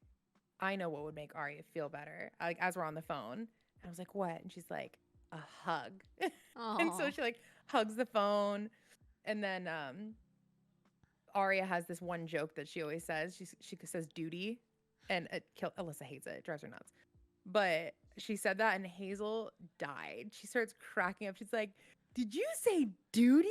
I know what would make Aria feel better. Like, as we're on the phone, and I was like, what? And she's like, a hug. And so she like hugs the phone, and then Aria has this one joke that she always says. She says duty, and Alyssa hates it. It drives her nuts. But she said that, and Hazel died. She starts cracking up. She's like, did you say duty?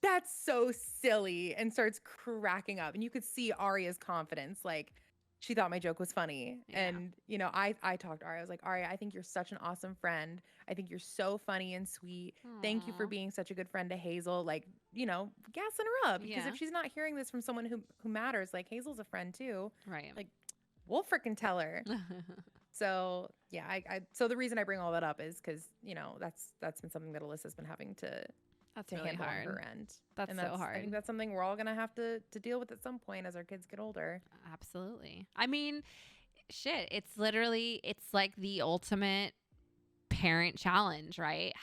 That's so silly, and starts cracking up. And you could see Aria's confidence. Like, she thought my joke was funny. Yeah. And, I talked to Aria. I was like, Aria, I think you're such an awesome friend. I think you're so funny and sweet. Aww. Thank you for being such a good friend to Hazel. Like, gassing her up. Because if she's not hearing this from someone who matters, like, Hazel's a friend too. Right. Like, we'll freaking tell her. So, yeah, so the reason I bring all that up is because, that's been something that Alyssa's been having to really handle hard. on her end. That's so hard. I think that's something we're all going to have to deal with at some point as our kids get older. Absolutely. I mean, shit, it's like the ultimate parent challenge, right?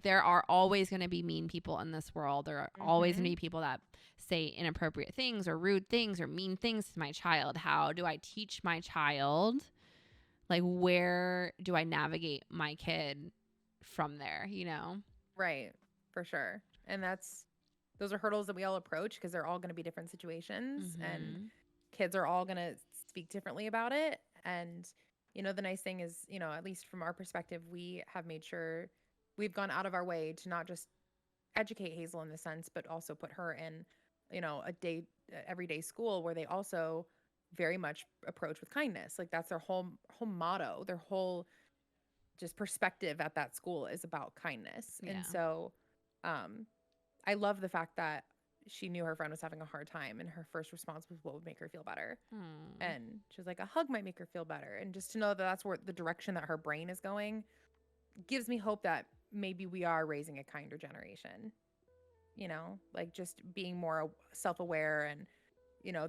There are always going to be mean people in this world. There are always going to be people that say inappropriate things or rude things or mean things to my child. How do I teach my child? Like, where do I navigate my kid from there, Right. For sure. And those are hurdles that we all approach because they're all going to be different situations, and kids are all going to speak differently about it. And, the nice thing is, at least from our perspective, we have made sure we've gone out of our way to not just educate Hazel in the sense, but also put her in, everyday school where they also very much approach with kindness. Like, that's their whole motto, their whole just perspective at that school is about kindness. Yeah. And so, I love the fact that she knew her friend was having a hard time, and her first response was what would make her feel better. And she was like, a hug might make her feel better. And just to know that that's where the direction that her brain is going gives me hope that maybe we are raising a kinder generation, like just being more self-aware, and,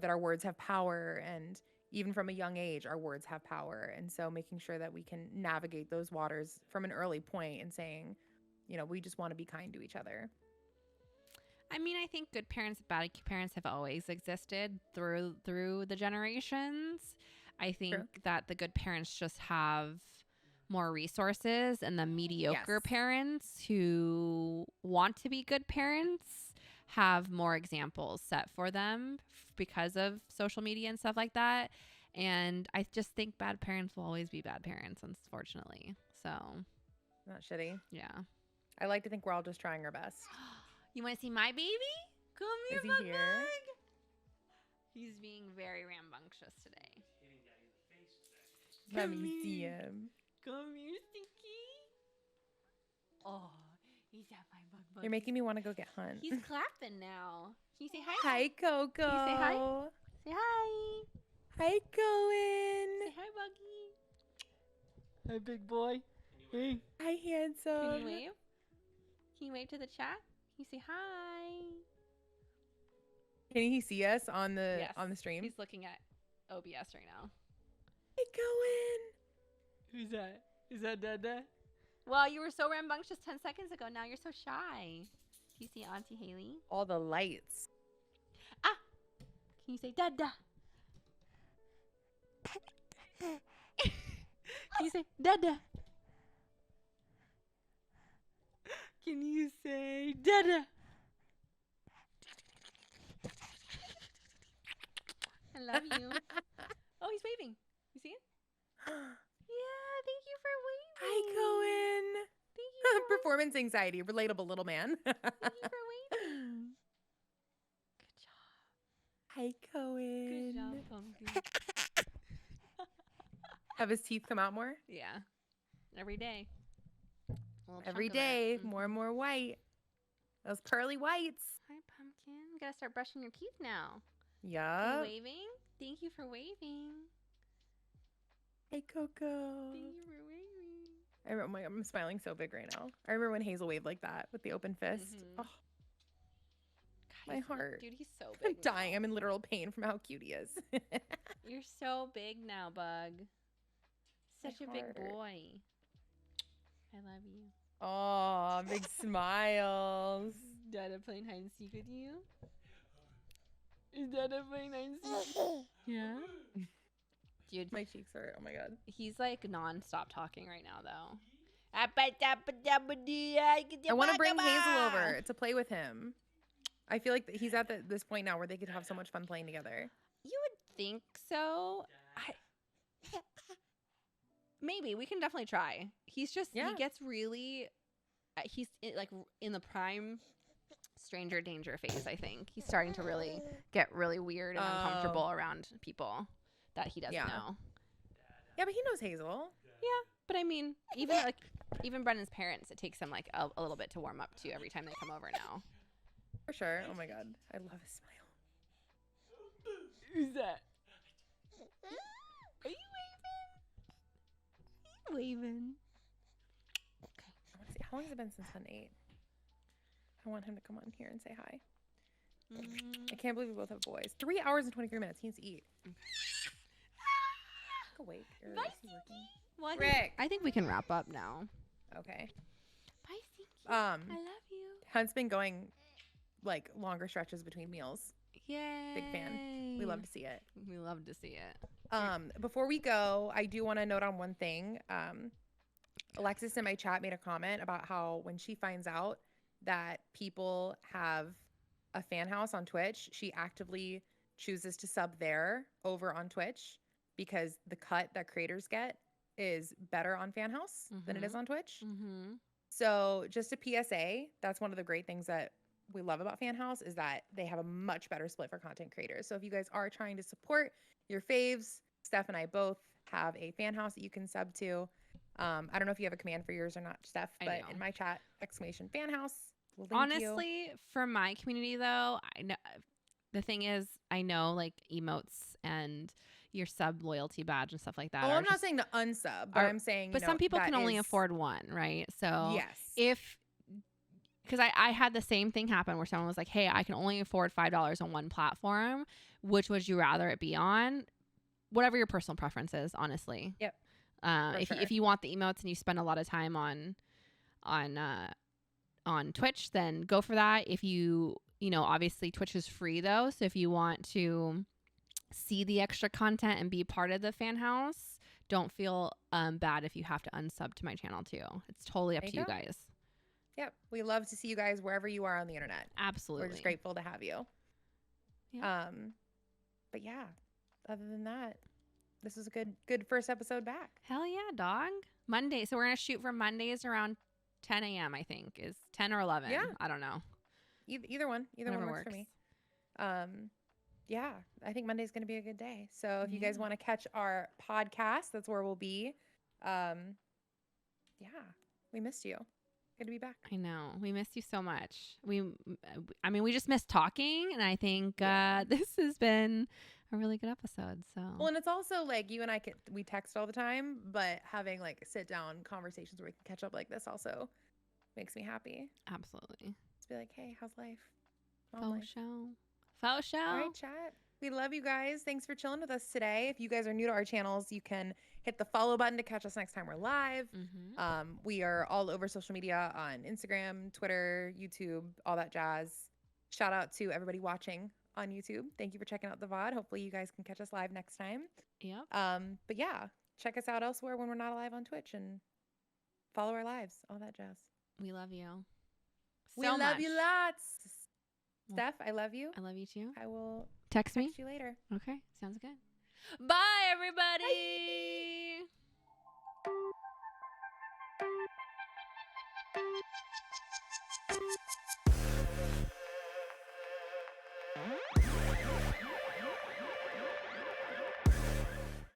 that our words have power, and even from a young age, our words have power. And so making sure that we can navigate those waters from an early point and saying, we just want to be kind to each other. I mean, I think good parents and bad parents have always existed through the generations. I think that the good parents just have more resources, and the mediocre Yes. parents who want to be good parents have more examples set for them because of social media and stuff like that. And I just think bad parents will always be bad parents, unfortunately. So, Not shitty. yeah. I like to think we're all just trying our best. You want to see my baby? Come here, Is he bug here? bug. He's being very rambunctious today. Let Come me see here. him. Come here, Stinky. Oh, he's at my bug bug. You're making me want to go get Hunt. He's clapping now. Can you say hi? Hi, Coco. Can you say hi? Say hi. Hi, Cohen. Say hi, Buggy. Hi, big boy. Hey. Hi, handsome. Can you wave? Can you wave to the chat? Can you say hi? Can he see us on the Yes. on the stream? He's looking at OBS right now. Hi, Cohen. Who's that? Is that Dada? Well, you were so rambunctious 10 seconds ago. Now you're so shy. Do you see Auntie Haley? All the lights. Ah! Can you say Dada? Can you say Dada? Can you say Dada? I love you. Oh, he's waving. You see it? Yeah, thank you for waving. Hi, Cohen. Thank you for Performance anxiety. Relatable little man. Thank you for waving. Good job. Hi, Cohen. Good job, Pumpkin. Have his teeth come out more? Yeah. Every day. Little Every chunk of it. day. Mhm. More and more white. Those pearly whites. Hi, Pumpkin. We gotta start brushing your teeth now. You Yup. waving? Thank you for waving. Hey, Coco. Thank you for waving. I remember, I'm smiling so big right now. I remember when Hazel waved like that with the open fist. Mhm. Oh, God, My he's so- heart. Dude, he's so I'm big. dying. now. I'm in literal pain from how cute he is. You're so big now, Bug. My Such a big heart. boy. I love you. Oh, big smiles. Dada playing hide and seek with you? Is Dada playing hide and seek? Yeah. Dude, My cheeks hurt. Oh my god. he's like non-stop talking right now, though. I I want to bring Hazel over to play with him. I feel like he's at this point now where they could have so much fun playing together. You would think so. Maybe we can definitely try. He's just Yeah. he gets really he's like in the prime stranger danger phase, I think. He's starting to really get really weird and uncomfortable around people that he doesn't Yeah. know. Yeah, but he knows Hazel. Yeah, but I mean, even Brendan's parents, it takes them like a little bit to warm up to every time they come over now. For sure. Oh my god. I love his smile. Who's that? Are you waving? Waving. Okay. I want to see. How long has it been since Hunt ate? I want him to come on here and say hi. I can't believe we both have boys. 3 hours and 23 minutes. He needs to eat. Awake. Or Bye, is he working? Well, Rick. I think we can wrap up now. Okay. Bye, Stinky. I love you. Hunt's been going like longer stretches between meals. Yay. Big fan. We love to see it. We love to see it. Before we go, I do want to note on one thing. Alexis in my chat made a comment about how when she finds out that people have a fan house on Twitch, she actively chooses to sub there over on Twitch because the cut that creators get is better on fan house than it is on Twitch. Mm-hmm. So just a PSA, that's one of the great things that we love about Fan House is that they have a much better split for content creators. So if you guys are trying to support your faves, Steph and I both have a Fan House that you can sub to. I don't know if you have a command for yours or not, Steph, I but do. in my chat, ! Fan House. We'll link you. Honestly, for my community though, I know the thing is, I know like emotes and your sub loyalty badge and stuff like that. Oh, are I'm not just- saying to unsub, but I'm saying, but you some know, people that can only is- afford one, right? So Yes. because I had the same thing happen where someone was like, hey, I can only afford $5 on one platform. Which would you rather it be on? Whatever your personal preference is, honestly. Yep. If you want the emotes and you spend a lot of time on Twitch, then go for that. If you obviously Twitch is free though. So if you want to see the extra content and be part of the fan house, don't feel bad if you have to unsub to my channel too. It's totally up There to you you go. guys. Yep. We love to see you guys wherever you are on the internet. Absolutely. We're just grateful to have you. Yeah. But yeah, other than that, this was a good first episode back. Hell yeah, dog. Monday. So we're going to shoot for Mondays around 10 a.m. I think is 10 or 11. Yeah. I don't know. Either one. Either Whatever one works for me. Yeah, I think Monday's going to be a good day. So if you guys want to catch our podcast, that's where we'll be. Yeah, we missed you. Good to be back. I know. We missed you so much. We just missed talking, and I think this has been a really good episode. So well, and it's also like you and I we text all the time, but having like sit down conversations where we can catch up like this also makes me happy. Absolutely. Just be like, hey, how's life? Faux show. All right, chat. We love you guys. Thanks for chilling with us today. If you guys are new to our channels, you can hit the follow button to catch us next time we're live. We are all over social media on Instagram, Twitter, YouTube, all that jazz. Shout out to everybody watching on YouTube. Thank you for checking out the VOD. Hopefully you guys can catch us live next time. Yep. But yeah, check us out elsewhere when we're not live on Twitch and follow our lives, all that jazz. We love you. We love you lots. Steph, I love you. I love you too. I will text you later. Okay, sounds good. Bye, everybody. Bye.